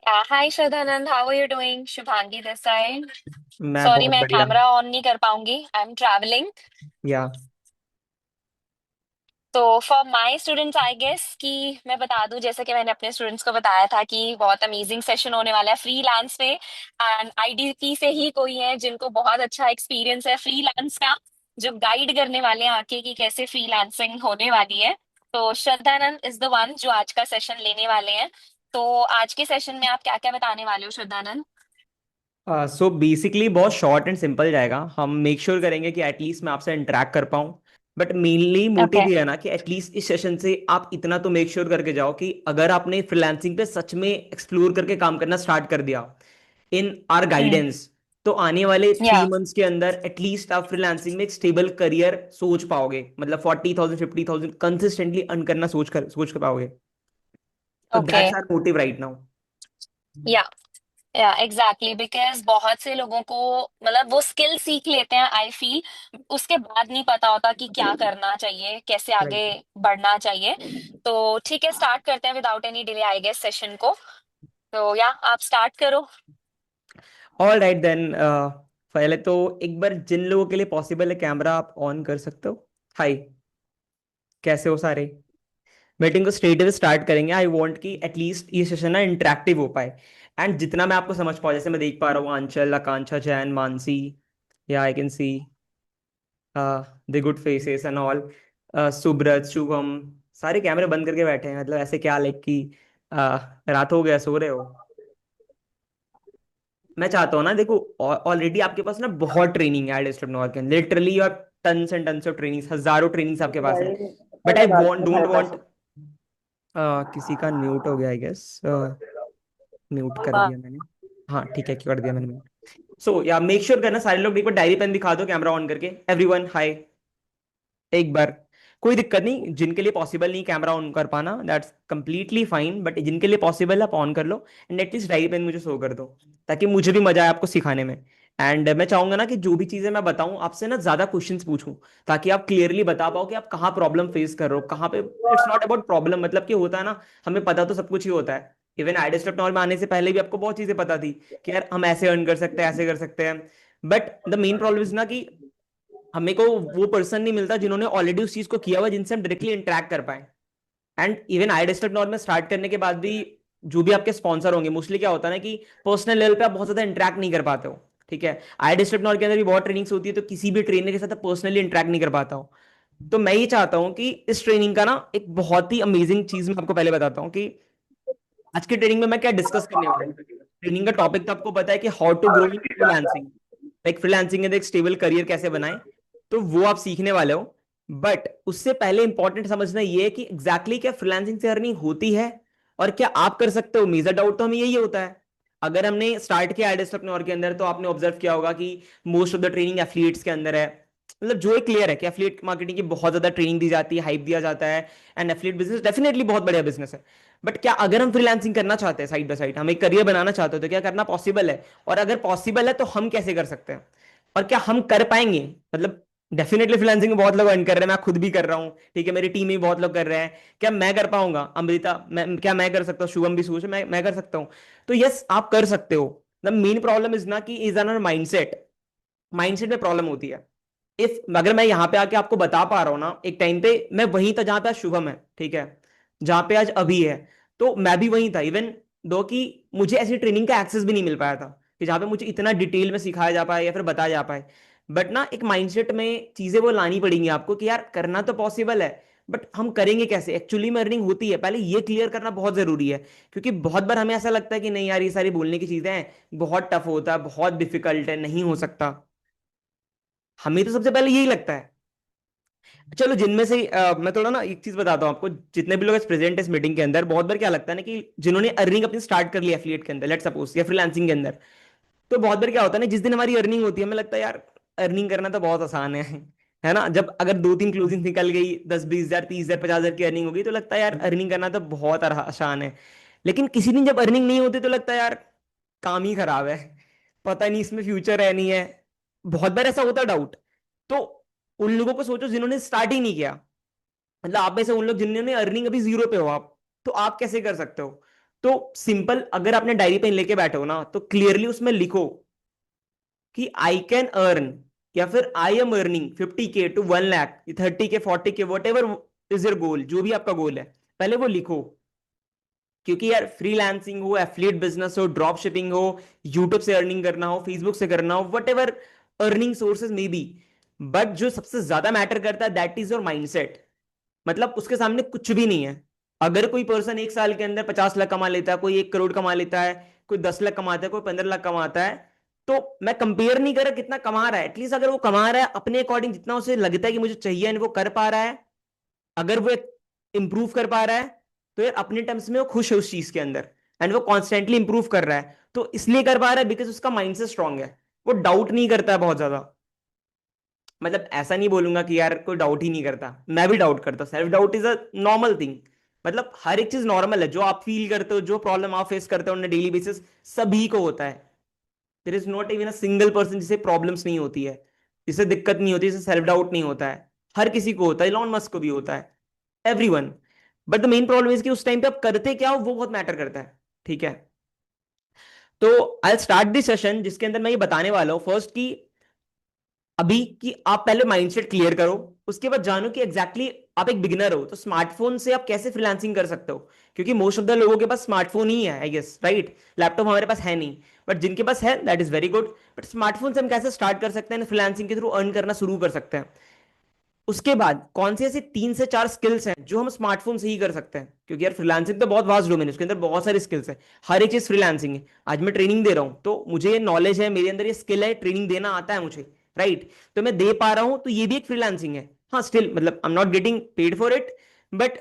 Hi Shraddhanand, how are you doing? Shubhangi this side. मैं sorry, बहुत मैं बढ़िया। कैमरा ऑन नहीं कर पाऊंगी, आई एम ट्रैवलिंग। या तो for my students I guess कि मैं बता दूं, जैसे कि मैंने अपने स्टूडेंट्स को बताया था कि बहुत अमेजिंग सेशन होने वाला है फ्रीलांस पे। एंड आईडीपी से ही कोई है जिनको बहुत अच्छा एक्सपीरियंस है फ्रीलांस का, जो गाइड करने वाले हैं आके कि कैसे फ्रीलांसिंग होने वाली है। तो श्रद्धानंद इज द वन जो आज का सेशन लेने वाले हैं। तो आज के सेशन में आप क्या क्या बताने वाले हो श्रद्धानंद? सो बेसिकली बहुत शॉर्ट एंड सिंपल जाएगा। हम मेक श्योर करेंगे कि एटलीस्ट मैं आपसे इंटरेक्ट कर पाऊँ। But mainly motive okay. ये है ना कि एटलीस्ट इस सेशन से आप इतना तो मेक श्योर करके जाओ कि अगर आपने फ्रीलांसिंग पे सच में एक्सप्लोर करके काम करना स्टार्ट कर दिया इन आर हम्म। गाइडेंस, तो आने वाले या। 3 मंथ्स के अंदर एटलीस्ट आप फ्रीलांसिंग में एक स्टेबल करियर सोच पाओगे, मतलब 40,000 50,000 कंसिस्टेंटली अर्न करना सोच कर पाओगे। तो okay. That's our motive right now. Yeah. Yeah exactly, because बहुत से लोगों को मतलब वो स्किल सीख लेते हैं आई फील, उसके बाद नहीं पता होता कि क्या करना चाहिए, कैसे आगे राइट। बढ़ना चाहिए। तो ठीक है, स्टार्ट करते हैं without any delay I guess session को। तो या आप स्टार्ट करो। All right then. पहले तो एक बार जिन लोगों के लिए पॉसिबल है कैमरा आप ऑन कर सकते हो। हाय, कैसे हो सारे? मीटिंग को स्ट्रेट अवे स्टार्ट करेंगे। आई वांट कि एटलीस्ट ये सेशन ना इंटरेक्टिव हो पाए एंड जितना मैं आपको समझ पाऊँ। जैसे मैं देख पा रहा हूँ आंचल, आकांक्षा, Jain, Mansi, yeah I can see the good faces and all. Subrata, Shubham, सारे कैमरे बंद करके बैठे हैं। मतलब ऐसे क्या लाइक कि रात हो गया, सो रहे हो? मैं चाहता हूँ ना, देखो ऑलरेडी आपके पास ना बहुत ट्रेनिंग है एड नॉर्गन, literally you have tons and tons of trainings, हजारों ट्रेनिंग्स आपके पास है। But I want don't want किसी का म्यूट हो गया आई गेस। म्यूट कर हाँ। दिया मैंने। हाँ ठीक है, कर दिया मैंने म्यूट। सो या मेक श्योर करना सारे लोग एक बार डायरी पेन दिखा दो कैमरा ऑन करके। एवरीवन हाय, एक बार। कोई दिक्कत नहीं, जिनके लिए पॉसिबल नहीं कैमरा ऑन कर पाना दैट्स कंप्लीटली फाइन, बट जिनके लिए पॉसिबल है आप ऑन कर लो एंड एटलीस्ट डायरी पेन मुझे शो कर दो, ताकि मुझे भी मजा आए आपको सिखाने में। एंड मैं चाहूंगा ना कि जो भी चीजें मैं बताऊं आपसे ना ज्यादा क्वेश्चंस पूछूं, ताकि आप क्लियरली बता पाओ कि आप कहाँ प्रॉब्लम फेस कर रहे हो, कहाँ पे। इट्स नॉट अबाउट प्रॉब्लम, मतलब कि होता है ना, हमें पता तो सब कुछ ही होता है। इवन आइडिया नॉल में आने से पहले भी आपको बहुत चीजें पता थी कि यार हम ऐसे अर्न कर सकते हैं, ऐसे कर सकते हैं। But the main problem is ना कि हमें को वो पर्सन नहीं मिलता जिन्होंने ऑलरेडी उस चीज को किया हुआ, जिनसे हम डायरेक्टली इंटरेक्ट कर पाए। And even I district north में स्टार्ट करने के बाद भी जो भी आपके स्पॉन्सर होंगे, मोस्टली क्या होता है ना कि पर्सनल लेवल पे आप बहुत ज्यादा इंटरेक्ट नहीं कर पाते हो। ठीक है, आई डिस्ट्रिक्ट नॉर्थ के अंदर भी बहुत ट्रेनिंग्स होती है, तो किसी भी ट्रेनर के साथ पर्सनली इंटरेक्ट नहीं कर पाता हूँ। तो मैं ये चाहता हूँ कि इस ट्रेनिंग का ना एक बहुत ही अमेजिंग चीज मैं आपको पहले बताता हूँ कि आज की ट्रेनिंग में मैं क्या डिस्कस करने वाला हूँ। ट्रेनिंग का टॉपिक तो आपको पता है कि how to grow in freelancing, like freelancing में एक स्टेबल करियर कैसे बनाएं। तो वो आप सीखने वाले हो। बट उससे पहले इंपॉर्टेंट समझना ये है कि एग्जैक्टली exactly क्या फ्रीलांसिंग से अर्निंग होती है और क्या आप कर सकते हो। मेजर डाउट तो हमें यही होता है। अगर हमने स्टार्ट किया एडेस्ट अपने और के अंदर, तो आपने ऑब्जर्व किया होगा कि most of the training affiliates के अंदर है। मतलब जो एक क्लियर है कि एफिलिएट मार्केटिंग की बहुत ज्यादा ट्रेनिंग दी जाती है, हाइप दिया जाता है। एंड एफिलिएट बिजनेस डेफिनेटली बहुत बढ़िया बिजनेस है। बट क्या अगर हम फ्रीलांसिंग करना चाहते हैं, साइड बाय साइड हम एक करियर बनाना चाहते हो, तो क्या करना पॉसिबल है? और अगर पॉसिबल है तो हम कैसे कर सकते हैं और क्या हम कर पाएंगे? मतलब डेफिनेटली फ्रीलांसिंग में बहुत लोग अर्न कर रहे हैं, मैं खुद भी कर रहा हूँ, ठीक है, मेरी टीम में भी बहुत लोग कर रहे हैं। क्या मैं कर पाऊंगा? अमृता, क्या मैं कर सकता हूँ? शुभम भी सोच, मैं कर सकता हूँ। तो यस, आप कर सकते हो। द मेन प्रॉब्लम इज ना कि इज एन माइंडसेट। माइंडसेट में प्रॉब्लम होती है। इफ अगर मैं यहां पे आके आपको बता पा रहा हूं ना, एक टाइम पे मैं वहीं था जहां पे आज शुभम है, ठीक है, जहां पे आज अभी है, तो मैं भी वहीं था। इवन दो कि मुझे ऐसी ट्रेनिंग का एक्सेस भी नहीं मिल पाया था कि जहां पे मुझे इतना डिटेल में सिखाया जा पाए या फिर बताया जा पाए। बट ना एक माइंडसेट में चीजें वो लानी पड़ेंगी आपको कि यार करना तो पॉसिबल है, बट हम करेंगे कैसे, एक्चुअली में अर्निंग होती है, पहले ये क्लियर करना बहुत जरूरी है। क्योंकि बहुत बार हमें ऐसा लगता है कि नहीं यार ये सारी बोलने की चीजें हैं, बहुत टफ होता है, बहुत डिफिकल्ट है, नहीं हो सकता। हमें तो सबसे पहले यही लगता है। चलो जिनमें से मैं थोड़ा ना एक चीज बताता हूँ आपको। जितने भी लोग प्रेजेंट है इस मीटिंग के अंदर, बहुत बार क्या लगता है ना कि जिन्होंने अर्निंग अपनी स्टार्ट कर लिया एफिलिएट के अंदर, लेट सपोज, या फ्रीलांसिंग के अंदर, तो बहुत बार क्या होता है ना, जिस दिन हमारी अर्निंग होती है हमें लगता है यार अर्निंग करना तो बहुत आसान है ना। जब अगर दो तीन क्लोजिंग निकल गई, 10 20 हजार, 30 हजार, 50 हजार की अर्निंग हो गई, तो लगता है यार अर्निंग करना तो बहुत आसान है। लेकिन किसी दिन जब अर्निंग नहीं होती तो लगता है यार काम ही खराब है, पता नहीं इसमें फ्यूचर है नहीं है। बहुत बार ऐसा होता है डाउट। तो उन लोगों को सोचो जिन्होंने स्टार्ट ही नहीं किया। मतलब आप में से उन लोग जिन्होंने अर्निंग अभी जीरो पे हो आप, तो आप कैसे कर सकते हो? तो सिंपल, अगर आपने डायरी पेन लेके बैठे हो ना, तो क्लियरली उसमें लिखो कि आई कैन अर्न, या फिर I am earning 50K to 1 lakh, 30K, 40K, what ever is your goal, जो भी आपका गोल है, पहले वो लिखो। क्योंकि यार फ्रीलांसिंग हो, एफिलिएट बिजनेस हो, ड्रॉप शिपिंग हो, यूट्यूब से अर्निंग करना हो, फेसबुक से करना हो, वट एवर अर्निंग सोर्सेज में बी, बट जो सबसे ज्यादा मैटर करता है दैट इज योर माइंडसेट। मतलब उसके सामने कुछ भी नहीं है। अगर कोई पर्सन 1 साल के अंदर 50 लाख कमा लेता है, कोई 1 करोड़ कमा लेता है, कोई 10 लाख कमाता है, कोई 15 लाख कमाता है, तो मैं कंपेयर नहीं कर रहा कितना कमा रहा है, एटलीस्ट अगर वो कमा रहा है अपने अकॉर्डिंग जितना उसे लगता है कि मुझे चाहिए एंड वो कर पा रहा है, अगर वो इंप्रूव कर पा रहा है, तो यार अपने टर्म्स में वो खुश है उस चीज के अंदर, एंड वो कॉन्स्टेंटली इंप्रूव कर रहा है, तो इसलिए कर पा रहा है बिकॉज उसका माइंड से स्ट्रांग है। वो डाउट नहीं करता है बहुत ज्यादा। मतलब ऐसा नहीं बोलूंगा कि यार कोई डाउट ही नहीं करता, मैं भी डाउट करता, self doubt is a normal thing. मतलब हर एक चीज नॉर्मल है, जो आप फील करते हो, जो प्रॉब्लम आप फेस करते हो ऑन डेली बेसिस, सभी को होता है। There is not even a single person जिसे प्रॉब्लम्स नहीं होती है, जिसे दिक्कत नहीं होती, जिसे सेल्फ डाउट नहीं होता है। हर किसी को होता है, इलॉन मस्क को भी होता है, everyone. But the main problem is कि उस टाइम पे आप करते क्या हो वो बहुत मैटर करता है। ठीक है, तो आई स्टार्ट दिस सेशन जिसके अंदर मैं ये बताने वाला हूं फर्स्ट कि अभी कि आप पहले माइंडसेट क्लियर करो, उसके बाद जानो कि एग्जैक्टली आप एक बिगिनर हो तो स्मार्टफोन से आप कैसे फ्रीलांसिंग कर सकते हो। क्योंकि मोस्ट ऑफ द लोगों के पास स्मार्टफोन ही है आई गेस, राइट? लैपटॉप हमारे पास है नहीं, बट जिनके पास है that is very good. But smartphone से हम कैसे स्टार्ट कर सकते हैं, फ्रीलांसिंग के थ्रू अर्न करना शुरू कर सकते हैं। उसके बाद कौन से ऐसे 3 से 4 स्किल्स हैं जो हम स्मार्टफोन से ही कर सकते हैं, क्योंकि यार फ्रीलांसिंग तो बहुत वास्ट डोमेन है, उसके अंदर बहुत सारी स्किल्स है, हर एक चीज फ्रीलांसिंग है। आज मैं ट्रेनिंग दे रहा हूं तो मुझे ये नॉलेज है, मेरे अंदर ये स्किल है, ट्रेनिंग देना आता है मुझे, राइट? तो मैं दे पा रहा हूं, तो ये भी एक फ्रीलांसिंग है। हाँ स्टिल मतलब I am not getting paid for it, but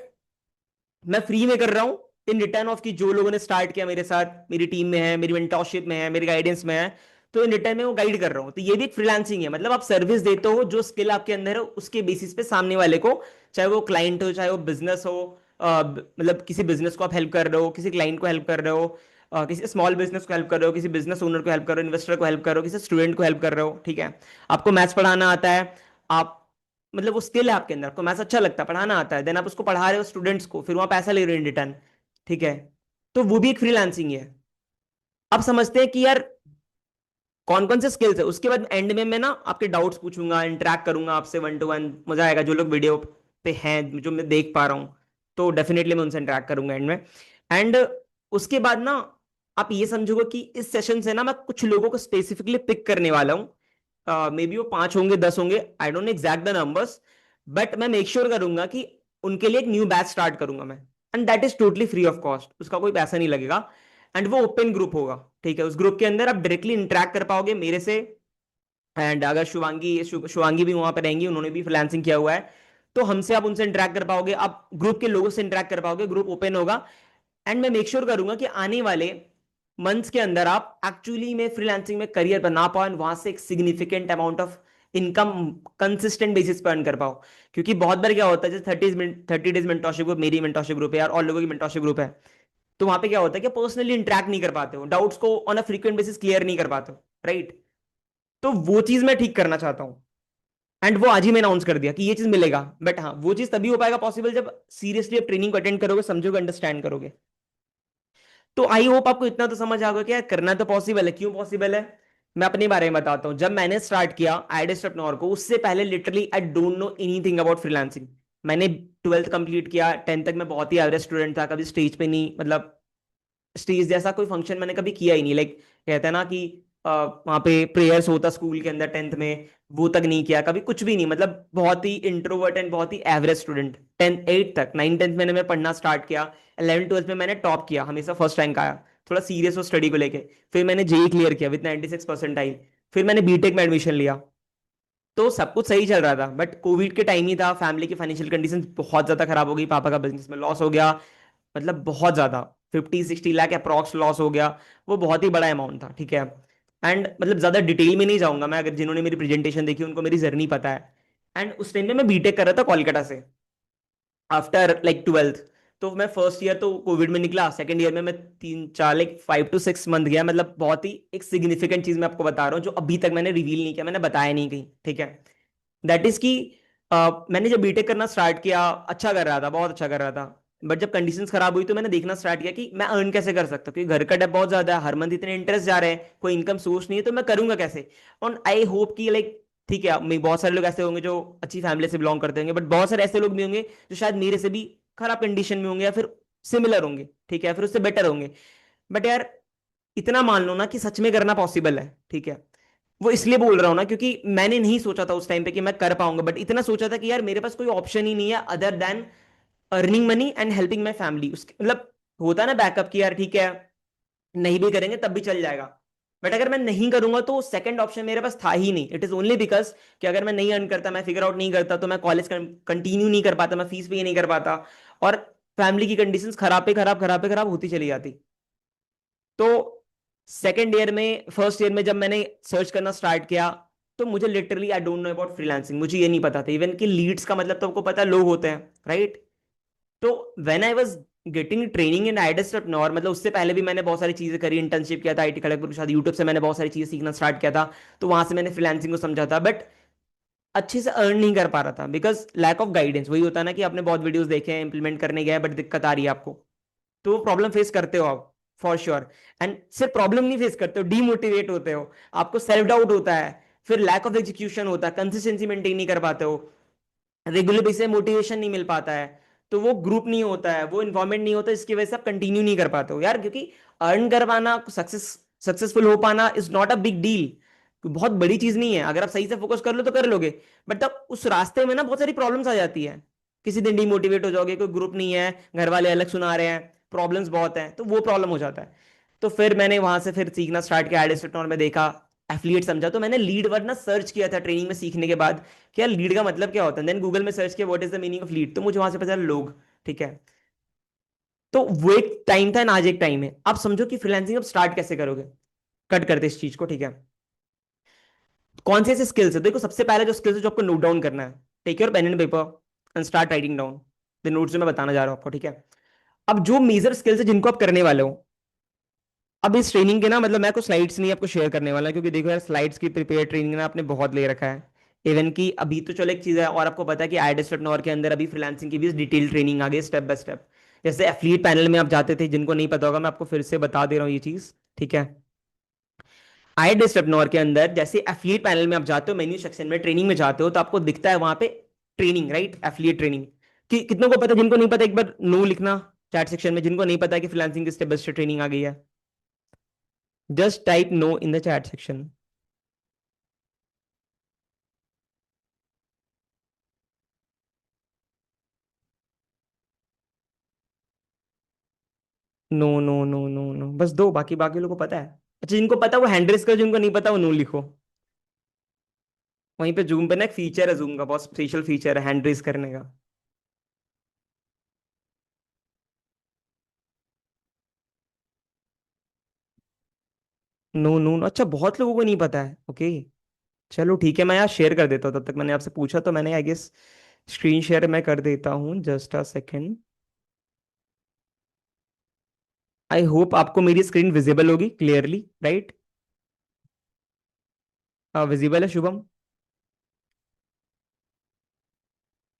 मैं फ्री में कर रहा हूं इन रिटर्न ऑफ, की जो लोगों ने स्टार्ट किया मेरे साथ, मेरी टीम में है, मेरी मेंटरशिप में है, मेरी गाइडेंस में है, तो इन रिटर्न में वो गाइड कर रहा हूं, तो ये भी एक फ्रीलांसिंग है। मतलब आप सर्विस देते हो, जो स्किल आपके अंदर है उसके बेसिस पे सामने वाले को, चाहे वो क्लाइंट हो चाहे वो बिजनेस हो, मतलब किसी बिजनेस को आप हेल्प कर रहे हो, किसी क्लाइंट को हेल्प कर रहे हो, किसी स्मॉल बिजनेस को हेल्प कर रहे हो, किसी बिजनेस ओनर को हेल्प कर रहे हो, इन्वेस्टर को हेल्प कर रहे हो, किसी स्टूडेंट को हेल्प कर रहे हो। ठीक है, आपको मैथ्स पढ़ाना आता है, आप मतलब वो स्किल है आपके अंदर, आपको मैथ्स अच्छा लगता है, पढ़ाना आता है, देन आप उसको पढ़ा रहे हो स्टूडेंट्स को, फिर वहां पैसा ले रहे हो इन रिटर्न। ठीक है, तो वो भी एक फ्रीलांसिंग है। अब समझते हैं कि यार कौन कौन से स्किल्स है। उसके बाद एंड में मैं ना आपके डाउट्स पूछूंगा, इंटरेक्ट करूंगा आपसे 1 to 1, मजा आएगा। जो लोग वीडियो पे हैं, जो मैं देख पा रहा हूँ, तो डेफिनेटली मैं उनसे इंटरेक्ट करूंगा एंड में। एंड उसके बाद ना आप ये समझोगे कि इस सेशन से ना मैं कुछ लोगों को स्पेसिफिकली पिक करने वाला हूँ, मे बी वो 5 होंगे 10 होंगे, I don't know exact the numbers, but मैं मेक श्योर करूंगा कि उनके लिए एक न्यू बैच स्टार्ट करूंगा मैं, and that is totally free of cost, उसका कोई पैसा नहीं लगेगा। एंड वो ओपन ग्रुप होगा। ठीक है, उस ग्रुप के अंदर आप डायरेक्टली इंटरेक्ट कर पाओगे मेरे से। एंड अगर शिवांगी भी वहां पर रहेंगी, उन्होंने भी फ्रीलांसिंग किया हुआ है, तो हमसे आप उनसे इंटरेक्ट कर पाओगे, आप ग्रुप के लोगों से इंटरेक्ट कर पाओगे, ग्रुप ओपन होगा। एंड मैं मेक श्योर करूंगा कि आने वाले मंथ्स के अंदर आप एक्चुअली में फ्रीलांसिंग में करियर बना पाओ, एंड वहां से एक significant amount of income consistent basis पर अर्न कर पाओ। क्योंकि बहुत बार क्या होता है, जैसे 30 डेज मेंटोरशिप ग्रुप, मेरी मेंटोरशिप ग्रुप है यार, और लोगों की मेंटोरशिप ग्रुप है, तो वहां पे क्या होता है कि पर्सनली इंटरेक्ट नहीं कर पाते हो, डाउट्स को on a frequent basis clear नहीं कर पाते हो, राइट? तो वो चीज मैं ठीक करना चाहता हूँ, एंड वो आज ही मैंने अनाउंस कर दिया कि ये चीज मिलेगा। बट हाँ, वो चीज तभी हो पाएगा पॉसिबल जब सीरियसली आप ट्रेनिंग को अटेंड करोगे, समझोगे, अंडरस्टैंड करोगे। तो आई होप आपको इतना तो समझ आ गया कि यार करना तो पॉसिबल है, क्यों पॉसिबल है। मैं अपने बारे में बताता हूँ। जब मैंने स्टार्ट किया आईडेस्ट्रप्नोर को, उससे पहले literally I don't know anything about freelancing. मैंने 12th कंप्लीट किया, 10th तक मैं बहुत ही एवरेज स्टूडेंट था, कभी स्टेज पे नहीं, मतलब स्टेज जैसा कोई फंक्शन मैंने कभी किया ही नहीं। लाइक कहते हैं ना कि वहां पे प्रेयर्स होता स्कूल के अंदर 10th में, वो तक नहीं किया कभी, कुछ भी नहीं। मतलब बहुत ही इंट्रोवर्ट एंड बहुत ही एवरेज स्टूडेंट 10th 8th तक। 9th 10th मैंने मैं पढ़ना स्टार्ट किया, 11th 12th में मैंने टॉप किया, हमेशा फर्स्ट रैंक आया, थोड़ा सीरियस हो स्टडी को लेके। फिर मैंने जेई क्लियर किया विद 96 परसेंटाइल, फिर मैंने बीटेक में एडमिशन लिया, तो सब कुछ सही चल रहा था। बट कोविड के टाइम ही था, फैमिली की फाइनेंशियल कंडीशन बहुत ज्यादा खराब हो गई, पापा का बिजनेस में लॉस हो गया, मतलब बहुत ज्यादा, 50-60 लाख अप्रॉक्स लॉस हो गया। वो बहुत ही बड़ा अमाउंट था, ठीक है। एंड मतलब ज्यादा डिटेल में नहीं जाऊंगा मैं, अगर जिन्होंने मेरी प्रेजेंटेशन देखी उनको मेरी जर्नी पता है। एंड उस टाइम में मैं बीटेक कर रहा था कोलकाता से, आफ्टर लाइक 12th। तो मैं फर्स्ट ईयर तो कोविड में निकला, सेकंड ईयर में मैं 3 4 लाइक 5 to 6 मंथ गया। मतलब बहुत ही एक सिग्निफिकेंट चीज मैं आपको बता रहा हूँ जो अभी तक मैंने रिवील नहीं किया, मैंने बताया नहीं कहीं, ठीक है। दैट इज कि मैंने जब बीटेक करना स्टार्ट किया, अच्छा कर रहा था, बहुत अच्छा कर रहा था। बट जब कंडीशंस खराब हुई तो मैंने देखना स्टार्ट किया कि मैं अर्न कैसे कर सकता हूँ, क्योंकि घर का डेbt बहुत ज्यादा है, हर मंथ इतने इंटरेस्ट जा रहे हैं, कोई इनकम सोर्स नहीं है, तो मैं करूंगा कैसे। और आई होप कि लाइक ठीक है, बहुत सारे लोग ऐसे होंगे जो अच्छी फैमिली से बिलोंग करते होंगे, बट बहुत सारे ऐसे लोग भी होंगे जो शायद मेरे से भी खराब कंडीशन में होंगे, या फिर सिमिलर होंगे, ठीक है, फिर उससे बेटर होंगे। बट यार इतना मान लो ना कि सच में करना पॉसिबल है, ठीक है। वो इसलिए बोल रहा हूं ना क्योंकि मैंने नहीं सोचा था उस टाइम पे कि मैं कर पाऊंगा, बट इतना सोचा था कि यार मेरे पास कोई ऑप्शन ही नहीं है other than earning money and helping my family. उसके मतलब होता है ना बैकअप की, यार ठीक है नहीं भी करेंगे तब भी चल जाएगा। बट अगर मैं नहीं करूंगा तो सेकंड ऑप्शन मेरे पास था ही नहीं। इट इज ओनली बिकॉज कि अगर मैं नहीं अर्न करता, मैं फिगर आउट नहीं करता, तो मैं कॉलेज कंटिन्यू नहीं कर पाता, मैं फीस पे नहीं कर पाता, और फैमिली की कंडीशंस खराब पे खराब खराब पे खराब होती चली जाती। तो सेकेंड ईयर में, फर्स्ट ईयर में जब मैंने सर्च करना स्टार्ट किया, तो मुझे literally I don't know about freelancing, मुझे ये नहीं पता था इवन कि लीड्स का मतलब तो आपको पता है लोग होते हैं, राइट। तो when I was getting training in आईडेस्टनॉर, मतलब उससे पहले भी मैंने बहुत सारी चीजें करी, इंटर्नशिप किया था आईटी खड़गपुर के साथ, यूट्यूब से मैंने बहुत सारी चीजें सीखना स्टार्ट किया था, तो वहां से मैंने फ्रीलांसिंग को समझा था, बट अच्छे से अर्न नहीं कर पा रहा था बिकॉज लैक ऑफ गाइडेंस। वही होता है ना कि आपने बहुत वीडियोस देखे हैं, इंप्लीमेंट करने गए बट दिक्कत आ रही है आपको, तो वो प्रॉब्लम फेस करते हो आप फॉर श्योर। एंड सिर्फ प्रॉब्लम नहीं फेस करते हो, डीमोटिवेट होते हो, आपको सेल्फ डाउट होता है, फिर लैक ऑफ एग्जीक्यूशन होता है, कंसिस्टेंसी मेंटेन नहीं कर पाते हो, रेगुलर बेसिस पे मोटिवेशन नहीं मिल पाता है, तो वो ग्रुप नहीं होता है, वो इन्वायरमेंट नहीं होता, इसकी वजह से आप कंटिन्यू नहीं कर पाते हो यार। क्योंकि अर्न कर पाना, सक्सेसफुल हो पाना is not a big deal, बहुत बड़ी चीज नहीं है, अगर आप सही से फोकस कर लो तो कर लोगे। बट तब उस रास्ते में ना बहुत सारी प्रॉब्लम्स आ जाती है, किसी दिन डिमोटिवेट हो जाओगे, कोई ग्रुप नहीं है, घर वाले अलग सुना रहे हैं, प्रॉब्लम्स बहुत हैं, तो वो प्रॉब्लम हो जाता है। तो फिर मैंने वहां से फिर सीखना स्टार्ट किया, एडिस्ट्रिक्ट में देखा, एफिलिएट समझा, तो मैंने लीड वर्ड ना सर्च किया था ट्रेनिंग में सीखने के बाद, क्या लीड का मतलब क्या होता है, देन गूगल में सर्च किया what is the meaning of lead, तो मुझे वहां से पता चला लोग, ठीक है। तो वो एक टाइम था, आज एक टाइम है। आप समझो कि फ्रीलांसिंग अब स्टार्ट कैसे करोगे, कट करते इस चीज को, ठीक है। कौन से ऐसे स्किल्स है, देखो सबसे पहले जो स्किल्स है जो आपको नोट डाउन करना है, take your pen and paper and start writing down the notes जो मैं बताना जा रहा हूं आपको, ठीक है। अब जो मेजर स्किल्स है जिनको आप करने वाले हो, अब इस ट्रेनिंग के ना, मतलब मैं कुछ स्लाइड्स नहीं आपको शेयर करने वाला, क्योंकि देखो यार स्लाइड्स की प्रिपेयर ट्रेनिंग ना आपने बहुत ले रखा है। इवन की अभी तो चलो एक चीज है, और आपको पता है कि आईडेस्ट्रप्नोर के अंदर अभी फ्रीलांसिंग की भी डिटेल ट्रेनिंग आ गई स्टेप बाय स्टेप। जैसे एफिलिएट पैनल में आप जाते थे, जिनको नहीं पता होगा मैं आपको फिर से बता दे रहा हूँ ये चीज, ठीक है। आईडेस्ट्रप्नोर के अंदर जैसे एफिलिएट पैनल में आप जाते हो, मेन्यू सेक्शन में ट्रेनिंग में जाते हो, तो आपको दिखता है वहां पे ट्रेनिंग, राइट, एफिलिएट ट्रेनिंग। कि कितनों को पता है, जिनको नहीं पता एक बार नो लिखना चैट सेक्शन में, जिनको नहीं पता है कि फ्रीलांसिंग की स्टेप बाय स्टेप ट्रेनिंग आ गई है, just type no in the chat section. No no no no no, बस दो, बाकी बाकी लोगों को पता है। अच्छा जिनको पता है वो हैंड रेस करो, जिनको नहीं पता वो नो लिखो। वहीं पे जूम पे ना एक फीचर है, जूम का बहुत स्पेशल फीचर है हैंड रेस करने का। नो नो नो, अच्छा बहुत लोगों को नहीं पता है, ओके। चलो ठीक है, मैं यहाँ शेयर कर देता हूँ, तब तक मैंने आपसे पूछा तो मैंने आई गेस स्क्रीन शेयर मैं कर देता हूँ, just a second. I hope आपको मेरी स्क्रीन विजिबल होगी क्लियरली, राइट। विजिबल है शुभम?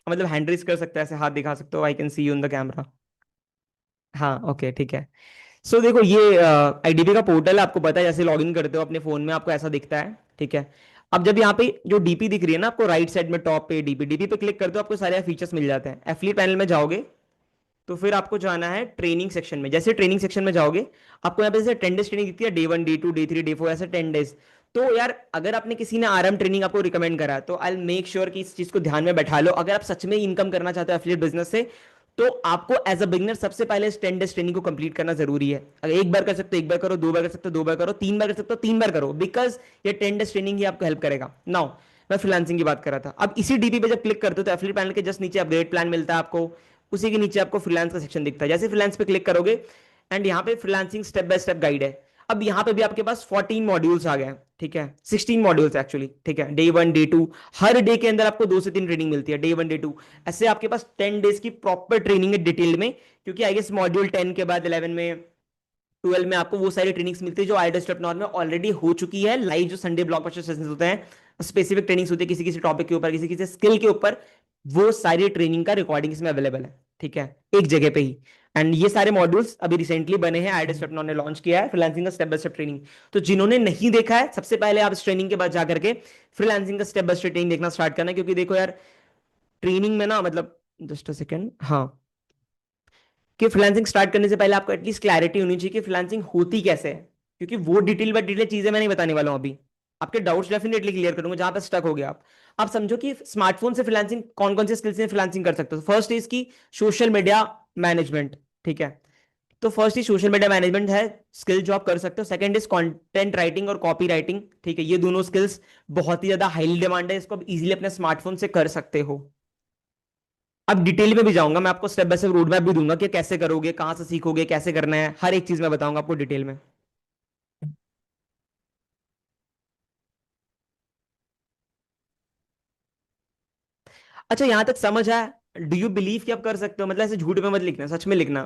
मतलब हैंड रेस कर सकते हैं, ऐसे हाथ दिखा सकते हो, आई can C you in the camera. हाँ ओके ठीक है। सो देखो ये आईडीपी का पोर्टल है, आपको पता है, जैसे लॉगिन करते हो अपने फोन में आपको ऐसा दिखता है, ठीक है। अब जब यहाँ पे जो डीपी दिख रही है ना आपको राइट साइड में टॉप पे, डीपी डीपी पे क्लिक करते हो आपको सारे फीचर्स मिल जाते हैं। एफिलिएट पैनल में जाओगे तो फिर आपको जाना है ट्रेनिंग सेक्शन में। जैसे ट्रेनिंग सेक्शन में जाओगे आपको यहाँ पे जैसे 10 डेज ट्रेनिंग दिखती है, डे 1 डे 2 डे 3 डे 4, ऐसे 10 डेज। तो यार अगर आपने किसी ने आरएम ट्रेनिंग आपको रिकमेंड करा तो आई मेक श्योर कि इस चीज को ध्यान में बैठा लो, अगर आप सच में इनकम करना चाहते हो एफिलिएट बिजनेस से, तो आपको एज अ बिगनर सबसे पहले इस 10 डेज ट्रेनिंग को कंप्लीट करना जरूरी है। अगर एक बार कर सकते हो एक बार करो, 2 बार कर सकते हो 2 बार करो, 3 बार कर सकते हो 3 बार करो, बिकॉज ये 10 डेज ट्रेनिंग ही आपको हेल्प करेगा। नाउ मैं फ्रीलांसिंग की बात कर रहा था, अब इसी डीपी पे जब क्लिक करते हो तो एफिलिएट पैनल के जस्ट नीचे अपग्रेड प्लान मिलता है आपको, उसी के नीचे आपको फ्रीलांस का सेक्शन दिखता है। जैसे फ्रीलांस पे क्लिक करोगे एंड यहाँ पे freelancing step by step guide है। अब यहाँ पे भी आपके पास 14 मॉड्यूल्स आ गए हैं, ठीक है, 16 मॉड्यूल्स एक्चुअली, ठीक है, डे 1 डे 2, हर डे के अंदर आपको 2 से 3 ट्रेनिंग मिलती है, डे 1 डे 2। ऐसे आपके पास 10 डेज की प्रॉपर ट्रेनिंग है डिटेल में, क्योंकि आई गेस मॉड्यूल 10 के बाद 11 में, 12 में आपको वो सारी ट्रेनिंग्स मिलती है जो आईडेस्ट्रप्नोर में ऑलरेडी हो चुकी है लाइव, जो संडे ब्लॉकबस्टर सेशंस होते हैं, स्पेसिफिक ट्रेनिंग्स होती है किसी किसी टॉपिक के ऊपर, किसी किसी स्किल के ऊपर, वो सारी ट्रेनिंग का रिकॉर्डिंग इसमें अवेलेबल है। ठीक है, एक जगह पे ही। एंड ये सारे मॉड्यूल्स अभी रिसेंटली बने हैं, आईडिया स्टेप ने लॉन्च किया है फ्रीलांसिंग का स्टेप बाय स्टेप ट्रेनिंग। तो जिन्होंने नहीं देखा है, सबसे पहले आप इस ट्रेनिंग के बाद जाकर के फ्रीलांसिंग का स्टेप बाय स्टेप ट्रेनिंग देखना स्टार्ट करना, क्योंकि देखो यार, ट्रेनिंग में ना मतलब, जस्ट अ सेकेंड, हाँ, कि फ्रीलांसिंग स्टार्ट करने से पहले आपको एटलीस्ट क्लैरिटी होनी चाहिए कि फ्रीलांसिंग होती कैसे है, क्योंकि वो डिटेल बाय डिटेल चीजें मैं नहीं बताने वाला हूं अभी। आपके डाउट्स डेफिनेटली क्लियर करूंगा जहां पे स्टक हो गया आप समझो कि स्मार्टफोन से फ्रीलांसिंग कौन कौन से स्किल्स से फ्रीलांसिंग कर सकते हो। फर्स्ट इज की सोशल मीडिया मैनेजमेंट, ठीक है। तो फर्स्ट ही सोशल मीडिया मैनेजमेंट है स्किल जो आप कर सकते हो। सेकंड इज कंटेंट राइटिंग और कॉपी राइटिंग, ठीक है। ये दोनों स्किल्स बहुत ही ज्यादा हाईली डिमांड है, इसको आप इजीली अपने स्मार्टफोन से कर सकते हो। अब डिटेल में भी जाऊंगा मैं, आपको step by step road map भी दूंगा कि कैसे करोगे, कहां से सीखोगे, कैसे करना है, हर एक चीज मैं बताऊंगा आपको डिटेल में। अच्छा, यहां तक समझ आया? डू यू बिलीव कि आप कर सकते हो? मतलब ऐसे झूठ में मत लिखना, सच में लिखना।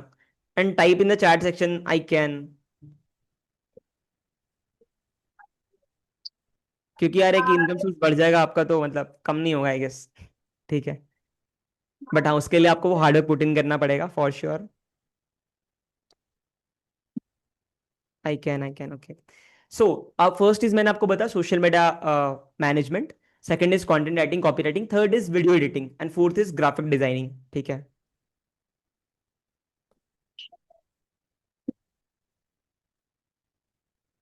And type in the chat section I can, क्योंकि यार एक इनकम सोर्स बढ़ जाएगा आपका तो मतलब कम नहीं होगा आई गेस, ठीक है। बट हाँ, उसके लिए आपको वो हार्डवर्क पुट इन करना पड़ेगा for sure. I can okay. So अब फर्स्ट इज, मैंने आपको बताया social media management. Second is content writing copy writing, third is video editing, and fourth is graphic designing, ठीक है।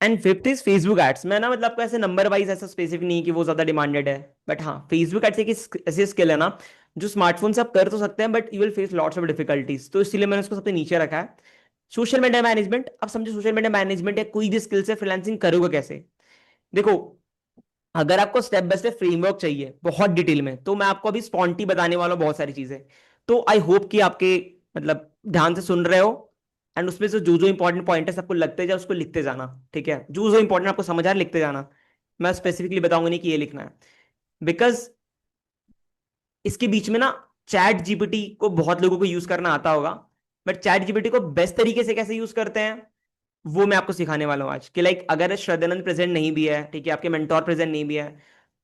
And fifth is Facebook ads. मैं ना मतलब आपको ऐसे नंबर वाइज ऐसा स्पेसिफिक नहीं कि वो ज्यादा डिमांडेड है, बट हाँ, फेसबुक एड्स एक ऐसी स्किल है ना जो स्मार्टफोन से आप कर तो सकते हैं, but you will face lots of difficulties, तो इसलिए मैंने उसको सबसे नीचे रखा है। सोशल मीडिया मैनेजमेंट, अब समझो सोशल मीडिया मैनेजमेंट या कोई भी स्किल से फ्रीलांसिंग करोगे कैसे। देखो, अगर आपको स्टेप बाय स्टेप फ्रेमवर्क चाहिए बहुत डिटेल में, तो मैं आपको अभी स्पॉन्टी बताने वाला हूं बहुत सारी चीजें। तो आई होप कि आपके मतलब ध्यान से सुन रहे हो, एंड उसमें से जो जो इंपॉर्टेंट पॉइंट है आपको लगते जाए, उसको लिखते जाना, ठीक है। जो जो इंपॉर्टेंट आपको समझ आ रहा है लिखते जाना। मैं स्पेसिफिकली बताऊंगा नहीं कि ये लिखना है, बिकॉज इसके बीच में ना चैट जीपीटी को बहुत लोगों को यूज करना आता होगा, बट चैट जीपीटी को बेस्ट तरीके से कैसे यूज करते हैं वो मैं आपको सिखाने वाला हूँ आज। कि लाइक अगर श्रद्धानंद प्रेजेंट नहीं भी है, ठीक है, आपके मेंटोर प्रेजेंट नहीं भी है,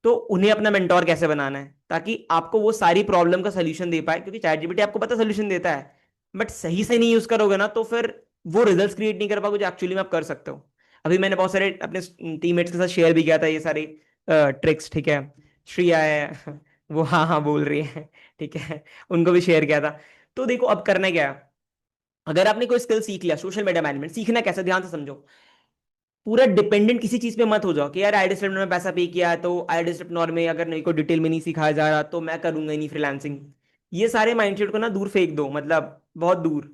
तो उन्हें अपना मेंटोर कैसे बनाना है ताकि आपको वो सारी प्रॉब्लम का सोल्यूशन दे पाए, क्योंकि चैट जीपीटी आपको पता सोल्यूशन देता है, बट सही से नहीं यूज करोगे ना तो फिर वो रिजल्ट्स क्रिएट नहीं कर पाओगे जो एक्चुअली में आप कर सकते हो। अभी मैंने बहुत सारे अपने टीममेट्स के साथ शेयर भी किया था ये सारी ट्रिक्स, ठीक है। श्रिया है वो हाँ हाँ बोल रही है, ठीक है, उनको भी शेयर किया था। तो देखो अब करना क्या है, अगर आपने कोई स्किल सीख लिया, सोशल मीडिया मैनेजमेंट सीखना कैसे, ध्यान से समझो। पूरा डिपेंडेंट किसी चीज पे मत हो जाओ कि यार आईडी में पैसा पे किया है तो आईडी स्टेपनॉर में अगर नहीं को डिटेल में नहीं सिखाया जा रहा तो मैं करूंगा ही नहीं फ्रीलांसिंग। ये सारे माइंडसेट को ना दूर फेंक दो, मतलब बहुत दूर।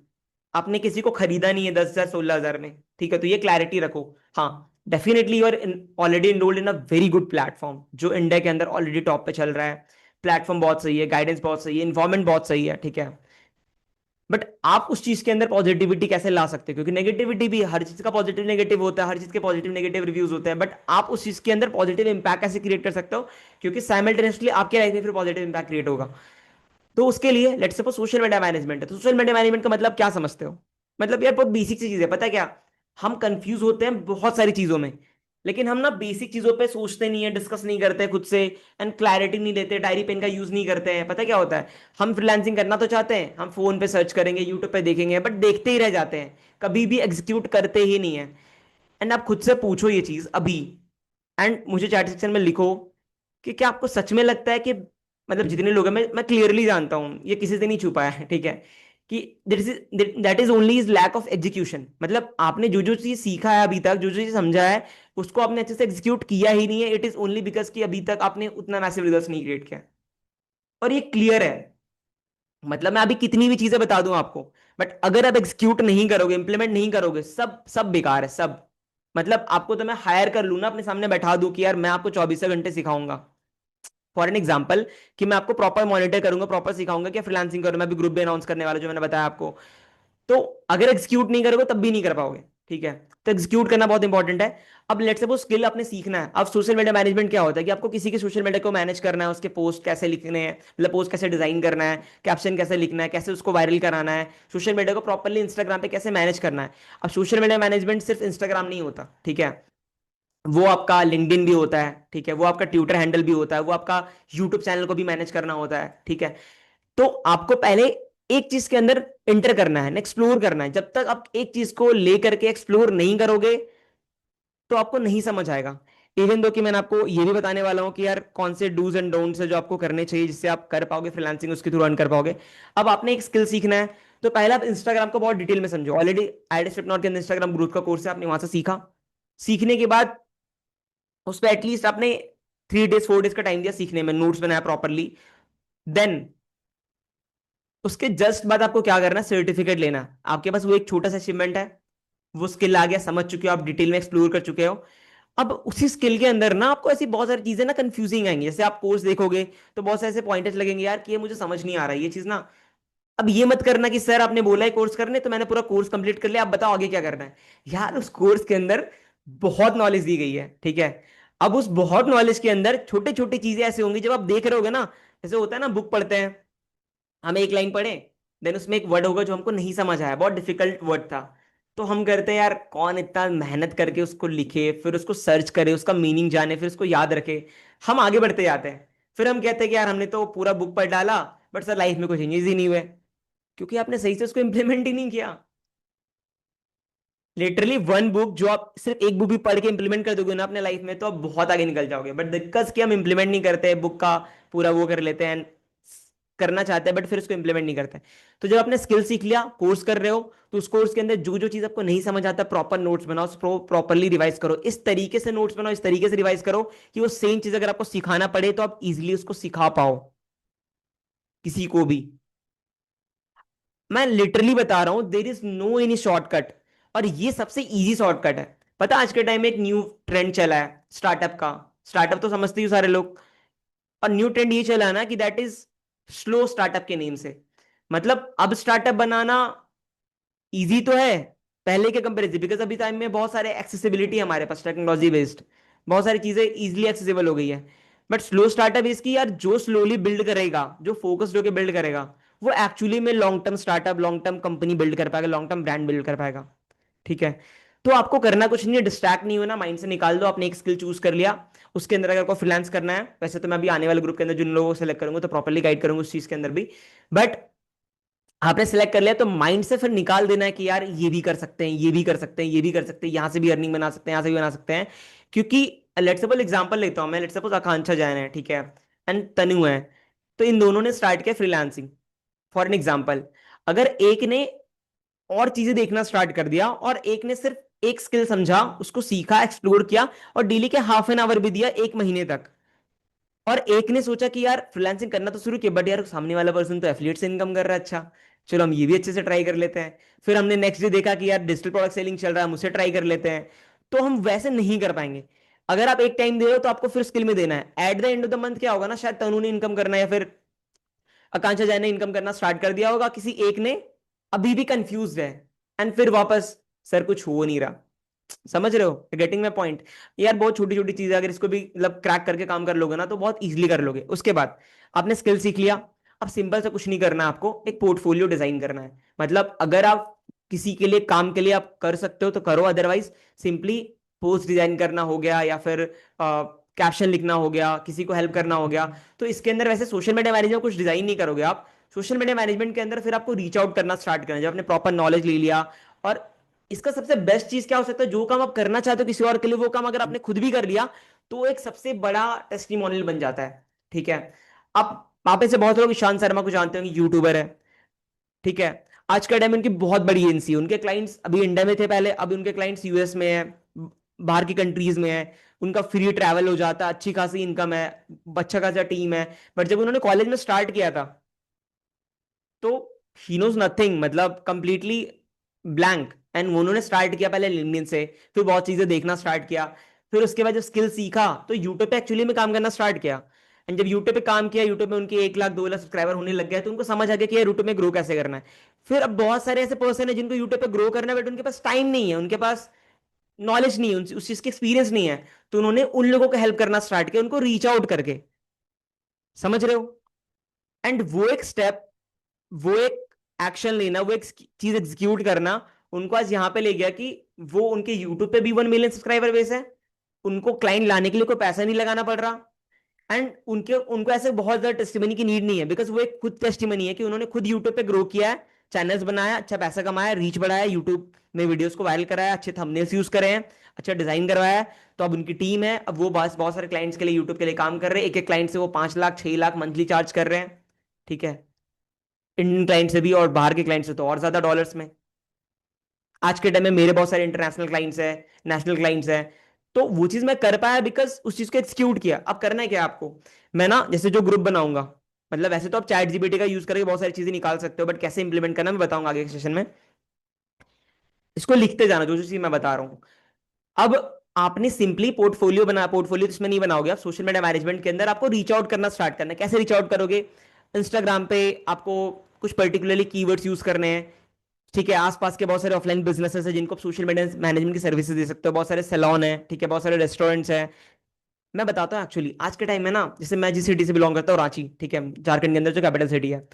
आपने किसी को खरीदा नहीं है 10,000 16,000 में, ठीक है, तो ये क्लैरिटी रखो। हाँ, definitely you are already enrolled in a very good platform जो इंडिया के अंदर ऑलरेडी टॉप पे चल रहा है। प्लेटफॉर्म बहुत सही है, गाइडेंस बहुत सही है, इन्वायरमेंट बहुत सही है, ठीक है। बट आप उस चीज के अंदर पॉजिटिविटी कैसे ला सकते हो, क्योंकि नेगेटिविटी भी, हर चीज का पॉजिटिव नेगेटिव होता है, हर चीज के पॉजिटिव नेगेटिव रिव्यूज होते हैं, बट आप उस चीज के अंदर पॉजिटिव इंपैक्ट कैसे क्रिएट कर सकते हो, क्योंकि साइमल्टेनियसली आपके लाइफ में फिर पॉजिटिव इंपैक्ट क्रिएट होगा। तो उसके लिए let's suppose social media management है, तो सोशल मीडिया मैनेजमेंट का मतलब क्या समझते हो? मतलब यार बहुत बेसिक सी चीज है, पता है क्या? हम कंफ्यूज होते हैं बहुत सारी चीजों में, लेकिन हम ना बेसिक चीजों पे सोचते नहीं है, डिस्कस नहीं करते खुद से, एंड क्लैरिटी नहीं देते, डायरी पेन का यूज नहीं करते हैं। पता है क्या होता है? हम फ्रीलांसिंग करना तो चाहते हैं, हम फोन पे सर्च करेंगे, यूट्यूब पे देखेंगे, बट देखते ही रह जाते हैं, कभी भी एग्जीक्यूट करते ही नहीं है। एंड आप खुद से पूछो ये चीज अभी, एंड मुझे चैट सेक्शन में लिखो कि क्या आपको सच में लगता है कि, मतलब जितने लोग हैं, मैं क्लियरली जानता हूं, ये किसी से नहीं छुपाया है, ठीक है, कि that is only is lack of execution. मतलब आपने जो जो चीज सीखा है अभी तक, जो जो चीज समझा है, उसको आपने अच्छे से एग्जीक्यूट किया ही नहीं है। इट इज ओनली बिकॉज कि अभी तक आपने उतना मैसिव रिजल्ट नहीं क्रिएट किया। और ये क्लियर है, मतलब मैं अभी कितनी भी चीजें बता दूं आपको, बट अगर आप एग्जीक्यूट नहीं करोगे, इंप्लीमेंट नहीं करोगे, सब सब बेकार है सब। मतलब आपको तो मैं हायर कर लूं ना, अपने सामने बैठा दूं कि यार मैं आपको 24 घंटे सिखाऊंगा, फॉर एन एग्जाम्पल, कि मैं आपको प्रॉपर मॉनिटर करूंगा, प्रॉपर सिखाऊंगा कि फ्रीलांसिंग करो, मैं भी ग्रुप भी अनाउंस करने वाला जो मैंने बताया आपको। तो अगर एग्जीक्यूट नहीं करोगे तब भी नहीं कर पाओगे, ठीक है। तो एग्जीक्यूट करना बहुत इंपॉर्टेंट है। अब लेट्स सपोज स्किल आपने सीखना है। अब सोशल मीडिया मैनेजमेंट क्या होता है कि आपको किसी के सोशल मीडिया को मैनेज करना है, उसके पोस्ट कैसे लिखने हैं, मतलब पोस्ट कैसे डिजाइन करना है, कैप्शन कैसे लिखना है, कैसे उसको वायरल कराना है, सोशल मीडिया को प्रॉपरली इंस्टाग्राम पे कैसे मैनेज करना है। अब सोशल मीडिया मैनेजमेंट सिर्फ इंस्टाग्राम नहीं होता, ठीक है, वो आपका लिंक्डइन भी होता है, ठीक है, वो आपका ट्विटर हैंडल भी होता है, वो आपका यूट्यूब चैनल को भी मैनेज करना होता है, ठीक है। तो आपको पहले एक चीज के अंदर एंटर करना है, एक्सप्लोर करना है। जब तक आप एक चीज को लेकर के एक्सप्लोर नहीं करोगे तो आपको नहीं समझ आएगा। इवन दो कि मैंने आपको ये भी बताने वाला हूँ कि यार कौन से डूज एंड डोंट्स है जो आपको करने चाहिए जिससे आप कर पाओगे फ्रीलांसिंग, उसके थ्रू अर्न कर पाओगे। अब आपने एक स्किल सीखना है, तो पहले आप इंस्टाग्राम को बहुत डिटेल में समझो। ऑलरेडी आईडी के अंदर इंस्टाग्राम ग्रोथ का कोर्स है, आपने वहां से सीखा। सीखने के बाद उस पर एटलीस्ट आपने 3 डेज 4 डेज का टाइम दिया सीखने में, नोट्स बनाया प्रॉपरली। देन उसके जस्ट बाद आपको क्या करना है, सर्टिफिकेट लेना है। आपके पास वो एक छोटा सा अचीवमेंट है, वो स्किल आ गया, समझ चुके हो आप, डिटेल में एक्सप्लोर कर चुके हो। अब उसी स्किल के अंदर ना आपको ऐसी बहुत सारी चीजें ना कंफ्यूजिंग आएंगी। जैसे आप कोर्स देखोगे तो बहुत सारे ऐसे पॉइंटर्स लगेंगे यार कि ये मुझे समझ नहीं आ रहा है ये चीज ना। अब ये मत करना कि सर आपने बोला है कोर्स करने तो मैंने पूरा कोर्स कंप्लीट कर लिया, आप बताओ आगे क्या करना है। यार उस कोर्स के अंदर बहुत नॉलेज दी गई है, ठीक है। अब उस बहुत नॉलेज के अंदर छोटे छोटे चीजें ऐसे होंगी, जब आप देख रहे होगे ना, जैसे होता है ना बुक पढ़ते हैं, हम एक लाइन पढ़े, देन उसमें एक वर्ड होगा जो हमको नहीं समझ आया, बहुत डिफिकल्ट वर्ड था, तो हम करते हैं यार कौन इतना मेहनत करके उसको लिखे, फिर उसको सर्च करे, उसका मीनिंग जाने, फिर उसको याद रखे। हम आगे बढ़ते जाते हैं, फिर हम कहते हैं कि यार हमने तो पूरा बुक पढ़ डाला बट सर लाइफ में कोई चेंजेस ही नहीं हुए, क्योंकि आपने सही से उसको इंप्लीमेंट ही नहीं किया। लिटरली वन बुक जो आप सिर्फ एक बुक भी पढ़ के इंप्लीमेंट कर दोगे ना अपने लाइफ में, तो आप बहुत आगे निकल जाओगे। बट दिक्कत कि हम इंप्लीमेंट नहीं करते, बुक का पूरा वो कर लेते हैं, करना चाहते हैं बट फिर उसको इंप्लीमेंट नहीं करते। तो जब आपने स्किल सीख लिया, कोर्स कर रहे हो, तो उस कोर्स के अंदर जो जो चीज आपको नहीं समझ आता, प्रॉपर नोट्स बनाओ, प्रॉपरली रिवाइज करो। इस तरीके से नोट्स बनाओ, इस तरीके से रिवाइज करो कि वो सेम चीज अगर आपको सिखाना पड़े तो आप इजिली उसको सिखा पाओ किसी को भी। मैं लिटरली बता रहा हूं, there is no any shortcut, और ये सबसे इजी शॉर्टकट है। पता है आज के टाइम में एक न्यू ट्रेंड चला है स्टार्टअप का। स्टार्टअप तो समझते ही हो सारे लोग, और न्यू ट्रेंड ये चला है ना कि दैट इज स्लो स्टार्टअप के नेम से। मतलब अब स्टार्टअप बनाना इजी तो है पहले के कंपेरिजन, बिकॉज अभी टाइम में बहुत सारे एक्सेसिबिलिटी है हमारे पास, टेक्नोलॉजी बेस्ड बहुत सारी चीजें इजीली एक्सेसिबल हो गई है। बट स्लो स्टार्टअप इसकी यार, जो स्लोली बिल्ड करेगा, जो फोकस्ड होकर बिल्ड करेगा, वो एक्चुअली में long term startup, long term company build कर पाएगा, लॉन्ग टर्म ब्रांड बिल्ड कर पाएगा। ठीक है। तो आपको करना कुछ नहीं है, डिस्ट्रैक्ट नहीं होना, माइंड से निकाल दो। आपने एक स्किल चूज कर लिया, उसके अंदर अगर आपको फ्रीलांस करना है, वैसे तो मैं अभी आने वाले ग्रुप के अंदर जिन लोगों को सेलेक्ट करूंगा तो प्रॉपरली गाइड करूंगा उस चीज के अंदर भी। बट आपने सेलेक्ट कर लिया तो माइंड से फिर निकाल देना है कि यार ये भी कर सकते हैं, ये भी कर सकते हैं, ये भी कर सकते हैं, यहां से भी अर्निंग बना सकते हैं, यहां से भी बना सकते हैं। क्योंकि लेट्स सपोज एग्जांपल लेता हूं मैं, लेट्स सपोज आकांक्षा जैन है, ठीक है, एंड तनु है। तो इन दोनों ने स्टार्ट किया फ्रीलांसिंग, फॉर एन एग्जाम्पल। अगर एक ने और चीजें देखना स्टार्ट कर दिया और एक ने सिर्फ एक स्किल समझा, उसको सीखा, एक्सप्लोर किया, और डेली के हाफ एन आवर भी दिया 1 महीने तक, और एक ने सोचा कि यार फ्रीलांसिंग करना तो शुरू किया बट यार सामने वाला पर्सन तो एफिलिएट से इनकम कर रहा है, अच्छा चलो हम ये भी अच्छे से ट्राई कर लेते हैं। फिर हमने नेक्स्ट डे देखा कि यार डिजिटल प्रोडक्ट सेलिंग चल रहा है, हम उसे ट्राई कर लेते हैं। तो हम वैसे नहीं कर पाएंगे। अगर आप एक टाइम दे रहे हो तो आपको फिर स्किल में देना है। At the end of the month क्या होगा ना, शायद तनु ने इनकम करना या फिर आकांक्षा जैन ने इनकम करना स्टार्ट कर दिया होगा, किसी एक ने अभी भी कंफ्यूज है, एंड फिर वापस सर कुछ हो नहीं रहा। समझ रहे हो, गेटिंग माई पॉइंट। यार बहुत छोटी छोटी चीजें अगर इसको भी मतलब क्रैक करके काम कर लोगे ना तो बहुत इजीली कर लोगे। उसके बाद आपने स्किल सीख लिया, अब सिंपल से कुछ नहीं करना, आपको एक पोर्टफोलियो डिजाइन करना है। मतलब अगर आप किसी के लिए काम के लिए आप कर सकते हो तो करो, अदरवाइज सिंपली पोस्ट डिजाइन करना हो गया या फिर कैप्शन लिखना हो गया, किसी को हेल्प करना हो गया। तो इसके अंदर वैसे सोशल मीडिया मैनेजमेंट कुछ डिजाइन नहीं करोगे आप। सोशल मीडिया मैनेजमेंट के अंदर फिर आपको रीच आउट करना स्टार्ट करना है, जब आपने प्रॉपर नॉलेज ले लिया। और इसका सबसे बेस्ट चीज क्या हो सकता है, जो काम आप करना चाहते हो किसी और के लिए, वो काम अगर आपने खुद भी कर लिया तो एक सबसे बड़ा टेस्टिमोनियल बन जाता है। ठीक है। आप में से बहुत लोग ईशांत शर्मा को जानते होंगे, यूट्यूबर है, ठीक है। आज का टाइम में उनकी बहुत बड़ी एजेंसी है, उनके क्लाइंट्स अभी इंडिया में थे पहले, अभी उनके क्लाइंट्स यूएस में है, बाहर की कंट्रीज में है। उनका फ्री ट्रैवल हो जाता है, अच्छी खासी इनकम है, अच्छा खासा टीम है। बट जब उन्होंने कॉलेज में स्टार्ट किया था तो ही नोज नथिंग, मतलब कंप्लीटली ब्लैंक। एंड उन्होंने स्टार्ट किया पहले लिंक्डइन से, फिर बहुत चीजें देखना स्टार्ट किया। फिर उसके बाद जब स्किल सीखा तो यूट्यूब पे एक्चुअली में काम करना स्टार्ट किया। एंड जब यूट्यूब पे काम किया, यूट्यूब में उनके 1 लाख 2 लाख सब्सक्राइबर होने लग गए, तो उनको समझ आ गया कि यार यूट्यूब में ग्रो कैसे करना है। फिर अब बहुत सारे ऐसे पर्सन है जिनको यूट्यूब पे ग्रो करना है बट उनके पास टाइम नहीं है, उनके पास नॉलेज नहीं है, उस चीज की एक्सपीरियंस नहीं है। तो उन्होंने उन लोगों को हेल्प करना स्टार्ट किया, उनको रीच आउट करके। समझ रहे हो। एंड वो एक स्टेप, वो एक एक्शन लेना, वो एक चीज एग्जीक्यूट करना, उनको आज यहां पे ले गया कि वो उनके यूट्यूब पे भी 1 मिलियन सब्सक्राइबर बेस है, उनको क्लाइंट लाने के लिए कोई पैसा नहीं लगाना पड़ रहा, एंड उनके उनको ऐसे बहुत ज्यादा टेस्टिमनी की नीड नहीं है, बिकॉज वो एक खुद टेस्टिमनी है कि उन्होंने खुद यूट्यूब पे ग्रो किया है, चैनल्स बनाया, अच्छा पैसा कमाया, रीच बढ़ाया, यूट्यूब में वीडियोस को वायरल कराया, अच्छे थंबनेल्स यूज करे हैं, अच्छा डिजाइन करवाया है। तो अब उनकी टीम है, अब वो बस बहुत सारे क्लाइंट्स के लिए यूट्यूब के लिए काम कर रहे हैं, एक एक क्लाइंट से वो 5 लाख 6 लाख मंथली चार्ज कर रहे हैं। ठीक है, इंडियन क्लाइंट से भी और बाहर के क्लाइंट से तो और ज्यादा डॉलर्स में। आज के टाइम में मेरे बहुत सारे इंटरनेशनल क्लाइंट्स हैं, नेशनल क्लाइंट्स हैं। तो वो चीज मैं कर पाया बिकॉज उस चीज को एक्सक्यूट किया। अब करना है क्या आपको, मैं ना जैसे जो ग्रुप बनाऊंगा, मतलब वैसे तो आप चैट जीपीटी का यूज करके बहुत सारी चीजें निकाल सकते हो, बट कैसे इंप्लीमेंट करना मैं बताऊंगा आगे के सेशन में। इसको लिखते जाना जो जो चीज मैं बता रहा हूँ। अब आपने सिंपली पोर्टफोलियो बना, पोर्टफोलियो तो इसमें नहीं बनाओगे आप, सोशल मीडिया मैनेजमेंट के अंदर आपको रीच आउट करना स्टार्ट करना है। कैसे रीच आउट करोगे, इंस्टाग्राम पे आपको कुछ पर्टिकुलरली कीवर्ड्स यूज करने हैं। ठीक है, आसपास के बहुत सारे ऑफलाइन बिजनेसेस हैं जिनको आप सोशल मीडिया मैनेजमेंट की सर्विसेज दे सकते हो, बहुत सारे सैलून है, ठीक है, बहुत सारे रेस्टोरेंट्स हैं। मैं बताता हूँ एक्चुअली आज के टाइम में ना, जैसे मैं जिस सिटी से बिलोंग करता हूँ, रांची, ठीक है, झारखंड के अंदर जो कैपिटल सिटी है,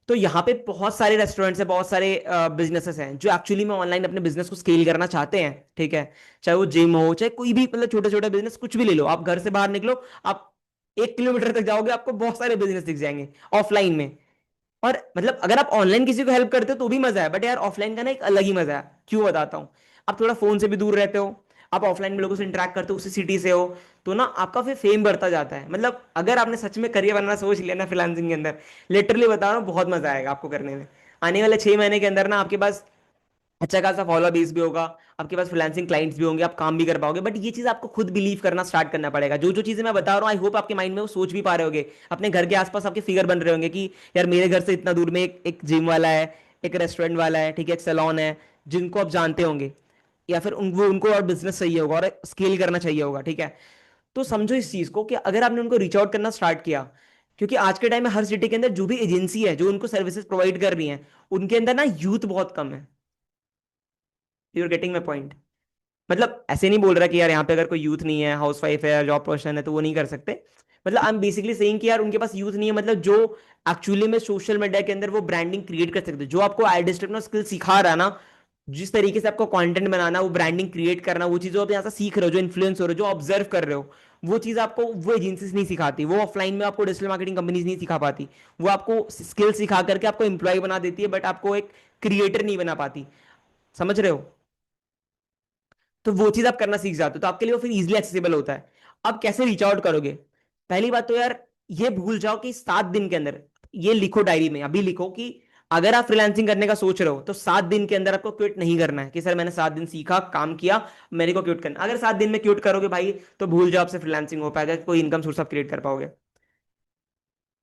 तो यहाँ पे बहुत सारे रेस्टोरेंट्स हैं, बहुत सारे बिजनेसेस हैं जो एक्चुअली में ऑनलाइन अपने बिजनेस को स्केल करना चाहते हैं। ठीक है, चाहे वो जिम हो, चाहे कोई भी मतलब छोटे छोटे बिजनेस कुछ भी ले लो, आप घर से बाहर निकलो, आप 1 किलोमीटर तक जाओगे आपको बहुत सारे बिजनेस दिख जाएंगे ऑफलाइन में। और मतलब अगर आप ऑनलाइन किसी को हेल्प करते हो तो भी मजा है, बट यार ऑफलाइन का ना एक अलग ही मजा है। क्यों बताता हूँ, आप थोड़ा फोन से भी दूर रहते हो, आप ऑफलाइन में लोगों से इंटरेक्ट करते हो, उसी सिटी से हो, तो ना आपका फिर फेम बढ़ता जाता है। मतलब अगर आपने सच में करियर बनना सोच लिया ना फ्रीलांसिंग के अंदर, लिटरली बता रहा हूँ बहुत मजा आएगा आपको करने में। आने वाले 6 महीने के अंदर ना आपके पास अच्छा खासा फॉलो बेस भी होगा, आपके पास फ्रीलांसिंग क्लाइंट्स भी होंगे, आप काम भी कर पाओगे। बट ये चीज आपको खुद बिलीव करना स्टार्ट करना पड़ेगा। जो जो चीजें मैं बता रहा हूँ, आई होप आपके माइंड में वो सोच भी पा रहे होंगे, अपने घर के आसपास आपके फिगर बन रहे होंगे कि यार मेरे घर से इतना दूर में एक जिम वाला है, एक रेस्टोरेंट वाला है, ठीक है, एक सैलून है, जिनको आप जानते होंगे, या फिर उनको और बिजनेस चाहिए होगा और स्केल करना चाहिए होगा। ठीक है, तो समझो इस चीज को कि अगर आपने उनको रीच आउट करना स्टार्ट किया, क्योंकि आज के टाइम में हर सिटी के अंदर जो भी एजेंसी है जो उनको सर्विसेज प्रोवाइड कर रही है, उनके अंदर ना यूथ बहुत कम है। You are getting my point. मतलब ऐसे नहीं बोल रहा कि यार यहाँ पे अगर कोई यूथ नहीं है, हाउस वाइफ है या जॉब पर्सन है तो वो नहीं कर सकते। मतलब आई एम बेसिकली सेइंग कि यार उनके पास यूथ नहीं है, मतलब जो एक्चुअली में सोशल मीडिया के अंदर वो ब्रांडिंग क्रिएट कर सकते हैं। जो आपको आइडिया स्किल सिखा रहा है ना, जिस तरीके से आपको कंटेंट बनाना, वो ब्रांडिंग क्रिएट करना, वो चीज़ आप यहाँ से सीख रहे हो, जो इन्फ्लुएंस हो रहे हो, जो ऑब्जर्व कर रहे हो, वो चीज़ आपको वो एजेंसीज नहीं सिखाती, वो ऑफलाइन में आपको डिजिटल मार्केटिंग कंपनीज नहीं सिखा पाती। वो आपको स्किल सिखा करके आपको एम्प्लॉय बना देती है, बट आपको एक क्रिएटर नहीं बना पाती। समझ रहे हो, तो वो चीज आप करना सीख जाते हो, तो आपके लिए वो फिर इजिली एक्सेसिबल होता है। अब कैसे रीच आउट करोगे, पहली बात तो यार ये भूल जाओ कि 7 दिन के अंदर, ये लिखो डायरी में, अभी लिखो कि अगर आप फ्रीलांसिंग करने का सोच रहे हो तो 7 दिन के अंदर आपको क्विट नहीं करना है कि सर मैंने 7 दिन सीखा काम किया, मेरे को क्विट करना। अगर 7 दिन में क्विट करोगे भाई, तो भूल जाओ आपसे फ्रीलांसिंग हो पाएगा, कोई इनकम सोर्स आप क्रिएट कर पाओगे।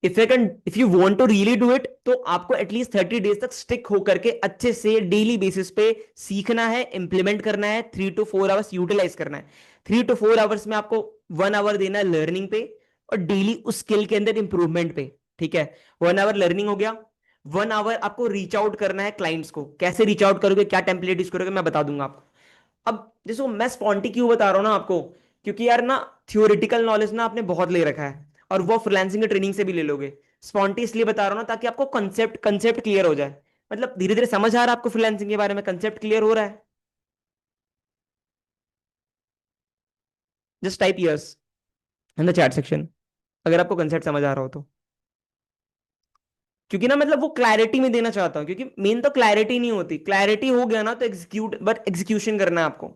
If you want to really do it, तो आपको एटलीस्ट 30 डेज तक स्टिक होकर के अच्छे से डेली बेसिस पे सीखना है, इंप्लीमेंट करना है, 3 to 4 आवर्स यूटिलाइज करना है। 3 to 4 आवर्स में आपको 1 आवर देना है लर्निंग पे, और डेली उस स्किल के अंदर इंप्रूवमेंट पे। ठीक है, 1 आवर लर्निंग हो गया, 1 आवर आपको रीच आउट करना है क्लाइंट्स को। कैसे रीच आउट करोगे, क्या टेम्पलेट यूज करोगे, मैं बता दूंगा आपको। अब देखो मैं स्पॉन्टी क्यों बता रहा हूं ना आपको, क्योंकि यार ना थियोरिटिकल नॉलेज ना आपने बहुत ले रखा है, और वो फ्रीलांसिंग की ट्रेनिंग से भी ले लोगे। स्पॉन्टी इसलिए बता रहा हूं ना ताकि आपको कंसेप्ट कंसेप्ट क्लियर हो जाए। मतलब धीरे धीरे समझ आ रहा है आपको फ्रीलांसिंग के बारे में, कंसेप्ट क्लियर हो रहा है। Just type yes in the chat section अगर आपको कंसेप्ट समझ आ रहा हो तो। क्योंकि ना मतलब वो क्लैरिटी में देना चाहता हूँ, क्योंकि मेन तो क्लैरिटी नहीं होती, क्लैरिटी हो गया ना तो एग्जीक्यूट, बट एग्जीक्यूशन करना है आपको।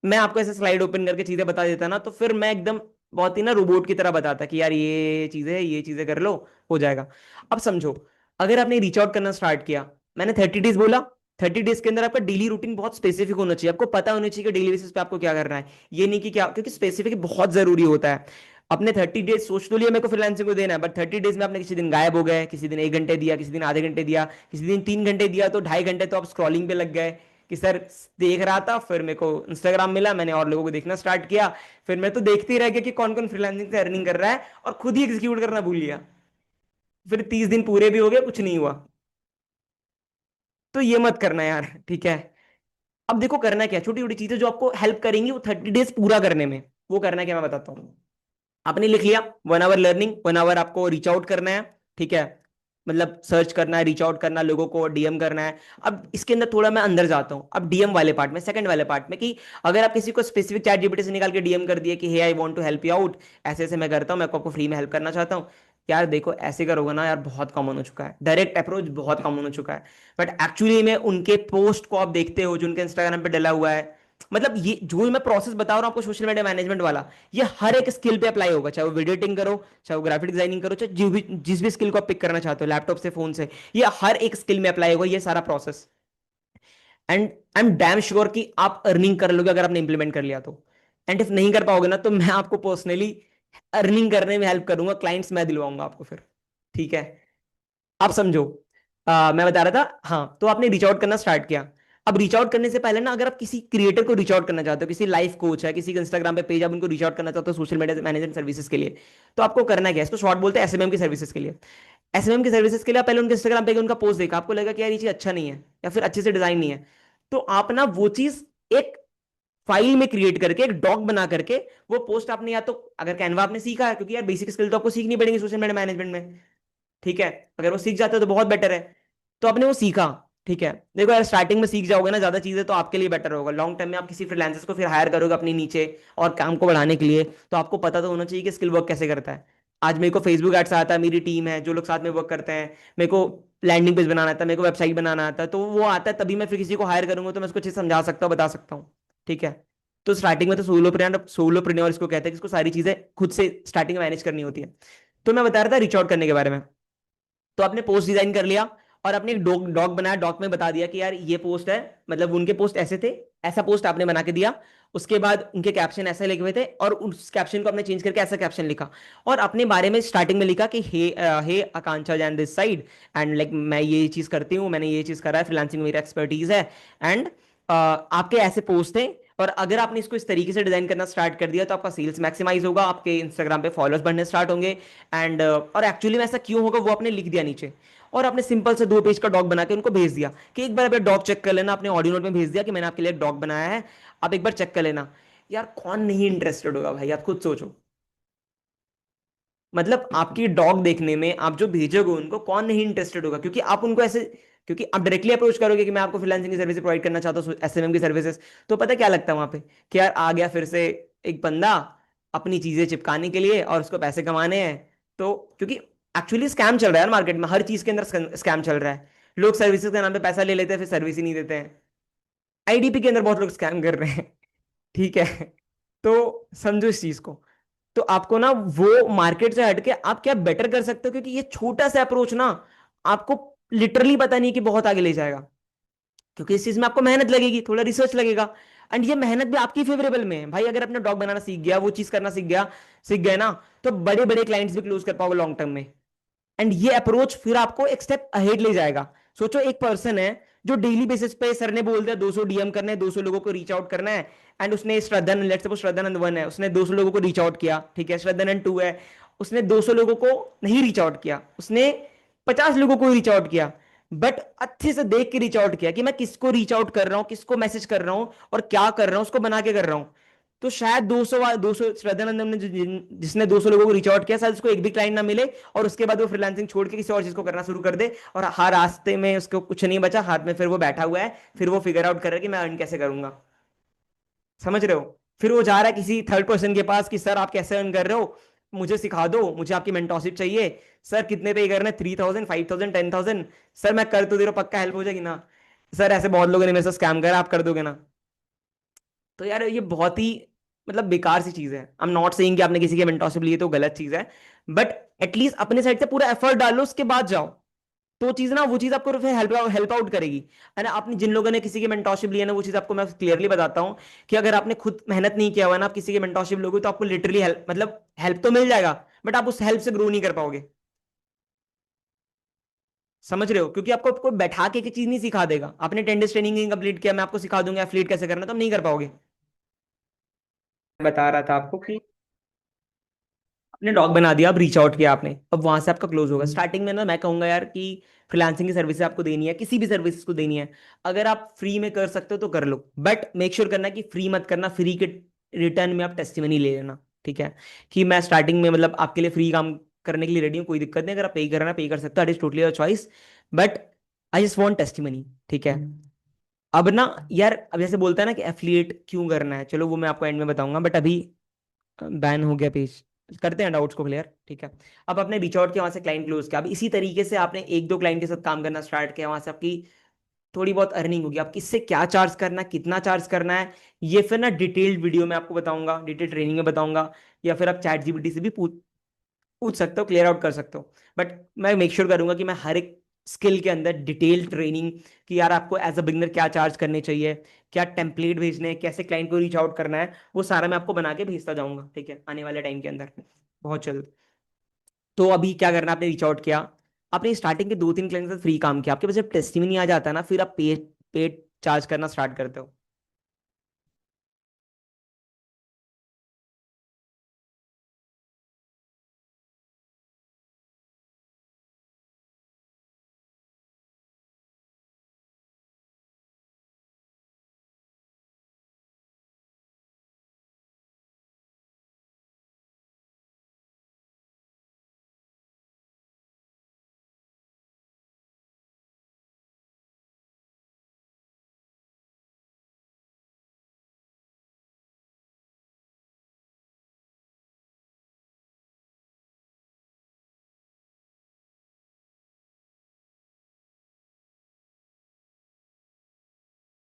मैं आपको ऐसे स्लाइड ओपन करके चीजें बता देता ना, तो फिर मैं एकदम बहुत ही ना रोबोट की तरह बताता कि यार ये चीजें कर लो, हो जाएगा। अब समझो, अगर आपने रीच आउट करना स्टार्ट किया, मैंने 30 डेज बोला, 30 डेज के अंदर आपका डेली रूटीन बहुत स्पेसिफिक होना चाहिए, आपको पता होना चाहिए कि डेली बेसिस पे आपको क्या करना है। ये नहीं कि क्या, क्योंकि स्पेसिफिक बहुत जरूरी होता है। अपने 30 डेज सोच तो लिया मेरे को फ्रीलांसिंग को देना है, बट 30 डेज में आपने किसी दिन गायब हो गए, किसी दिन 1 घंटे दिया, किसी दिन आधे घंटे दिया, किसी दिन 3 घंटे दिया, तो 2.5 घंटे तो आप स्क्रॉलिंग पे लग गए कि सर देख रहा था, फिर मेरे को इंस्टाग्राम मिला, मैंने और लोगों को देखना स्टार्ट किया, फिर मैं तो देखते ही रह गया कि कौन कौन फ्रीलांसिंग से अर्निंग कर रहा है, और खुद ही एग्जीक्यूट करना भूल गया। फिर 30 दिन पूरे भी हो गए, कुछ नहीं हुआ। तो ये मत करना यार, ठीक है। अब देखो करना क्या, छोटी छोटी चीजें जो आपको हेल्प करेंगी वो 30 डेज पूरा करने में। वो करना क्या मैं बताता हूँ। आपने लिख लिया 1 आवर लर्निंग, 1 आवर आपको रीच आउट करना है, ठीक है। मतलब सर्च करना है, रीच आउट करना, लोगों को डीएम करना है। अब इसके अंदर थोड़ा मैं अंदर जाता हूँ, अब डीएम वाले पार्ट में, सेकंड वाले पार्ट में, कि अगर आप किसी को स्पेसिफिक चैट जीपीटी से निकाल के डीएम कर दिए कि hey I want to help you out, ऐसे ऐसे मैं करता हूँ, मैं आपको फ्री में हेल्प करना चाहता हूँ। यार देखो ऐसे करोगे ना यार, बहुत कॉमन हो चुका है, डायरेक्ट अप्रोच बहुत कॉमन हो चुका है। बट एक्चुअली में उनके पोस्ट को आप देखते हो जो उनके इंस्टाग्राम पे डला हुआ है, मतलब ये जो मैं प्रोसेस बता रहा हूँ आपको सोशल मीडिया मैनेजमेंट वाला, ये हर एक स्किल पे अप्लाई होगा, चाहे वो वीडियो एडिटिंग करो, चाहे वो ग्राफिक डिजाइनिंग करो, चाहे जिस भी स्किल को आप पिक करना चाहते हो, लैपटॉप से, फोन से, ये हर एक स्किल में अप्लाई होगा ये सारा process. And I am damn sure कि आप अर्निंग कर लोगे अगर आपने इंप्लीमेंट कर लिया तो। एंड इफ नहीं कर पाओगे ना, तो मैं आपको पर्सनली अर्निंग करने में हेल्प करूंगा, क्लाइंट्स मैं दिलवाऊंगा आपको फिर। ठीक है, आप समझो। मैं बता रहा था, हाँ, तो आपने रीच आउट करना स्टार्ट किया। अब रीच आउट करने से पहले ना, अगर आप किसी क्रिएटर को रीच आउट करना चाहते हो, किसी लाइफ कोच है, किसी का इंस्टाग्राम पे पेज, आप उनको रीच आउट करना चाहते हो सोशल मीडिया मैनेजमेंट सर्विसेज के लिए, तो आपको करना क्या है, इसको शॉर्ट बोलते हैं एसएमएम की सर्विसेज के लिए। एसएमएम की सर्विसेज के लिए आप पहले उनके इंस्टाग्राम पे उनका पोस्ट देखा, आपको लगा कि यार ये चीज अच्छा नहीं है या फिर अच्छे से डिजाइन नहीं है, तो आप ना वो चीज एक फाइल में क्रिएट करके, एक डॉक बना करके, वो पोस्ट आपने, या तो अगर कैनवा आपने सीखा है, क्योंकि यार बेसिक स्किल तो आपको सीखनी पड़ेगी सोशल मीडिया मैनेजमेंट में, ठीक है, अगर वो सीख जाते हो तो बहुत बेटर है। तो आपने वो सीखा, ठीक है, देखो यार स्टार्टिंग में सीख जाओगे ना ज्यादा चीजें, तो आपके लिए बेटर होगा, लॉन्ग टर्म में आप किसी फ्रीलांसर्स को फिर हायर करोगे अपने नीचे और काम को बढ़ाने के लिए, तो आपको पता तो होना चाहिए कि स्किल वर्क कैसे करता है। आज मेरे को फेसबुक एड्स आता है, मेरी टीम है जो लोग साथ में वर्क करते हैं, मेरे को लैंडिंग पेज बनाना आता है, मेरे को वेबसाइट बनाना आता है, तो वो आता है तभी मैं फिर किसी को हायर करूंगा, तो मैं उसको अच्छे से समझा सकता हूँ, बता सकता हूँ। ठीक है, तो स्टार्टिंग में तो सोलोप्रेन्योर इसको कहते हैं, इसको सारी चीजें खुद से स्टार्टिंग में मैनेज करनी होती है। तो मैं बता रहा था रीच आउट करने के बारे में। तो आपने पोस्ट डिजाइन कर लिया और आपने एक डॉक डॉक बनाया, डॉक में बता दिया कि यार ये पोस्ट है, मतलब उनके पोस्ट ऐसे थे, ऐसा पोस्ट आपने बना के दिया। उसके बाद उनके कैप्शन ऐसे लिखे हुए थे और उस कैप्शन को आपने चेंज करके ऐसा कैप्शन लिखा, और अपने बारे में स्टार्टिंग में लिखा कि hey Akanksha Jain this side, and like मैं ये चीज करती हूँ, मैंने ये चीज करा है, फ्रीलांसिंग मेरी एक्सपर्टीज है, एंड आपके ऐसे पोस्ट थे। और अगर आपने इसको इस तरीके से डिजाइन करना स्टार्ट कर दिया, तो आपका सेल्स मैक्सिमाइज होगा, आपके इंस्टाग्राम पे फॉलोअर्स बढ़ने स्टार्ट होंगे। एंड और एक्चुअली में ऐसा क्यों होगा वो आपने लिख दिया नीचे, और आपने सिंपल से 2 पेज का डॉक बना के उनको भेज दिया कि एक बार आप डॉक चेक कर लेना, आपने ऑडियो नोट में भेज दिया कि मैंने आपके लिए एक डॉक बनाया है, आप एक बार चेक कर लेना। यार कौन नहीं इंटरेस्टेड होगा भाई, आप खुद सोचो। मतलब आपकी डॉग देखने में, आप जो भेजोगे उनको, कौन नहीं इंटरेस्टेड होगा, क्योंकि आप उनको ऐसे, क्योंकि आप डायरेक्टली अप्रोच करोगे कि मैं आपको फ्रीलांसिंग की सर्विस प्रोवाइड करना चाहता हूँ, एसएमएम की सर्विसेज, तो पता क्या लगता है वहां पे, कि यार आ गया फिर से एक बंदा अपनी चीजें चिपकाने के लिए और उसको पैसे कमाने हैं। तो क्योंकि एक्चुअली स्कैम चल रहा है यार मार्केट में, हर चीज के अंदर स्कैम चल रहा है। लोग सर्विसेज के नाम पे पैसा ले लेते हैं, फिर सर्विस ही नहीं देते हैं। आईडीपी के अंदर बहुत लोग स्कैम कर रहे हैं। ठीक है, तो समझो इस चीज को। तो आपको ना वो मार्केट से हटके आप क्या बेटर कर सकते हो, क्योंकि ये छोटा सा अप्रोच ना आपको लिटरली पता नहीं कि बहुत आगे ले जाएगा, क्योंकि इस चीज में आपको मेहनत लगेगी, थोड़ा रिसर्च लगेगा। एंड ये मेहनत भी आपकी फेवरेबल में है भाई, अगर अपने डॉग बनाना सीख गया, वो चीज करना सीख गए ना, तो बड़े बड़े क्लाइंट्स भी क्लोज कर पाओगे लॉन्ग टर्म में। एंड ये अप्रोच फिर आपको एक स्टेप अहेड ले जाएगा। सोचो एक पर्सन है जो डेली बेसिस पे सर ने बोल दिया 200 डीएम करने हैं, 200 लोगों को रीच आउट करना है, एंड उसने श्रद्धानंद, लेट्स सपोज श्रद्धानंद 1 है, उसने 200 लोगों को रीच आउट किया, ठीक है, श्रद्धानंद 2 है, उसने 200 लोगों को नहीं रीच आउट किया, उसने 50 लोगों को रीच आउट किया, बट अच्छे से देख के रीच आउट किया कि मैं किसको रीच आउट कर रहा हूं, किसको मैसेज कर रहा हूं और क्या कर रहा हूं, उसको बना के कर रहा हूं। तो शायद 200 श्रद्धानंदन ने जिसने 200 लोगों को रीच आउट किया, शायद उसको एक भी क्लाइंट ना मिले, और उसके बाद वो फ्रीलांसिंग छोड़ के किसी और चीज को करना शुरू कर दे, और हर रास्ते में उसको कुछ नहीं बचा हाथ में, फिर वो बैठा हुआ है, फिर वो फिगर आउट कर रहा है कि मैं अर्न कैसे करूंगा। समझ रहे हो, फिर वो जा रहा है किसी थर्ड पर्सन के पास कि सर आप कैसे अर्न कर रहे हो, मुझे सिखा दो, मुझे आपकी मेंटोरशिप चाहिए। सर कितने पे करना है, 3000, 5000, 10,000। सर मैं कर तो दे रहा हूं, पक्का हेल्प हो जाएगी ना। सर ऐसे बहुत लोगों ने मेरे साथ स्कैम करा, आप कर दोगे ना। तो यार ये बहुत ही मतलब बेकार सी चीज है। आई एम नॉट सेइंग कि आपने किसी के मेंटरशिप लिए तो गलत चीज है, बट एटलीस्ट अपने साइड से पूरा एफर्ट डालो, उसके बाद जाओ, तो चीज ना, वो चीज आपको फिर हेल्प आउट करेगी। है ना, आपने जिन लोगों ने किसी के मेंटरशिप लिया ना, वो चीज आपको मैं क्लियरली बताता हूँ कि अगर आपने खुद मेहनत नहीं किया हुआ ना, आप किसी के मेंटरशिप लोगे, तो आपको लिटरली हेल्प, मतलब हेल्प तो मिल जाएगा, बट आप उस हेल्प से ग्रो नहीं कर पाओगे। समझ रहे हो, क्योंकि आपको कोई बैठा के चीज नहीं सिखा देगा, आपने 10 डेज ट्रेनिंग कंप्लीट किया, मैं आपको सिखा दूंगा एफिलिएट कैसे करना, तो आप नहीं कर पाओगे। बता रहा था आपको कि आपने डॉग बना दिया, अब रीच आउट किया आपने, अब वहां से आपका क्लोज होगा। स्टार्टिंग में ना मैं कहूंगा यार कि फ्रीलांसिंग की सर्विस आपको देनी है, किसी भी सर्विस को देनी है, अगर आप फ्री में कर सकते हो तो कर लो, बट मेक श्योर करना कि फ्री मत करना, फ्री के रिटर्न में आप टेस्टिमनी ले लेना। ठीक है, कि मैं स्टार्टिंग में मतलब आपके लिए फ्री काम करने के लिए रेडी हूँ, कोई दिक्कत नहीं, अगर आप पे करना पे कर सकते हो, that is totally your choice. But I just want testimony, ठीक है। अब ना यार, अब जैसे बोलता है ना कि एफिलिएट क्यों करना है, चलो वो मैं आपको एंड में बताऊंगा, बट अभी बैन हो गया पेज। करते हैं डाउट्स को क्लियर, ठीक है। अब आपने रीच आउट किया, वहां से क्लाइंट क्लोज किया, अब इसी तरीके से आपने एक दो क्लाइंट के साथ काम करना स्टार्ट किया, वहां से आपकी थोड़ी बहुत अर्निंग होगी। आप किससे क्या चार्ज करना है, कितना चार्ज करना है, ये फिर ना डिटेल्ड वीडियो में आपको बताऊंगा, डिटेल ट्रेनिंग में बताऊंगा, या फिर आप चैट जीपीटी से भी पूछ पूछ सकते हो, क्लियर आउट कर सकते हो। बट मैं मेक श्योर करूंगा कि मैं हर एक स्किल के अंदर डिटेल ट्रेनिंग, कि यार आपको एज अ बिगनर क्या चार्ज करने चाहिए, क्या टेम्पलेट भेजने हैं, कैसे क्लाइंट को रीच आउट करना है, वो सारा मैं आपको बना के भेजता जाऊंगा, ठीक है, आने वाले टाइम के अंदर, बहुत जल्द। तो अभी क्या करना है, आपने रीच आउट किया, आपने स्टार्टिंग के दो तीन क्लाइंट के साथ फ्री काम किया, आपके पास जब टेस्टिमनी आ जाता है ना, फिर आप पेड पेड चार्ज करना स्टार्ट करते हो।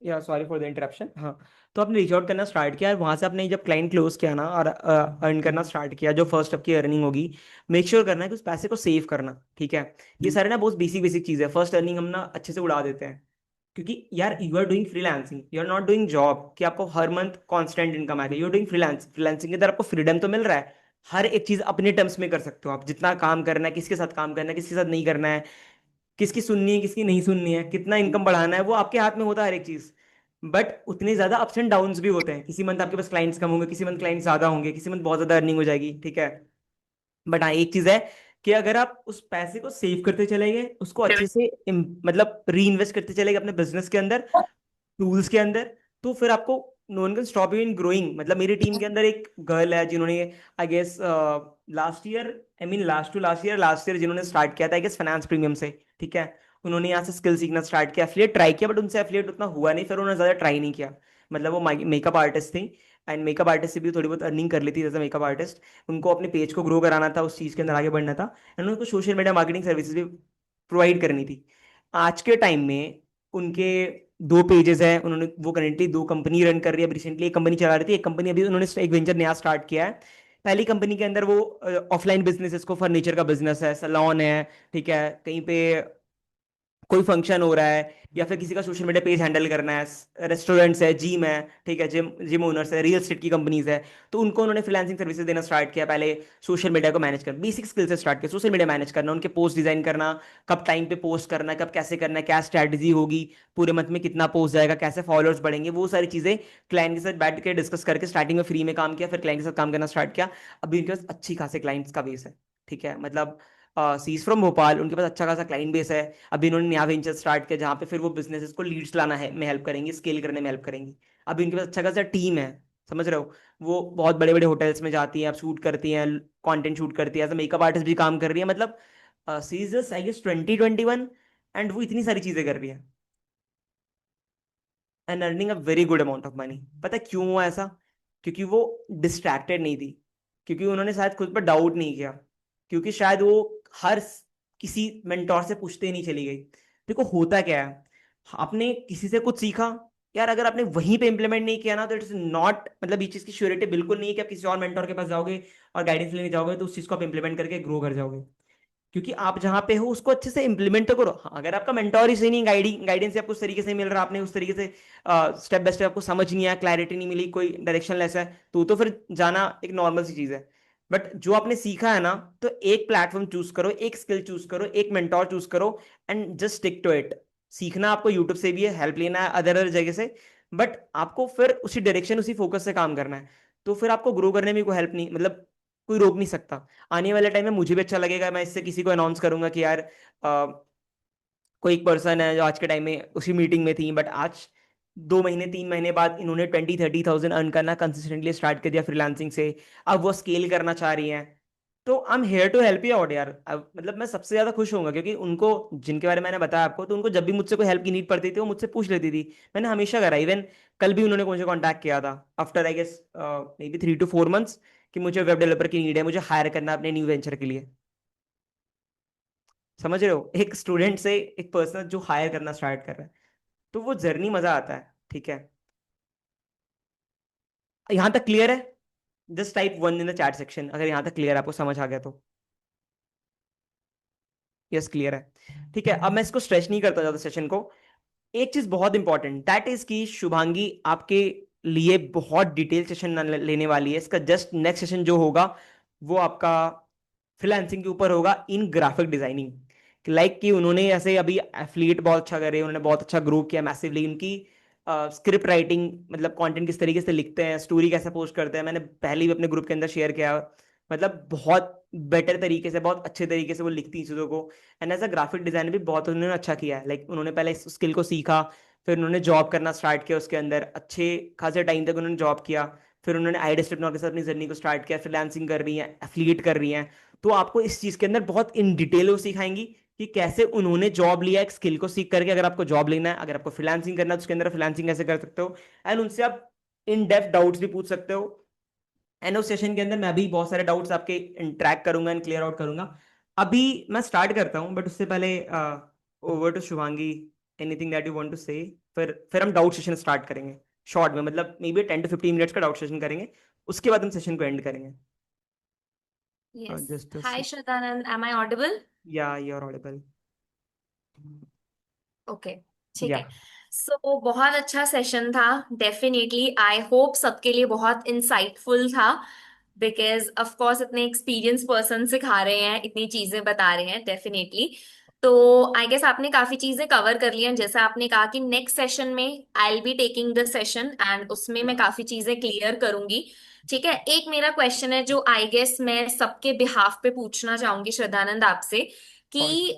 या सॉरी फॉर द इंटरप्शन, हाँ। तो आपने रीच आउट करना स्टार्ट किया, और वहां से आपने जब क्लाइंट क्लोज किया ना, और अर्न करना स्टार्ट किया, जो फर्स्ट आपकी अर्निंग होगी, मेक श्योर करना है कि उस पैसे को सेव करना, ठीक है। ये सारे ना बहुत बेसिक बेसिक चीज़ है, फर्स्ट अर्निंग हम ना अच्छे से उड़ा देते हैं, क्योंकि यार you are doing freelancing, you are not doing job कि आपको हर मंथ कांस्टेंट इनकम आएगा, यू आर डूइंग फ्रीलांसिंग के अंदर आपको फ्रीडम तो मिल रहा है, हर एक चीज़ अपने टर्म्स में कर सकते हो आप, जितना काम करना है, किसके साथ काम करना है, किसके साथ नहीं करना है, किसकी सुननी है, किसकी नहीं सुननी है, कितना इनकम बढ़ाना है, वो आपके हाथ में होता है हर एक चीज। बट उतने ज्यादा अप्स एंड डाउन्स भी होते हैं, किसी मंथ आपके पास क्लाइंट्स कम होंगे, किसी मंथ क्लाइंट्स ज्यादा होंगे, किसी मंथ बहुत ज्यादा अर्निंग हो जाएगी, ठीक है। बट हाँ, एक चीज है कि अगर आप उस पैसे को सेव करते चले गए, उसको अच्छे से मतलब री इन्वेस्ट करते चले गए अपने बिजनेस के अंदर, टूल्स के अंदर, तो फिर आपको no one can stop you in growing. मतलब मेरी टीम के अंदर एक गर्ल है जिन्होंने, I guess last year, I mean last year जिन्होंने स्टार्ट किया था, आई गेस फाइनेंस प्रीमियम से, ठीक है। उन्होंने यहाँ से स्किल सीखना स्टार्ट किया, एफिलिएट ट्राई किया, बट उनसे एफिलिएट उतना हुआ नहीं, फिर उन्होंने ज्यादा ट्राई नहीं किया। मतलब वो मेकअप आर्टिस्ट थी, एंड मेकअप आर्टिस्ट से भी थोड़ी बहुत अर्निंग कर लेती, जैसे मेकअप आर्टिस्ट, उनको अपने पेज को ग्रो कराना था, उस चीज़ के अंदर आगे बढ़ना था, एंड उनको सोशल मीडिया मार्केटिंग सर्विसेज भी प्रोवाइड करनी थी। आज के टाइम में उनके दो पेजेस हैं, उन्होंने वो करेंटली दो कंपनी रन कर रही है, अभी रिसेंटली एक कंपनी चला रही थी, एक कंपनी अभी उन्होंने एक वेंचर नया स्टार्ट किया है। पहली कंपनी के अंदर वो ऑफलाइन बिजनेस को, फर्नीचर का बिजनेस है, सैलून है, ठीक है, कहीं पे कोई फंक्शन हो रहा है, या फिर किसी का सोशल मीडिया पेज हैंडल करना है, रेस्टोरेंट्स है, जिम है, ठीक है, जिम जिम ओनर्स है, रियल एस्टेट की कंपनीज है, तो उनको उन्होंने फ्रीलांसिंग सर्विसेज देना स्टार्ट किया। पहले सोशल मीडिया को मैनेज कर, बेसिक स्किल से स्टार्ट किया, सोशल मीडिया मैनेज करना, उनके पोस्ट डिजाइन करना, कब टाइम पे पोस्ट करना है, कब कैसे करना है, क्या स्ट्रैटेजी होगी, पूरे मंथ में कितना पोस्ट जाएगा, कैसे फॉलोअर्स बढ़ेंगे, वो सारी चीजें क्लाइंट के साथ बैठ के डिस्कस करके स्टार्टिंग में फ्री में काम किया, फिर क्लाइंट के साथ काम करना स्टार्ट किया। अभी उनके पास अच्छी खासे क्लाइंट्स का बेस है, ठीक है। मतलब सीज फ्रॉम भोपाल, उनके पास अच्छा खासा क्लाइंट बेस है। अभी इन्होंने नया वेंचर स्टार्ट किया, जहाँ पे फिर वो बिजनेसेस को लीड्स लाना है में हेल्प करेंगे, स्केल करने में हेल्प करेंगी। अभी उनके पास अच्छा खासा टीम है, समझ रहे हो। वो बहुत बड़े बड़े होटल्स में जाती हैं, अब शूट करती हैं, कंटेंट शूट करती है, एज अ मेकअप आर्टिस्ट भी काम कर रही है। मतलब she is just I guess 2021, and वो इतनी सारी चीजें कर रही है, and earning a very good amount of money. पता है क्यों हुआ ऐसा? क्योंकि वो डिस्ट्रैक्टेड नहीं थी, क्योंकि उन्होंने शायद खुद पर डाउट नहीं किया, क्योंकि शायद वो किसी मेंटोर से पूछते नहीं चली गई। देखो होता क्या है, आपने किसी से कुछ सीखा, यार अगर आपने वहीं पे इंप्लीमेंट नहीं किया ना, तो इट्स नॉट, मतलब ये चीज की श्योरिटी बिल्कुल नहीं है कि आप किसी और मेंटोर के पास जाओगे और गाइडेंस लेने जाओगे तो उस चीज को आप इंप्लीमेंट करके ग्रो कर जाओगे। क्योंकि आप जहां पे हो उसको अच्छे से इंप्लीमेंट तो करो। हाँ, अगर आपका मेंटोर ही सही नहीं, गाइडेंस आपको उस तरीके से मिल रहा, आपने उस तरीके से स्टेप बाय स्टेप आपको समझ नहीं आया, क्लैरिटी नहीं मिली, कोई डायरेक्शन लेस है, तो फिर जाना एक नॉर्मल सी चीज है। बट जो आपने सीखा है ना, तो एक प्लेटफॉर्म चूज करो, एक स्किल चूज करो, एक मेंटोर चूज करो, and just stick to it. सीखना आपको यूट्यूब से भी है, हेल्प लेना है अदर अदर जगह से, बट आपको फिर उसी डायरेक्शन, उसी फोकस से काम करना है। तो फिर आपको ग्रो करने में कोई हेल्प नहीं, मतलब कोई रोक नहीं सकता। आने वाले टाइम में मुझे भी अच्छा लगेगा, मैं इससे किसी को अनाउंस करूंगा कि यार कोई एक पर्सन है जो आज के टाइम में उसी मीटिंग में थी, बट आज 2 महीने 3 महीने बाद इन्होंने 20-30 थाउजेंड अर्न करना कंसिस्टेंटली स्टार्ट कर दिया फ्रीलांसिंग से। अब वो स्केल करना चाह रही हैं, तो I am here to help you out यार। मतलब मैं सबसे ज्यादा खुश होऊंगा, क्योंकि उनको, जिनके बारे में मैंने बताया आपको, तो उनको जब भी मुझसे कोई हेल्प की नीड पड़ती थी वो मुझसे पूछ लेती थी। मैंने हमेशा करा। इवन कल भी उन्होंने मुझे कांटेक्ट किया था after I guess maybe 3 to 4 months, कि मुझे वेब डेवलपर की नीड है, मुझे हायर करना है अपने न्यू वेंचर के लिए। समझ रहे हो, एक स्टूडेंट से एक पर्सन जो हायर करना स्टार्ट कर रहा है, तो वो जर्नी मजा आता है। ठीक है, यहाँ तक क्लियर है? Just type 1 in the chat section अगर यहाँ तक क्लियर, आपको समझ आ गया तो। यस, क्लियर है। ठीक है, अब मैं इसको स्ट्रेच नहीं करता ज्यादा सेशन को। एक चीज बहुत इंपॉर्टेंट, दैट इज कि शुभांगी आपके लिए बहुत डिटेल सेशन लेने वाली है। इसका जस्ट नेक्स्ट सेशन जो होगा वो आपका फ्रीलांसिंग के ऊपर होगा इन ग्राफिक डिजाइनिंग। लाइक कि उन्होंने ऐसे अभी एफिलिएट बहुत अच्छा करे, उन्होंने बहुत अच्छा ग्रो किया मैसिवली। उनकी स्क्रिप्ट राइटिंग, मतलब कंटेंट किस तरीके से लिखते हैं, स्टोरी कैसे पोस्ट करते हैं, मैंने पहले भी अपने ग्रुप के अंदर शेयर किया। मतलब बहुत बेटर तरीके से, बहुत अच्छे तरीके से वो लिखती हैं चीज़ों को। And as a graphic designer भी बहुत उन्होंने अच्छा किया है। लाइक उन्होंने पहले इस स्किल को सीखा, फिर उन्होंने जॉब करना स्टार्ट किया उसके अंदर, अच्छे खासे टाइम तक उन्होंने जॉब किया। फिर उन्होंने आई डिस्ट्रिक्ट के साथ अपनी जर्नी को स्टार्ट किया, फ्रीलांसिंग कर रही हैं, एफिलिएट कर रही हैं। तो आपको इस चीज़ के अंदर बहुत इन डिटेल वो सिखाएंगी कि कैसे उन्होंने जॉब लिया, एक स्किल को सीख करके। अगर आपको जॉब लेना है, अगर आपको फ्रीलांसिंग करना है, तो उसके अंदर फ्रीलांसिंग कैसे कर सकते हो। एंड उनसे आप इन डेप्थ डाउट्स भी पूछ सकते हो। एंड उस सेशन के अंदर मैं भी बहुत सारे डाउट्स आपके इंटरेक्ट करूंगा एंड क्लियर आउट करूंगा। अभी मैं स्टार्ट करता हूँ, बट उससे पहले over to Shubhangi, anything that you want to say. फिर हम डाउट सेशन स्टार्ट करेंगे शॉर्ट में, मतलब मे बी 10 to 15 मिनट्स का डाउट सेशन करेंगे। उसके बाद हम सेशन को एंड करेंगे। Yes. Just hi Shraddhanand, am I audible? Yeah you are audible. Okay, ठीक या है। सो बहुत अच्छा सेशन था। डेफिनेटली आई होप सबके लिए बहुत इंसाइटफुल था, बिकॉज ऑफ कोर्स इतने एक्सपीरियंस पर्सन सिखा रहे हैं, इतनी चीजें बता रहे हैं। डेफिनेटली। तो आई गेस आपने काफी चीजें कवर कर ली हैं। जैसे आपने कहा कि नेक्स्ट सेशन में आई will be taking the session and उसमें मैं काफी चीजें क्लियर करूंगी। ठीक है, एक मेरा क्वेश्चन है जो आई गेस मैं सबके बिहाफ पे पूछना चाहूंगी श्रद्धानंद आपसे, कौन सा? कि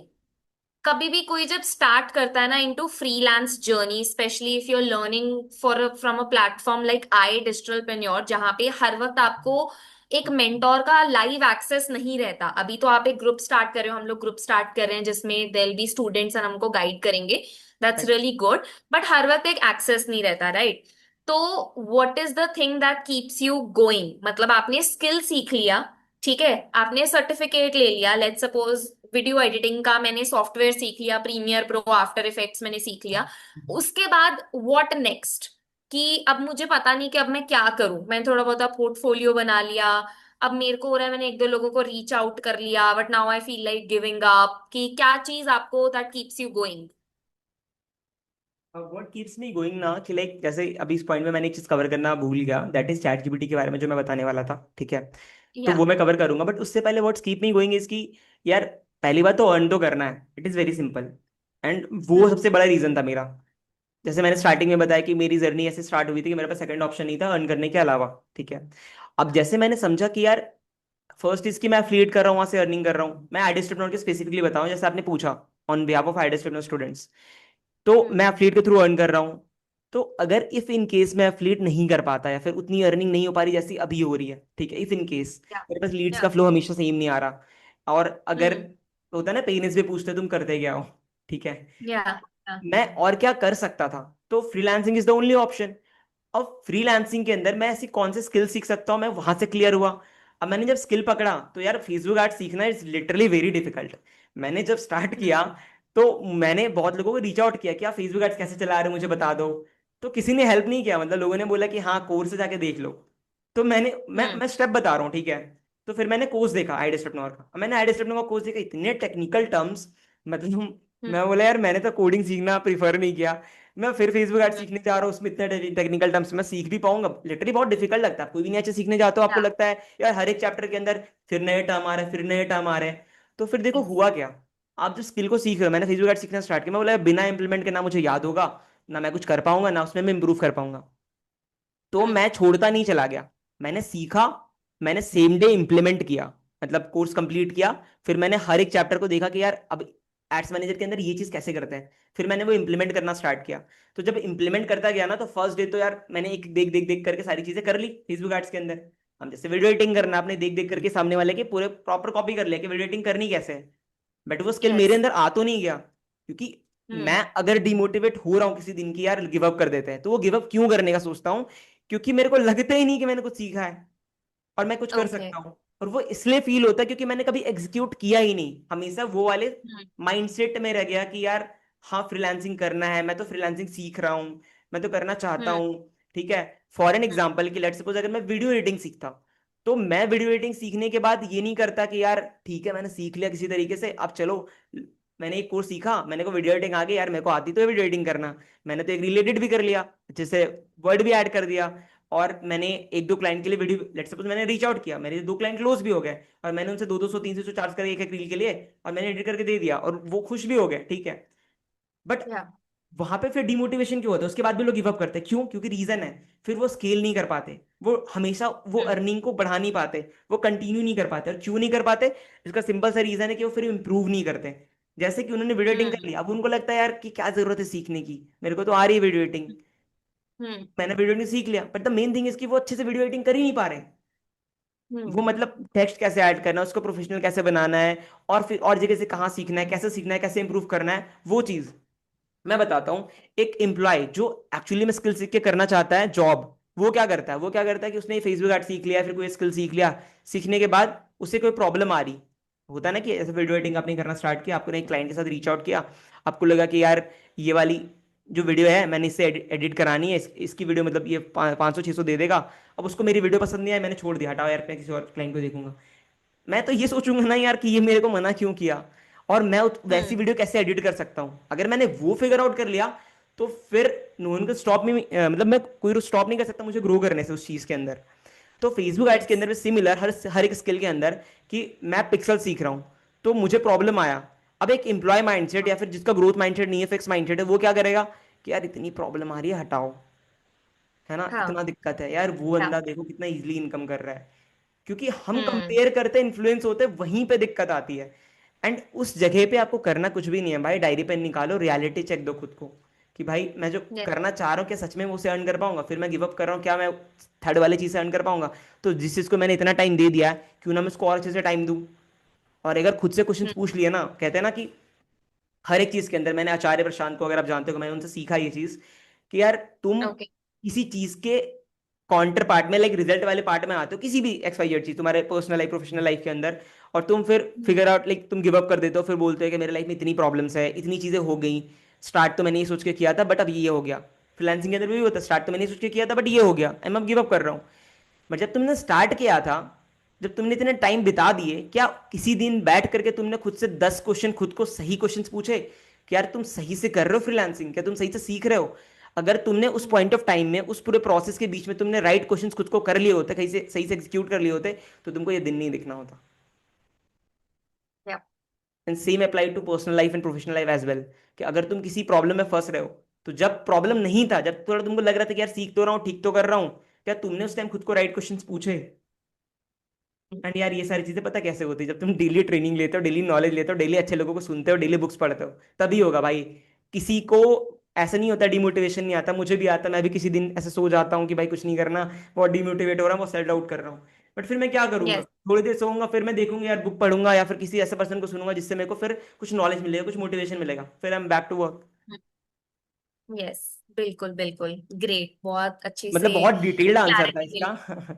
कभी भी कोई जब स्टार्ट करता है ना into freelance journey, specially if you are learning for from a platform like I digitalpreneur, जहाँ पे हर वक्त आपको एक मेंटोर का लाइव एक्सेस नहीं रहता। अभी तो आप एक ग्रुप स्टार्ट कर रहे हो, हम लोग ग्रुप स्टार्ट कर रहे हैं जिसमें देयर बी स्टूडेंट्स और हमको गाइड करेंगे। That's really good. बट हर वक्त एक एक्सेस नहीं रहता, राइट? तो what is the thing that keeps you going? मतलब आपने स्किल सीख लिया, ठीक है, आपने सर्टिफिकेट ले लिया, लेट्स सपोज वीडियो एडिटिंग का मैंने सॉफ्टवेयर सीख लिया, प्रीमियर प्रो, आफ्टर इफेक्ट्स मैंने सीख लिया। उसके बाद व्हाट नेक्स्ट? कि अब मुझे पता नहीं कि अब मैं क्या करूं। मैंने थोड़ा बहुत पोर्टफोलियो बना लिया, अब मेरे को हो रहा है मैंने एक दो लोगों को रीच आउट कर लिया, but now I feel like giving up. कि क्या चीज आपको that keeps you going? What keeps me going ना, कि लाइक जैसे अभी इस पॉइंट में मैंने एक चीज कवर करना भूल गया, दैट इज चैट जीपीटी के बारे में जो मैं बताने वाला था। ठीक है, तो या। वो मैं कवर करूंगा, बट उससे पहले what's keep me going is कि यार, पहली बात तो अर्न तो करना है, it is very simple. And वो सबसे बड़ा रीजन था मेरा। जैसे मैंने स्टार्टिंग में बताया कि मेरी जर्नी ऐसे स्टार्ट हुई थी कि मेरे पास सेकंड ऑप्शन नहीं था अर्न करने के अलावा। ठीक है, अब जैसे मैंने समझा कि यार, फर्स्ट इसकी मैं एफिलिएट कर रहा हूँ, वहां से अर्निंग कर रहा हूँ। मैं आई डिस्ट्रिब्यूटर के स्पेसिफिकली बताऊं, जैसे आपने पूछा on behalf of I distributor students, तो मैं एफिलिएट के थ्रू अर्न कर रहा हूँ। तो अगर इफ इन केस मैं एफिलिएट नहीं कर पाता या फिर उतनी अर्निंग नहीं हो पा रही जैसी अभी हो रही है, ठीक है, इफ इन केस या। मेरे पास लीड्स या। का फ्लो हमेशा सेम नहीं आ रहा, और अगर हम्म। होता है ना पेरेंट्स भी पूछते तुम करते क्या हो, ठीक है, या। मैं और क्या कर सकता था, तो freelancing is the only option. अब फ्रीलांसिंग के अंदर मैं ऐसी कौन से स्किल सीख सकता हूँ, मैं वहां से क्लियर हुआ। अब मैंने जब स्किल पकड़ा तो यार, फेसबुक एड सीखना इज लिटरली वेरी डिफिकल्ट। मैंने जब स्टार्ट किया तो मैंने बहुत लोगों को रीच आउट किया कि आप फेसबुक एड्स कैसे चला रहे हो, मुझे बता दो। तो किसी ने हेल्प नहीं किया, मतलब लोगों ने बोला कि हाँ कोर्स से जाके देख लो। तो मैंने मैं हम्म। मैं स्टेप बता रहा हूँ, ठीक है। तो फिर मैंने कोर्स देखा आई डिस्ट्रिप्टनोर का। अब मैंने आई डिस्ट्रिप्टनोर का कोर्स देखा, इतने टेक्निकल टर्म्स, मतलब हम्म। मैं बोला यार, मैंने तो कोडिंग सीखना प्रीफर नहीं किया। मैं फिर फेसबुक एड हम्म। सीखने जा रहा हूँ, उसमें इतने टेक्निकल टर्म्स मैं सीख भी पाऊंगा? लिटरली बहुत डिफिकल्ट लगता है। कोई भी नया चीज सीखने जाते हो आपको या। लगता है यार हर एक चैप्टर के अंदर फिर नए टर्म आ रहे हैं, फिर नए टर्म आ रहे हैं। तो फिर देखो हुआ क्या, आप जो स्किल को सीख रहे हो, मैंने फेसबुक एड सीखना स्टार्ट किया, मैं बोला यार, बिना इंप्लीमेंट के ना मुझे याद होगा, ना मैं कुछ कर पाऊंगा, ना उसमें मैं इंप्रूव कर पाऊंगा। तो हम्म। मैं छोड़ता नहीं चला गया। मैंने सीखा, मैंने सेम डे इंप्लीमेंट किया, मतलब कोर्स कंप्लीट किया। फिर मैंने हर एक चैप्टर को देखा कि यार अब एड्स मैनेजर के अंदर ये चीज कैसे करते हैं। फिर मैंने वो इंप्लीमेंट करना स्टार्ट किया। तो जब इंप्लीमेंट करता गया ना, तो फर्स्ट डे तो यार मैंने एक देख देख देख करके सारी चीजें कर ली फेसबुक एड्स के अंदर। हम जैसे वीडियो एडिटिंग करना, आपने देख देख करके सामने वाले के पूरे प्रॉपर कॉपी कर लिया कि वीडियो एडिटिंग करनी कैसे है, बट वो स्किल मेरे यस। अंदर आ तो नहीं गया, क्योंकि मैं हम्म। अगर डिमोटिवेट हो रहा हूँ किसी दिन की, यार गिव अप कर देते हैं, तो वो गिव अप क्यों करने का सोचता हूँ, क्योंकि मेरे को लगता ही नहीं कि मैंने कुछ सीखा है और मैं कुछ कर ओके। सकता हूँ। और वो इसलिए फील होता है क्योंकि मैंने कभी एग्जीक्यूट किया ही नहीं, हमेशा वो वाले हम्म। माइंडसेट में रह गया कि यार हाँ फ्रीलांसिंग करना है, मैं तो फ्रीलांसिंग सीख रहा हूँ, मैं तो करना चाहता हम्म। हूँ। ठीक है, फॉर एन हम्म। एग्जाम्पल कि लेट्स सपोज अगर मैं वीडियो एडिटिंग सीखता, तो मैं वीडियो एडिटिंग सीखने के बाद ये नहीं करता कि यार ठीक है मैंने सीख लिया किसी तरीके से, अब चलो मैंने एक कोर्स सीखा, मैंने को वीडियो एडिटिंग आ गई, यार मेरे को आती तो है वीडियो एडिटिंग करना, मैंने तो एक रिलेटेड भी कर लिया, जैसे वर्ड भी ऐड कर दिया, और मैंने एक दो क्लाइंट के लिए वीडियो, लेट्स सपोज मैंने रीच आउट किया, मेरे दो क्लाइंट क्लोज भी हो गए, और मैंने उनसे 200 300 चार्ज कर एक एक रील के लिए, और मैंने एडिट करके दे दिया और वो खुश भी हो गए, ठीक है। बट या। वहां पे फिर डिमोटिवेशन क्यों होता है, उसके बाद भी लोग गिव अप करते हैं, क्यों, क्योंकि रीजन है, फिर वो स्केल नहीं कर पाते, वो हमेशा वो हम्म। अर्निंग को बढ़ा नहीं पाते, वो कंटिन्यू नहीं कर पाते, और क्यों नहीं कर पाते, इसका सिंपल सा रीजन है कि वो फिर इंप्रूव नहीं करते। जैसे कि उन्होंने वीडियो एडिटिंग कर हम्म। लिया, अब उनको लगता है यार कि क्या जरूरत है सीखने की, मेरे को तो आ रही है वीडियो एडिटिंग, हम्म। मैंने वीडियो एडिटिंग सीख लिया, but the main thing is कि वो अच्छे से वीडियो एडिटिंग कर ही नहीं पा रहे। वो हम्म। मतलब टेक्स्ट कैसे ऐड करना है, उसको प्रोफेशनल कैसे बनाना है, और फिर और जगह से कहाँ सीखना है, कैसे इंप्रूव करना है, वो चीज मैं बताता हूँ। एक एम्प्लॉय जो एक्चुअली में स्किल सीख के करना चाहता है जॉब, वो क्या करता है कि उसने फेसबुक ऐड सीख लिया, फिर कोई स्किल सीख लिया, सीखने के बाद उसे कोई प्रॉब्लम आ रही, होता है ना कि ऐसे वीडियो एडिटिंग आपने करना स्टार्ट किया, आपने एक क्लाइंट के साथ रीच आउट किया, आपको लगा कि यार ये वाली जो वीडियो है मैंने इससे एडिट करानी है, इसकी वीडियो मतलब ये 500 600 दे देगा, अब उसको मेरी वीडियो पसंद नहीं आई, मैंने छोड़ दिया, हटाओ यार मैं किसी और क्लाइंट को देखूंगा। मैं तो ये सोचूंगा ना यार कि ये मेरे को मना क्यों किया, और मैं वैसी हम्म। वीडियो कैसे एडिट कर सकता हूँ, अगर मैंने वो फिगर आउट कर लिया, तो फिर नो वन को स्टॉप में मतलब मैं कोई स्टॉप नहीं कर सकता मुझे ग्रो करने से उस चीज के अंदर। तो फेसबुक एड्स के यस। अंदर भी सिमिलर, हर हर एक स्किल के अंदर, कि मैं पिक्सल सीख रहा हूँ, तो मुझे प्रॉब्लम आया, अब एक एम्प्लॉय माइंडसेट या फिर जिसका ग्रोथ माइंडसेट नहीं है, फिक्स माइंडसेट है, वो क्या करेगा कि यार इतनी प्रॉब्लम आ रही है हटाओ, है ना, इतना हाँ। दिक्कत है यार, वो हाँ। बंदा देखो कितना इजीली इनकम कर रहा है, क्योंकि हम हम्म। कंपेयर करते हैं, इन्फ्लुएंस होते हैं, वहीं पे दिक्कत आती है। एंड उस जगह पे आपको करना कुछ भी नहीं है भाई, डायरी पेन निकालो, रियलिटी चेक दो खुद को, कि भाई मैं जो यस। करना चाह रहा हूँ क्या सच में मैं उसे अर्न कर पाऊंगा, फिर मैं गिव अप कर रहा हूँ क्या मैं थर्ड वाली चीज से अर्न कर पाऊंगा, तो जिस चीज को मैंने इतना टाइम दे दिया है क्यों ना मैं उसको और अच्छे से टाइम दूं। और अगर खुद से क्वेश्चन हम्म। पूछ लिए ना, कहते हैं ना कि हर एक चीज के अंदर, मैंने आचार्य प्रशांत को अगर आप जानते हो, मैंने उनसे सीखा ये चीज कि यार तुम ओके। किसी चीज के काउंटर पार्ट में, लाइक रिजल्ट वाले पार्ट में आते हो, किसी भी एक्स वाई जेड चीज तुम्हारे पर्सनल लाइफ प्रोफेशनल लाइफ के अंदर, और तुम फिर फिगर आउट, लाइक तुम गिव अप कर देते हो, फिर बोलते हो कि मेरे लाइफ में इतनी प्रॉब्लम्स है, इतनी चीजें हो गई, स्टार्ट तो मैंने ये सोच के किया था बट अब ये हो गया, फ्रीलांसिंग के अंदर भी होता है, स्टार्ट तो मैंने ये सोच के किया था बट ये हो गया, मैं अब गिव अप कर रहा हूँ। बट जब तुमने स्टार्ट किया था, जब तुमने इतने टाइम बिता दिए, क्या किसी दिन बैठ करके तुमने खुद से 10 क्वेश्चन, खुद को सही क्वेश्चन पूछे कि यार तुम सही से कर रहे हो फ्रीलांसिंग, क्या तुम सही से सीख रहे हो। अगर तुमने उस पॉइंट ऑफ टाइम में, उस पूरे प्रोसेस के बीच में तुमने राइट क्वेश्चंस खुद को कर लिए होते, कहीं से सही से एग्जीक्यूट कर लिए होते, तो तुमको ये दिन नहीं दिखना होता। Yeah. And same apply to personal life and professional life as well, कि अगर तुम किसी प्रॉब्लम में फंस रहे हो, तो जब प्रॉब्लम नहीं था, जब थोड़ा तुमको लग रहा था कि यार सीख तो रहा हूँ, ठीक तो कर रहा हूँ, क्या तुमने उस टाइम खुद को राइट क्वेश्चंस पूछे। एंड यार ये सारी चीजें पता कैसे होती है, जब तुम डेली ट्रेनिंग लेते हो, डेली नॉलेज लेते हो, डेली अच्छे लोगों को सुनते हो, डेली बुक्स पढ़ते हो, तभी होगा भाई। किसी को ऐसा नहीं होता, डिमोटिवेशन नहीं आता, मुझे भी आता, मैं भी किसी दिन ऐसे सो जाता हूँ कि भाई कुछ नहीं करना, बहुत डिमोटिवेट हो रहा हूँ, बहुत सेल्फ डाउट कर रहा हूँ, बट फिर मैं क्या करूंगा, यस। थोड़ी देर सोऊंगा, फिर मैं देखूंगा यार बुक पढ़ूंगा, या फिर किसी ऐसे पर्सन को सुनूंगा जिससे मेरे को फिर कुछ नॉलेज मिलेगा, कुछ मोटिवेशन मिलेगा, फिर I am back to work. Yes. बिल्कुल बिल्कुल। ग्रेट, बहुत अच्छी मतलब से बहुत डिटेल्ड आंसर था क्लैरिटी। इसका।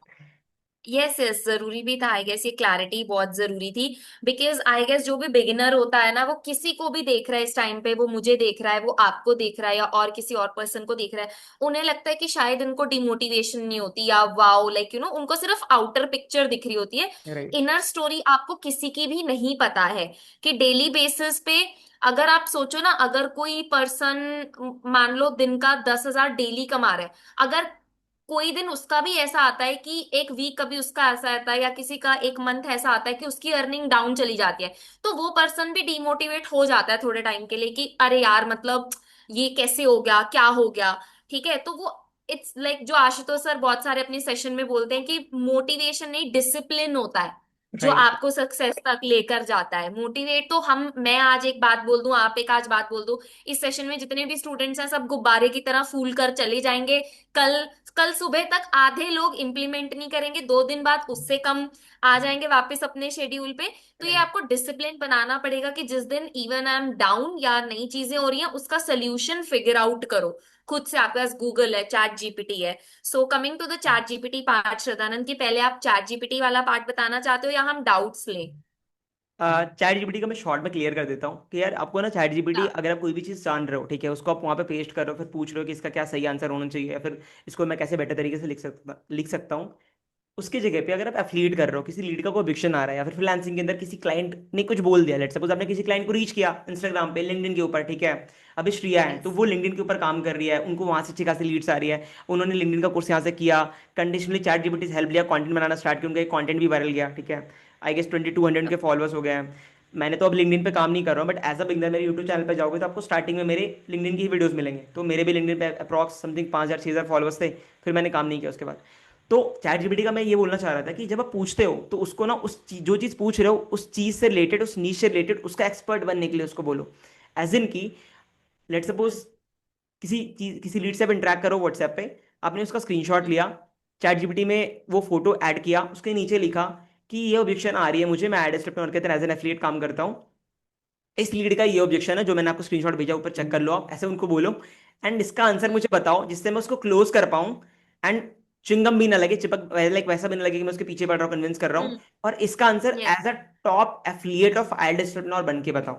यस यस, जरूरी भी था आई गेस, ये क्लैरिटी बहुत जरूरी थी। बिकॉज आई गेस जो भी बिगिनर होता है ना, वो किसी को भी देख रहा है इस टाइम पे, वो मुझे देख रहा है, वो आपको देख रहा है, या और किसी और पर्सन को देख रहा है, उन्हें लगता है कि शायद इनको डिमोटिवेशन नहीं होती, या वाओ लाइक उनको सिर्फ आउटर पिक्चर दिख रही होती है। राइट। इनर स्टोरी आपको किसी की भी नहीं पता है, कि डेली बेसिस पे अगर आप सोचो ना, अगर कोई पर्सन मान लो दिन का 10,000 डेली कमा रहा है, अगर कोई दिन उसका भी ऐसा आता है कि एक वीक कभी उसका ऐसा आता है, या किसी का एक मंथ ऐसा आता है कि उसकी अर्निंग डाउन चली जाती है, तो वो पर्सन भी डिमोटिवेट हो जाता है थोड़े टाइम के लिए, कि अरे यार मतलब ये कैसे हो गया, क्या हो गया। ठीक है, तो वो इट्स लाइक जो आशुतोष सर बहुत सारे अपने सेशन में बोलते हैं कि मोटिवेशन नहीं, डिसिप्लिन होता है। जो राइट। आपको सक्सेस तक लेकर जाता है। मोटिवेट तो हम, मैं आज एक बात बोल दूं, आप एक आज बात बोल दो, इस सेशन में जितने भी स्टूडेंट्स हैं सब गुब्बारे की तरह फूल कर चले जाएंगे। कल कल सुबह तक आधे लोग इम्प्लीमेंट नहीं करेंगे, 2 दिन बाद उससे कम आ जाएंगे वापस अपने शेड्यूल पे। तो ये आपको डिसिप्लिन बनाना पड़ेगा कि जिस दिन इवन आई एम डाउन या नई चीजें हो रही हैं उसका सोल्यूशन फिगर आउट करो खुद से। आपके पास गूगल है, चैट जीपीटी है। So coming to the chat GPT part, Shraddhanand की पहले आप चैट जीपीटी वाला पार्ट बताना चाहते हो या हम डाउट्स लें? चैट जीपीटी का मैं शॉर्ट में क्लियर कर देता हूँ कि यार आपको ना चैट जीपीटी, हाँ। अगर आप कोई भी चीज़ जान रहे हो, ठीक है, उसको आप वहाँ पे पेस्ट कर रहे हो, फिर पूछ रहे हो कि इसका क्या सही आंसर होना चाहिए, या फिर इसको मैं कैसे बेटर तरीके से लिख सकता हूँ। उसकी जगह पे अगर आप एफिलिएट कर रहे हो, किसी लीड का कोई ऑब्जेक्शन आ रहा है, या फिर फ्रीलांसिंग के अंदर किसी क्लाइंट ने कुछ बोल दिया, लेट्स सपोज आपने किसी क्लाइंट को रीच किया इंस्टाग्राम पे, लिंक्डइन के ऊपर, ठीक है। अभी श्रिया है तो यस। वो लिंक्डइन के ऊपर काम कर रही है, उनको वहां से अच्छी खासी लीड्स आ रही है, उन्होंने लिंक्डइन का कोर्स यहाँ से किया, कंडीशनली चैट जीपीटी से हेल्प लिया, कंटेंट बनाना स्टार्ट किया, उनका कंटेंट भी वायरल गया, ठीक है। आई गेस 2200 के फॉलोअर्स हो गए हैं। मैंने तो अब लिंक्डइन पे काम नहीं कर रहा हूँ, बट एज अ बिगनर मेरे यूट्यूब चैनल पे जाओगे तो आपको स्टार्टिंग में मेरे लिंक्डइन की ही वीडियोस मिलेंगे, तो मेरे भी लिंक्डइन पे अप्रॉक्स समथिंग 5000 6000 फॉलोअर्स थे। फिर मैंने काम नहीं किया उसके बाद। तो चैट जीपीटी का मैं ये बोलना चाह रहा था कि जब आप पूछते हो तो उसको ना जो चीज़ पूछ रहे हो उस चीज़ से रिलेटेड, उस नीश से रिलेटेड उसका एक्सपर्ट बनने के लिए उसको बोलो। एज इन की, लेट सपोज किसी चीज, किसी लीड से आप इंटरेक्ट करो व्हाट्सएप पे, आपने उसका स्क्रीनशॉट लिया, चैट जीपीटी में वो फोटो ऐड किया, उसके नीचे लिखा कि ये ऑब्जेक्शन आ रही है मुझे, मैं एड स्टेप में एज एन एफिलिएट काम करता हूँ, इस लीड का ये ऑब्जेक्शन है जो मैंने आपको स्क्रीनशॉट भेजा, ऊपर चेक कर लो आप, ऐसे उनको बोलो। एंड इसका आंसर मुझे बताओ जिससे मैं उसको क्लोज कर पाऊँ, एंड चिंगम भी ना लगे, चिपक लाइक वैसा भी ना लगे कि मैं उसके पीछे पड़ रहा हूँ, कन्विंस कर रहा हूँ। और इसका answer yes. As a top affiliate of आइल्ड और बन के बताओ,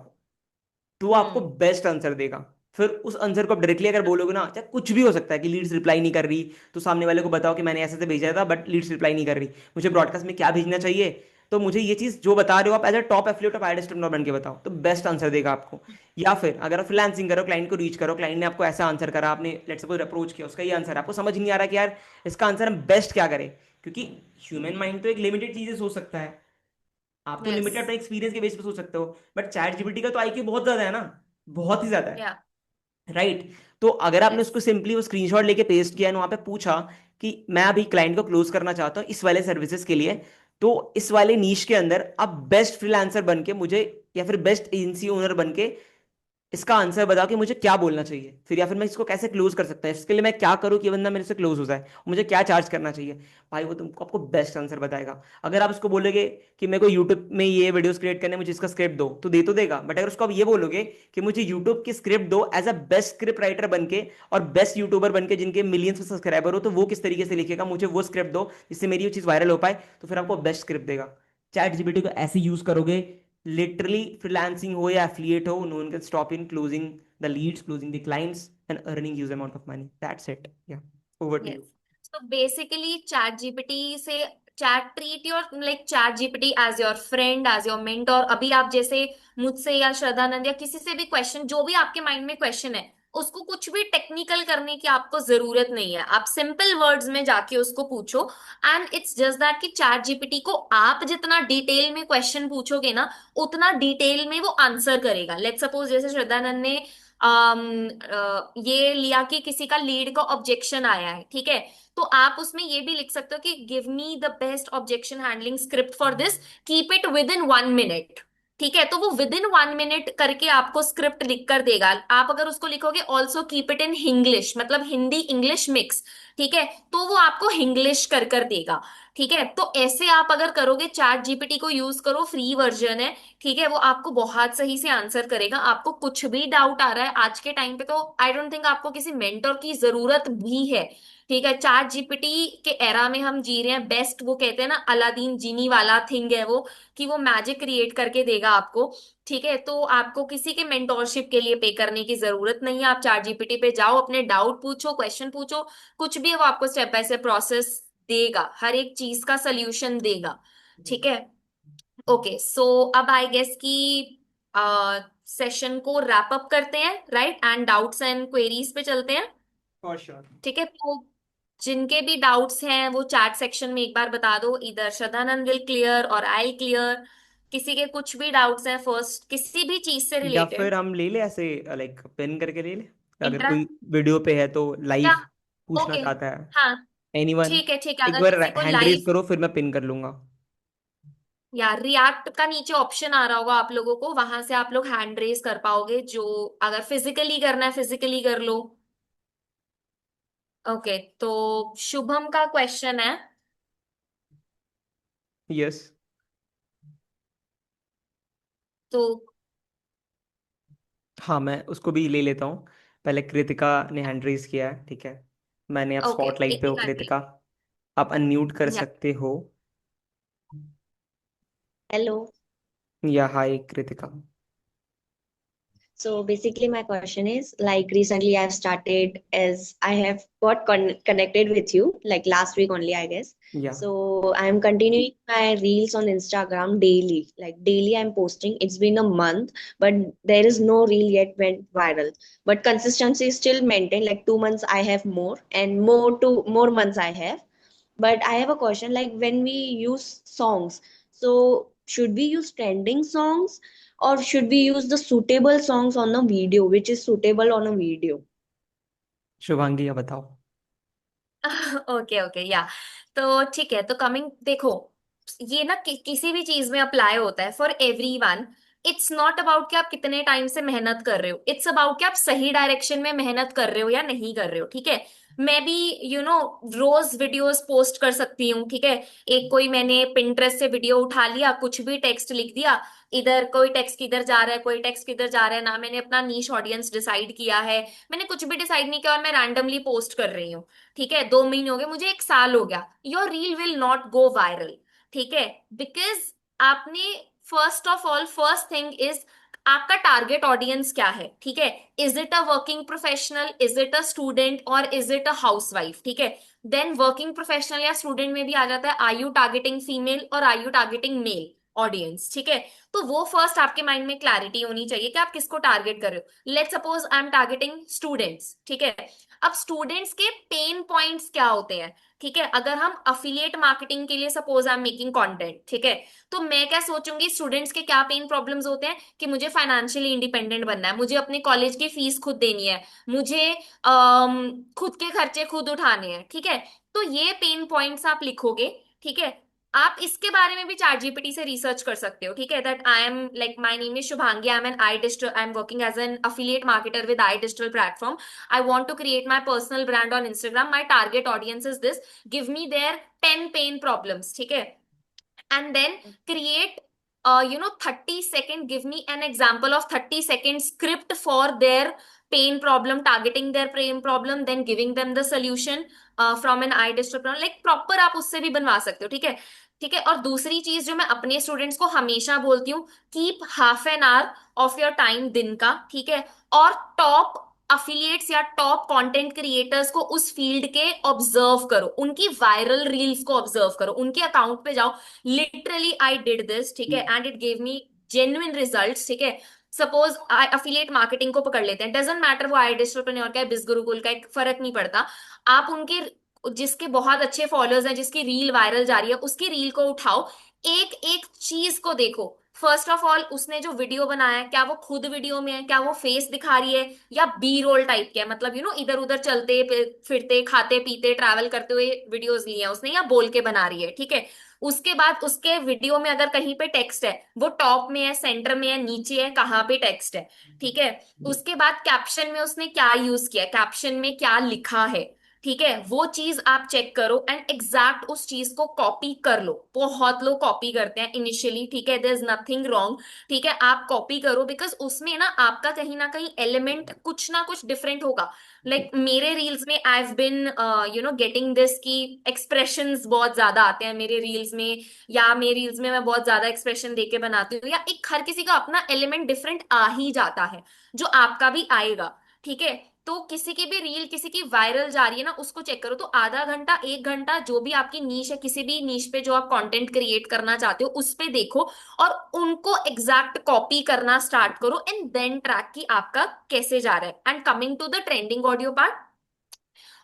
तो वो आपको हम्म। बेस्ट आंसर देगा। फिर उस आंसर को आप डायरेक्टली अगर बोलोगे ना, चाहे कुछ भी हो सकता है कि लीड्स रिप्लाई नहीं कर रही, तो सामने वाले को बताओ कि मैंने ऐसे से भेजा था बट लीड्स रिप्लाई नहीं कर रही, मुझे ब्रॉडकास्ट में क्या भेजना चाहिए, तो मुझे ये चीज जो बता रहे हो आप as a top affiliate of idea बन के बताओ, तो बेस्ट आंसर देगा आपको। या फिर अगर आप फ्रीलांसिंग करो, क्लाइंट को रीच करो, क्लाइंट ने आपको ऐसा आंसर करा, आपने लेट्स सपोज अप्रोच किया, उसका ये आंसर है, आपको समझ नहीं आ रहा कि यार इसका आंसर हम बेस्ट क्या करें, क्योंकि ह्यूमन माइंड तो एक लिमिटेड चीजें सोच सकता है। आप तो यस। लिमिटेड अपने एक्सपीरियंस के बेस पे सोच सकते हो, बट चैट जीपीटी का तो आईक्यू बहुत ज्यादा है ना, बहुत ही ज्यादा है। या। राइट। तो अगर आपने यस। उसको सिंपली वो स्क्रीनशॉट लेके पेस्ट किया है वहां पे, पूछा कि मैं अभी क्लाइंट को क्लोज करना चाहता हूँ इस वाले सर्विसेज के लिए, तो इस वाले नीश के अंदर आप बेस्ट फ्रीलांसर बन के मुझे, या फिर बेस्ट एजेंसी ओनर बन के इसका आंसर बताओ कि मुझे क्या बोलना चाहिए, फिर या फिर मैं इसको कैसे क्लोज कर सकता है, इसके लिए मैं क्या करूं कि बंदा मेरे से क्लोज हो जाए, मुझे क्या चार्ज करना चाहिए। भाई वो तुमको आपको बेस्ट आंसर बताएगा। अगर आप उसको बोलोगे कि मेरे को यूट्यूब में ये वीडियोस क्रिएट करने हैं, मुझे इसका स्क्रिप्ट दो, तो दे तो देगा, बट अगर उसको आप ये बोलोगे कि मुझे यूट्यूब की स्क्रिप्ट दो as a best script writer बन के, और बेस्ट यूट्यूबर बन के जिनके मिलियंस में सब्सक्राइबर हो, तो वो किस तरीके से लिखेगा, मुझे वो स्क्रिप्ट दो जिससे मेरी ये चीज वायरल हो पाए, तो फिर आपको बेस्ट स्क्रिप्ट देगा। चैट जीपीटी को ऐसे यूज करोगे, लिटरली फ्रीलांसिंग हो या एफिलिएट हो, no one can stop in closing the leads, closing the clients, and earning huge amount of money. That's it. Yeah. Over to yes. you. So basically ChatGPT से, chat treat your like ChatGPT as your friend, as your mentor. अभी आप जैसे मुझसे या श्रद्धानंद या किसी से भी क्वेश्चन, जो भी आपके माइंड में क्वेश्चन है, उसको कुछ भी टेक्निकल करने की आपको जरूरत नहीं है, आप सिंपल वर्ड्स में जाके उसको पूछो। एंड इट्स जस्ट दैट कि चैट जीपीटी को आप जितना डिटेल में क्वेश्चन पूछोगे ना, उतना डिटेल में वो आंसर करेगा। लेट्स सपोज जैसे श्रद्धानंद ने ये लिया कि किसी का लीड का ऑब्जेक्शन आया है, ठीक है, तो आप उसमें ये भी लिख सकते हो कि give me the best objection handling script for this, keep it with in 1 minute. ठीक है, तो वो विद इन 1 मिनट करके आपको स्क्रिप्ट लिख कर देगा। आप अगर उसको लिखोगे also keep it in Hinglish, मतलब हिंदी इंग्लिश मिक्स, ठीक है, तो वो आपको हिंग्लिश कर कर देगा। ठीक है, तो ऐसे आप अगर करोगे, चैट जीपीटी को यूज करो, फ्री वर्जन है, ठीक है, वो आपको बहुत सही से आंसर करेगा। आपको कुछ भी डाउट आ रहा है आज के टाइम पे, तो आई डोंट थिंक आपको किसी मेंटर की जरूरत भी है। ठीक है, चैट जीपीटी के एरा में हम जी रहे हैं। बेस्ट, वो कहते हैं ना, अलादीन जीनी वाला थिंग है वो, कि वो मैजिक क्रिएट करके देगा आपको। ठीक है, तो आपको किसी के मेंटोरशिप के लिए पे करने की जरूरत नहीं है। आप चैट जीपीटी पे जाओ, अपने डाउट पूछो, क्वेश्चन पूछो, कुछ भी है वो आपको स्टेप बाय स्टेप प्रोसेस देगा, हर एक चीज का सोल्यूशन देगा। ठीक है। ओके, सो अब आई गेस कि सेशन को रैप अप करते हैं, right, and doubts and queries पे चलते हैं। For sure. ठीक है, तो जिनके भी डाउट्स हैं वो चैट सेक्शन में एक बार बता दो, इधर श्रद्धानंद विल क्लियर और आई क्लियर। किसी के कुछ भी डाउट्स हैं फर्स्ट, किसी भी चीज से या फिर रिलेटेड, हम ले ले ऐसे, लाइक पिन करके ले ले, अगर इंटरा, कोई वीडियो पे है तो या, लाइव पूछना ओके, चाहता है। हाँ, एनीवन, ठीक है, ठीक है, एक अगर बार किसी को हैंड रेज लाइव, करो फिर मैं पिन कर लूंगा। या रिएक्ट का नीचे ऑप्शन आ रहा होगा आप लोगों को, वहां से आप लोग हैंड रेज कर पाओगे, जो अगर फिजिकली करना है फिजिकली कर लो। ओके, तो शुभम का क्वेश्चन है। यस। तो हाँ, मैं उसको भी ले लेता हूँ। पहले कृतिका ने हैंड रेज किया है, ठीक है। मैंने आप ओके, स्पॉटलाइट पे हो कृतिका जी। कृतिका। आप अनम्यूट कर या सकते हो। Hello. या हाय Kritika. So basically, my question is like recently I've started as I have got connected with you like last week only, I guess. या So I'm continuing my reels on Instagram daily. Like daily, I'm posting. It's been a month, but there is no reel yet went viral. But consistency is still maintained. Like 2 months, I have more, and more months I have. But I have a question like when we use songs, so should we use trending songs or should we use the suitable songs on a video, which is suitable on a video? Shubhangi, आप बताओ। Okay okay, या तो ठीक है, तो coming देखो, ये ना किसी भी चीज में अप्लाई होता है for every one. It's not about कि आप कितने टाइम से मेहनत कर रहे हो, इट्स अबाउट कि आप सही डायरेक्शन में मेहनत कर रहे हो या नहीं कर रहे हो, ठीक है। मैं भी रोज वीडियोस पोस्ट कर सकती हूँ, ठीक है। एक कोई मैंने पिंटरेस्ट से वीडियो उठा लिया, कुछ भी टेक्स्ट लिख दिया, इधर कोई टेक्स्ट किधर जा रहा है, कोई टेक्स्ट किधर जा रहा है, ना मैंने अपना नीश ऑडियंस डिसाइड किया है, मैंने कुछ भी डिसाइड नहीं किया और मैं रैंडमली पोस्ट कर रही हूँ, ठीक है। 2 महीने हो गए मुझे, 1 साल हो गया, your reel will not go viral, ठीक है। बिकॉज आपने first of all, first thing is आपका टारगेट ऑडियंस क्या है, ठीक है। Is it a working professional, is it a student और इज इट अ हाउसवाइफ, ठीक है। देन वर्किंग प्रोफेशनल या स्टूडेंट में भी आ जाता है, आर यू टारगेटिंग फीमेल और are you targeting male audience, ठीक है। तो वो फर्स्ट आपके माइंड में क्लैरिटी होनी चाहिए कि आप किसको टारगेट कर रहे हो। Let's suppose I am targeting students, ठीक है। अब स्टूडेंट्स के पेन पॉइंट्स क्या होते हैं, ठीक है। अगर हम अफिलिएट मार्केटिंग के लिए suppose I am making content, ठीक है, तो मैं क्या सोचूंगी, स्टूडेंट्स के क्या पेन प्रॉब्लम्स होते हैं कि मुझे फाइनेंशियली इंडिपेंडेंट बनना है, मुझे अपने कॉलेज की फीस खुद देनी है, मुझे खुद के खर्चे खुद उठाने हैं, ठीक है। तो ये पेन पॉइंट्स आप लिखोगे, ठीक है। आप इसके बारे में भी चैट जीपीटी से रिसर्च कर सकते हो, ठीक है। That I am like my name is Shubhangi, I am in I Digital, I am working as an affiliate marketer with I Digital platform. I want to create my personal brand on Instagram. My target audience is this. Give me their 10 pain problems, ठीक है? And then create 30 second, give me an example of 30-second script for their pain problem, targeting their pain problem, then giving them the solution from an eye distributor, like proper आप उससे भी बनवा सकते हो, ठीक है। ठीक है, और दूसरी चीज जो मैं अपने स्टूडेंट्स को हमेशा बोलती हूँ, keep half an hour of your time दिन का, ठीक है। और टॉप अफिलिएट्स या टॉप कंटेंट क्रिएटर्स को उस फील्ड के ऑब्जर्व करो, उनकी वायरल रील्स को ऑब्जर्व करो, उनके अकाउंट पे जाओ। लिटरली आई डिड दिस, ठीक है, and it gave me genuine results, ठीक है। सपोज अफिलिएट मार्केटिंग को पकड़ लेते हैं, डजेंट मैटर वो आई डिस्ट्रीब्यूटर का है, बिज गुरुकुल का, एक फर्क नहीं पड़ता। आप उनके जिसके बहुत अच्छे फॉलोअर्स हैं, जिसकी रील वायरल जा रही है, उसकी रील को उठाओ, एक एक चीज को देखो। फर्स्ट ऑफ ऑल, उसने जो वीडियो बनाया है, क्या वो खुद वीडियो में है, क्या वो फेस दिखा रही है, या बी रोल टाइप के है, मतलब इधर उधर चलते फिरते खाते पीते ट्रैवल करते हुए वीडियोस लिए हैं उसने, या बोल के बना रही है, ठीक है। उसके बाद उसके वीडियो में अगर कहीं पे टेक्स्ट है, वो टॉप में है, सेंटर में है, नीचे है, कहाँ पे टेक्स्ट है, ठीक है। उसके बाद कैप्शन में उसने क्या यूज किया, कैप्शन में क्या लिखा है, ठीक है, वो चीज आप चेक करो एंड एग्जैक्ट उस चीज को कॉपी कर लो। बहुत लोग कॉपी करते हैं इनिशियली, ठीक है, देयर इज नथिंग रॉन्ग, ठीक है, आप कॉपी करो, बिकॉज उसमें ना आपका कहीं ना कहीं एलिमेंट कुछ ना कुछ डिफरेंट होगा। लाइक मेरे रील्स में I have been getting this की एक्सप्रेशंस बहुत ज्यादा आते हैं मेरे रील्स में, या मेरे रील्स में मैं बहुत ज्यादा एक्सप्रेशन देके बनाती हूँ, या एक हर किसी का अपना एलिमेंट डिफरेंट आ ही जाता है, जो आपका भी आएगा, ठीक है। तो किसी की भी रील किसी की वायरल जा रही है ना, उसको चेक करो, तो आधा घंटा 1 घंटा जो भी आपकी नीश है, किसी भी नीश पे जो आप कंटेंट क्रिएट करना चाहते हो उस पे देखो, और उनको एग्जैक्ट कॉपी करना स्टार्ट करो, एंड देन ट्रैक की आपका कैसे जा रहा है। And coming to the trending audio part,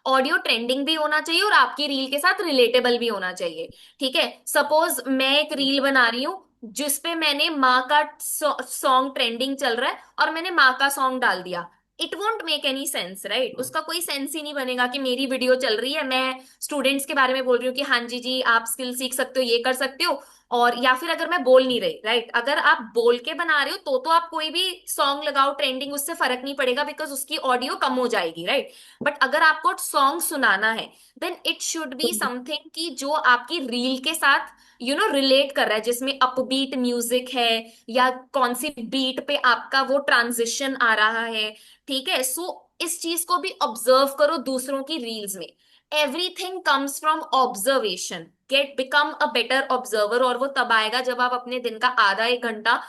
audio trending भी होना चाहिए और आपकी रील के साथ रिलेटेबल भी होना चाहिए, ठीक है। सपोज मैं एक रील बना रही हूँ जिसपे मैंने माँ का सॉन्ग ट्रेंडिंग चल रहा है और मैंने माँ का सॉन्ग डाल दिया, it won't make any sense, right. उसका कोई सेंस ही नहीं बनेगा कि मेरी वीडियो चल रही है, मैं स्टूडेंट्स के बारे में बोल रही हूँ कि हाँ जी जी आप स्किल सीख सकते हो, ये कर सकते हो, और या फिर अगर मैं बोल नहीं रही, राइट, अगर आप बोल के बना रहे हो तो आप कोई भी सॉन्ग लगाओ ट्रेंडिंग, उससे फर्क नहीं पड़ेगा बिकॉज उसकी ऑडियो कम हो जाएगी, राइट। बट अगर आपको सॉन्ग सुनाना है then it should be something कि जो आपकी रील के साथ रिलेट कर रहा है, जिसमें अपबीट म्यूजिक है या कौन सी बीट पे आपका वो ट्रांजिशन आ रहा है, ठीक है। सो इस चीज को भी ऑब्जर्व करो दूसरों की रील्स में। Everything comes from observation, get become a better observer, और वो तब आएगा जब आप अपने दिन का आधा एक घंटा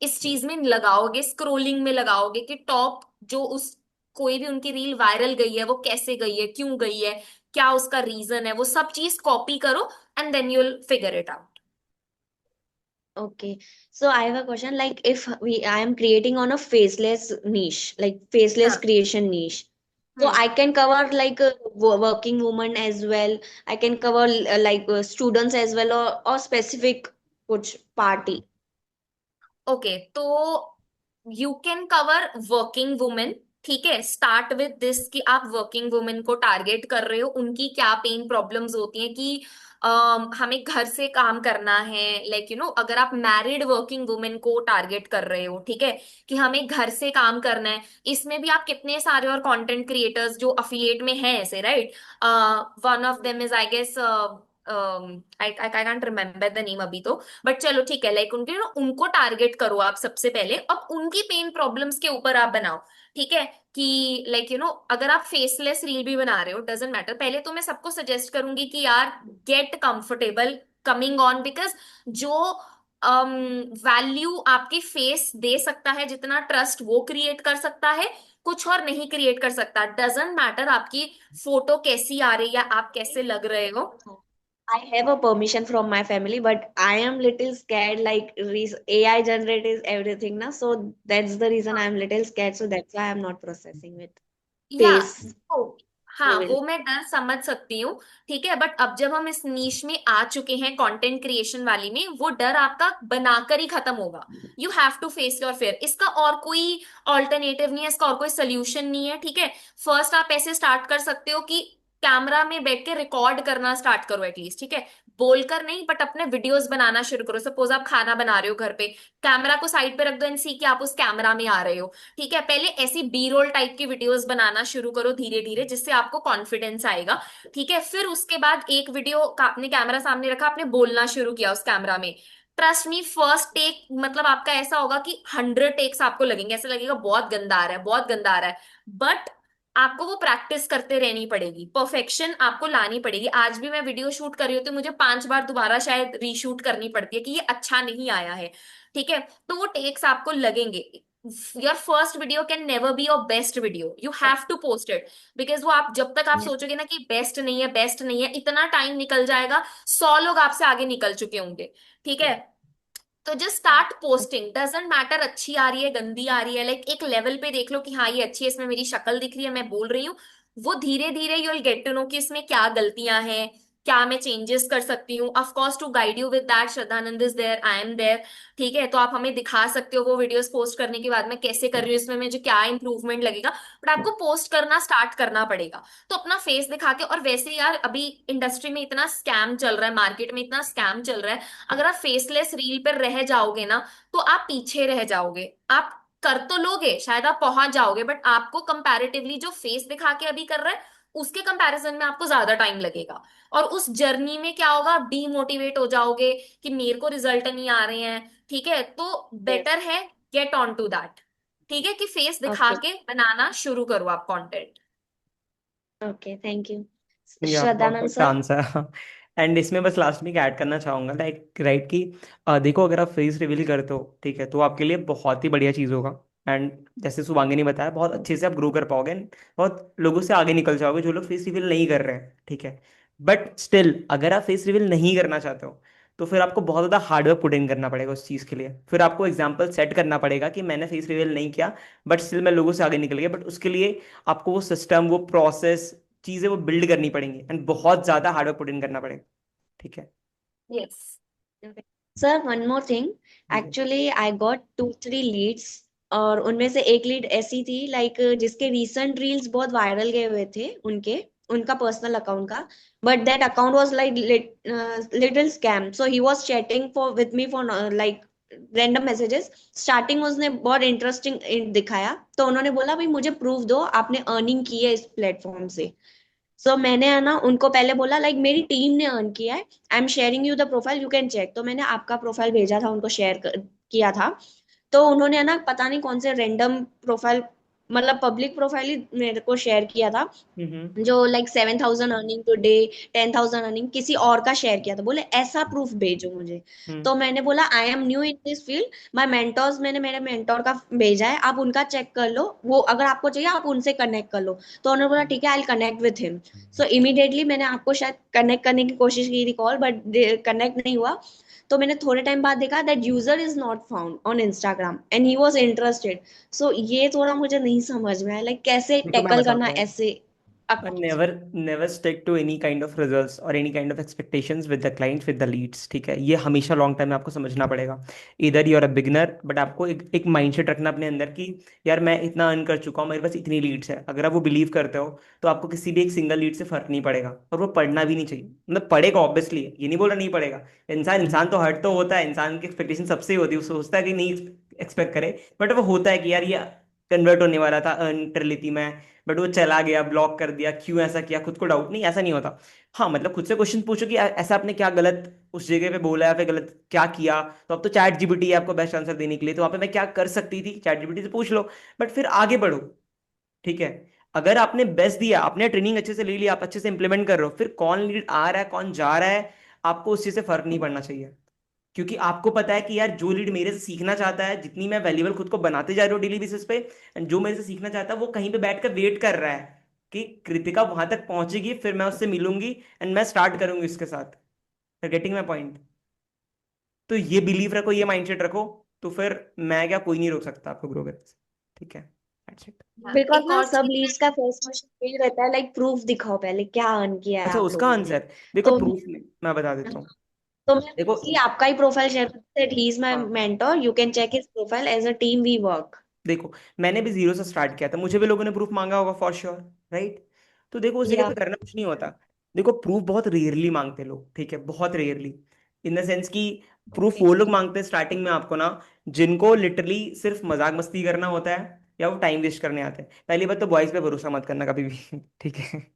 इस चीज में लगाओगे, स्क्रोलिंग में लगाओगे कि टॉप जो उस कोई भी उनकी रील वायरल गई है वो कैसे गई है, क्यों गई है, क्या उसका रीजन है, वो सब चीज कॉपी करो and then you will figure it out. Okay, so I have a question. Like, if I am creating on a faceless niche, like faceless हाँ। creation niche, so hmm. I can cover like working woman as well. I can cover like students as well, or specific कुछ party. Okay, तो you can cover working women, ठीक है। Start with this कि आप working women को target कर रहे हो, उनकी क्या पेन प्रॉब्लम्स होती हैं कि हमें घर से काम करना है, लाइक अगर आप मैरिड वर्किंग वुमेन को टारगेट कर रहे हो, ठीक है, कि हमें घर से काम करना है। इसमें भी आप कितने सारे और कंटेंट क्रिएटर्स जो अफिलिएट में हैं ऐसे, right. One of them is I guess, I can't remember the name अभी तो, बट चलो ठीक है, लाइक उनके उनको टारगेट करो आप सबसे पहले, अब उनकी पेन प्रॉब्लम्स के ऊपर आप बनाओ, ठीक है। कि लाइक अगर आप फेसलेस रील भी बना रहे हो, डजेंट मैटर, पहले तो मैं सबको सजेस्ट करूंगी कि यार get comfortable coming on, because जो वैल्यू आपकी फेस दे सकता है, जितना ट्रस्ट वो क्रिएट कर सकता है, कुछ और नहीं क्रिएट कर सकता। डजेंट मैटर आपकी फोटो कैसी आ रही है, आप कैसे लग रहे हो। I have a permission from my family, but I am little scared. Like AI generates everything now, so that's the reason I'm little scared. So that's why I'm not processing with या face तो हाँ, reveal. वो मैं डर समझ सकती हूँ, ठीक है। बट अब जब हम इस नीश में आ चुके हैं कंटेंट क्रिएशन वाली में, वो डर आपका बनाकर ही खत्म होगा। You have to face your fear, इसका और कोई ऑल्टरनेटिव नहीं है, इसका और कोई सोल्यूशन नहीं है, ठीक है। फर्स्ट आप ऐसे स्टार्ट कर सकते हो कि कैमरा में बैठ के रिकॉर्ड करना स्टार्ट करो एटलीस्ट, ठीक है। बोलकर नहीं, बट अपने वीडियोस बनाना शुरू करो। सपोज आप खाना बना रहे हो घर पे, कैमरा को साइड पे रख दो एंड सी कि आप उस कैमरा में आ रहे हो, ठीक है। पहले ऐसी बी रोल टाइप की वीडियोस बनाना शुरू करो धीरे धीरे, जिससे आपको कॉन्फिडेंस आएगा, ठीक है। फिर उसके बाद एक वीडियो का आपने कैमरा सामने रखा, आपने बोलना शुरू किया उस कैमरा में, ट्रस्ट मी फर्स्ट टेक मतलब आपका ऐसा होगा कि 100 टेक्स आपको लगेंगे, ऐसे लगेगा बहुत गंदा आ रहा है, बहुत गंदा आ रहा है। बट आपको वो प्रैक्टिस करते रहनी पड़ेगी, परफेक्शन आपको लानी पड़ेगी। आज भी मैं वीडियो शूट कर रही हूँ तो मुझे 5 बार दोबारा शायद रीशूट करनी पड़ती है कि ये अच्छा नहीं आया है, ठीक है। तो वो टेक्स आपको लगेंगे। Your first video can never be your best video, you have to post it, because वो आप जब तक आप सोचोगे ना कि बेस्ट नहीं है, बेस्ट नहीं है, इतना टाइम निकल जाएगा, 100 लोग आपसे आगे निकल चुके होंगे, ठीक है। तो just start posting, doesn't matter अच्छी आ रही है गंदी आ रही है, लाइक एक लेवल पे देख लो कि हाँ ये अच्छी है, इसमें मेरी शक्ल दिख रही है, मैं बोल रही हूँ। वो धीरे धीरे you will get to know कि इसमें क्या गलतियां हैं, क्या मैं चेंजेस कर सकती हूँ। Of course to guide you with that Shraddhanand is there, I am there, ठीक है। तो आप हमें दिखा सकते हो वो वीडियोस पोस्ट करने के बाद मैं कैसे कर रही हूँ, इसमें मुझे क्या इंप्रूवमेंट लगेगा, बट आपको पोस्ट करना स्टार्ट करना पड़ेगा। तो अपना फेस दिखा के, और वैसे यार अभी इंडस्ट्री में इतना स्कैम चल रहा है, मार्केट में इतना स्कैम चल रहा है, अगर आप फेसलेस रील पर रह जाओगे ना तो आप पीछे रह जाओगे। आप कर तो लोगे, शायद आप पहुंच जाओगे, बट आपको कंपैरेटिवली जो फेस दिखा के अभी कर रहा है उसके कंपैरिजन में आपको ज्यादा टाइम लगेगा। और उस जर्नी में क्या होगा, आप डीमोटिवेट हो जाओगे कि मेरे को रिजल्ट नहीं आ रहे हैं, ठीक है। तो Yes. बेटर है गेट ऑन टू दैट, ठीक है, कि फेस दिखा Okay. के बनाना शुरू करो आप कंटेंट। Okay. Thank you. या Shraddhanand perfect sir. Answer. And इसमें बस लास्ट में ऐड करना चाहूंगा, लाइक राइट कि देखो अगर आप फेस रिवील करते हो, ठीक है, तो आपके लिए बहुत ही बढ़िया चीज़ होगा। एंड जैसे शुभांगी ने बताया, बहुत अच्छे से आप ग्रो कर पाओगे and बहुत लोगों से आगे निकल जाओगे जो लोग फेस रिवील नहीं कर रहे हैं, ठीक है। बट स्टिल अगर आप फेस रिवील नहीं करना चाहते हो तो फिर आपको बहुत ज़्यादा हार्डवर्क पुट इन करना पड़ेगा उस चीज़ के लिए। फिर आपको एग्जाम्पल सेट करना पड़ेगा कि मैंने फेस रिवील नहीं किया बट स्टिल मैं लोगों से आगे निकल गया, बट उसके लिए आपको वो सिस्टम, वो प्रोसेस, चीजें वो बिल्ड करनी पड़ेंगी एंड बहुत ज्यादा हार्डवर्क पुट इन करना पड़ेगा, ठीक है। Yes. Okay. Sir, one more thing. Actually, I got 2 3 leads और उनमें से एक लीड ऐसी थी लाइक जिसके रीसेंट रील्स बहुत वायरल गए हुए थे उनके, उनका पर्सनल अकाउंट का, but that account was like little scam, so he was chatting for with me for like random messages. Starting में उसने बहुत इंटरेस्टिंग दिखाया, तो उन्होंने बोला भाई मुझे प्रूफ दो आपने अर्निंग की है इस प्लेटफॉर्म से। सो मैंने है ना उनको पहले बोला लाइक मेरी टीम ने अर्न किया है, I am sharing you the profile, you can check. तो मैंने आपका प्रोफाइल भेजा था उनको, किया था। तो उन्होंने है ना पता नहीं कौन से रैंडम प्रोफाइल, मतलब पब्लिक प्रोफाइल ही मेरे को शेयर किया था, हम्म। जो लाइक 7,000 अर्निंग टुडे, 10,000 अर्निंग, किसी और का शेयर किया था। बोले ऐसा प्रूफ भेजो मुझे। हम्म। तो मैंने बोला I am new in this field, my mentors, मैंने मेरे मेंटोर का भेजा है, आप उनका चेक कर लो, वो अगर आपको चाहिए आप उनसे कनेक्ट कर लो। तो उन्होंने बोला ठीक है, I connect with him. So immediately मैंने आपको शायद कनेक्ट करने की कोशिश की थी कॉल, बट कनेक्ट नहीं हुआ। तो मैंने थोड़े टाइम बाद देखा that user is not found on Instagram and he was interested. So ये थोड़ा मुझे नहीं समझ में आया, लाइक कैसे देखो मैं टैकल करना बताता हूँ, ऐसे and accounts never stick to any kind of results or any kind of expectations with the clients with the leads, ठीक है? ये हमेशा लॉन्ग टाइम में आपको समझना पड़ेगा। इधर you are a beginner, but आपको एक माइंडसेट रखना अपने अंदर कि यार मैं इतना अर्न कर चुका हूँ, मेरे पास इतनी लीड्स है। अगर आप वो बिलीव करते हो तो आपको किसी भी एक सिंगल लीड से फर्क नहीं पड़ेगा, और वो पढ़ना भी नहीं चाहिए। मतलब पड़ेगा ऑब्वियसली, ये नहीं बोल रहा नहीं पड़ेगा। इंसान इंसान तो हर्ट तो होता है, इंसान की एक्सपेक्टेशन सबसे ही होती है, वो सोचता है कि नहीं एक्सपेक्ट करे, बट वो होता है कि यार ये कन्वर्ट होने वाला था, अर्न कर लेती मैं, बट वो चला गया, ब्लॉक कर दिया, क्यों ऐसा किया, खुद को डाउट नहीं, ऐसा नहीं होता। हाँ मतलब खुद से क्वेश्चन पूछो कि ऐसा आपने क्या गलत उस जगह पे बोला है, फिर गलत क्या किया। तो अब तो चैट जीपीटी है आपको बेस्ट आंसर देने के लिए, तो वहां पे मैं क्या कर सकती थी, चैट जीपीटी से पूछ लो। बट फिर आगे बढ़ो, ठीक है? अगर आपने बेस्ट दिया, आपने ट्रेनिंग अच्छे से ले लिया, आप अच्छे से इंप्लीमेंट कर रहे हो, फिर कौन लीड आ रहा है कौन जा रहा है, आपको उस चीज से फर्क नहीं पड़ना चाहिए। क्योंकि आपको पता है कि यार जो लीड मेरे से सीखना चाहता है, जितनी मैं वैल्यूबल खुद को बनाते जा रही हूँ डेली बेसिस पे, एंड जो मेरे से सीखना चाहता है वो कहीं पे बैठ कर वेट कर रहा है कि कृतिका वहां तक पहुंचेगी, फिर मैं उससे मिलूंगी एंड मैं स्टार्ट करूंगी उसके साथ। Getting my point? तो ये बिलीव रखो, ये माइंडसेट रखो, तो फिर मैं क्या, कोई नहीं रोक सकता आपको ग्रो करने से, ठीक है? That's it। बिकॉज एक ना और सब चीज लीड्स का फर्स्ट क्वेश्चन यही रहता है लाइक प्रूफ दिखाओ पहले क्या अर्न किया है अच्छा आप उसका लोगों ने। आंसर देखो, तो प्रूफ में मैं बता देता हूँ। तो मैं देखो, इसलिए आपका ही प्रोफाइल शेयर करती हूँ, ही इज माय हाँ mentor, you can check his profile, as a team we work. देखो, मैंने भी जीरो से स्टार्ट किया था, मुझे भी लोगों ने प्रूफ मांगा होगा फॉर श्योर, राइट? तो देखो उस जगह या पे करना कुछ नहीं होता। देखो प्रूफ बहुत रेयरली मांगते लोग, ठीक है? बहुत रेयरली, इन द सेंस कि प्रूफ वो लोग मांगते हैं स्टार्टिंग में आपको ना, जिनको लिटरली सिर्फ मजाक मस्ती करना होता है या वो टाइम वेस्ट करने आते हैं। पहली बात तो बॉयज पे भरोसा मत करना कभी भी ठीक है?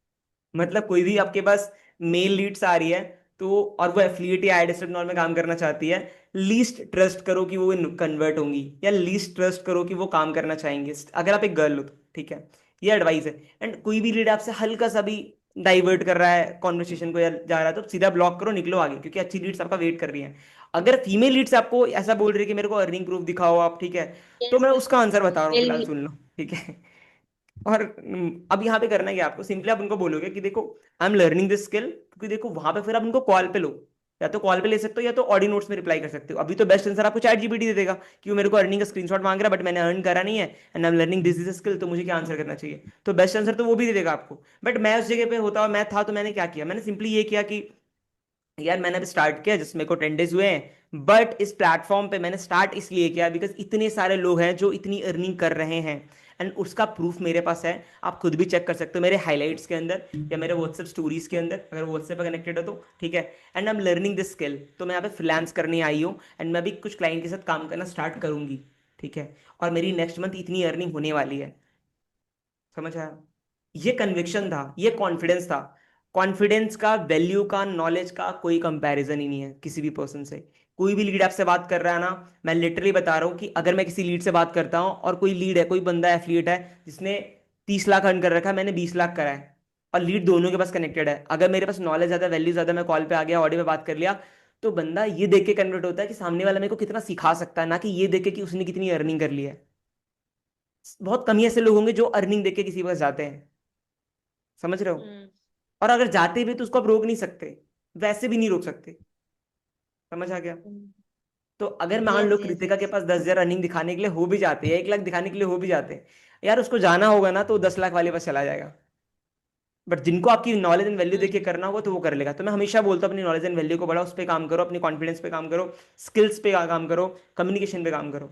मतलब कोई भी आपके पास मेल लीड्स आ रही है, तो और वो एफिलिएट या एड में काम करना चाहती है, लीस्ट ट्रस्ट करो कि वो कन्वर्ट होंगी, या लीस्ट ट्रस्ट करो कि वो काम करना चाहेंगे, अगर आप एक गर्ल हो तो, ठीक है? ये एडवाइस है। एंड कोई भी लीड आपसे हल्का सा भी डाइवर्ट कर रहा है कॉन्वर्सेशन को या जा रहा है, तो सीधा ब्लॉक करो, निकलो आगे, क्योंकि अच्छी लीड्स आपका वेट कर रही हैं। अगर फीमेल लीड्स आपको ऐसा बोल रही है कि मेरे को अर्निंग प्रूफ दिखाओ आप, ठीक है, तो यस मैं यस, उसका आंसर बता रहा हूँ, फिलहाल फीमेल सुन लो, ठीक है? और अब यहाँ पे करना है क्या आपको, सिंपली आप उनको बोलोगे कि देखो I am learning this skill, क्योंकि देखो वहां पे फिर आप उनको कॉल पे लो, या तो कॉल पे ले सकते हो या तो ऑडियो नोट्स में रिप्लाई कर सकते हो। अभी तो बेस्ट आंसर आपको चैट जीपीटी दे देगा कि वो मेरे को अर्निंग का स्क्रीनशॉट मांग रहा है, बट मैंने अर्न करा नहीं है, and I am learning this this skill, तो मुझे क्या आंसर करना चाहिए। तो बेस्ट आंसर तो वो भी दे देगा आपको। बट मैं उस जगह पे होता और मैं था, तो मैंने क्या किया, मैंने सिंपली ये किया कि यार मैंने अभी स्टार्ट किया, जिसमें को 10 डेज हुए हैं, बट इस प्लेटफॉर्म पे मैंने स्टार्ट इसलिए किया बिकॉज इतने सारे लोग हैं जो इतनी अर्निंग कर रहे हैं, एंड उसका प्रूफ मेरे पास है। आप खुद भी चेक कर सकते हो मेरे हाइलाइट्स के अंदर या मेरे व्हाट्सएप स्टोरीज के अंदर, अगर व्हाट्सएप पर कनेक्टेड हो तो, ठीक है? And I am learning this skill, तो मैं यहाँ पे फ्रीलांस करने आई हूँ, एंड मैं भी कुछ क्लाइंट के साथ काम करना स्टार्ट करूंगी, ठीक है? और मेरी नेक्स्ट मंथ इतनी अर्निंग होने वाली है। समझ आया? ये कन्विक्शन था, ये कॉन्फिडेंस था। कॉन्फिडेंस का, वैल्यू का, नॉलेज का कोई कंपैरिजन ही नहीं है किसी भी पर्सन से। कोई भी लीड आपसे बात कर रहा है ना, मैं लिटरली बता रहा हूँ कि अगर मैं किसी लीड से बात करता हूँ और कोई लीड है, कोई बंदा एफिलिएट है जिसने 30 लाख अर्न कर रखा है, मैंने 20 लाख करा है, और लीड दोनों के पास कनेक्टेड है, अगर मेरे पास नॉलेज ज्यादा, वैल्यू ज्यादा, मैं कॉल पे आ गया, ऑडियो पे बात कर लिया, तो बंदा ये देख के कन्वर्ट होता है कि सामने वाला मेरे को कितना सिखा सकता है, ना कि ये देख के कि उसने कितनी अर्निंग कर ली है। बहुत कम ही ऐसे लोग होंगे जो अर्निंग देख के किसी के पास जाते हैं। समझ रहे हो? हम्म, और अगर जाते भी तो उसको आप रोक नहीं सकते, वैसे भी नहीं रोक सकते। समझ आ गया? तो अगर मान लो यस यस कृतिका के यस। पास 10,000 रनिंग दिखाने के लिए हो भी जाते हैं, 1 लाख दिखाने के लिए हो भी जाते हैं, यार उसको जाना होगा ना, तो वो 10 लाख वाले पास चला जाएगा। बट जिनको आपकी नॉलेज एंड वैल्यू देख के करना होगा तो वो कर लेगा। तो मैं हमेशा बोलता हूँ अपनी नॉलेज एंड वैल्यू को बढ़ाओ, उस पर काम करो, अपनी कॉन्फिडेंस पे काम करो, स्किल्स पे काम करो, कम्युनिकेशन पे काम करो,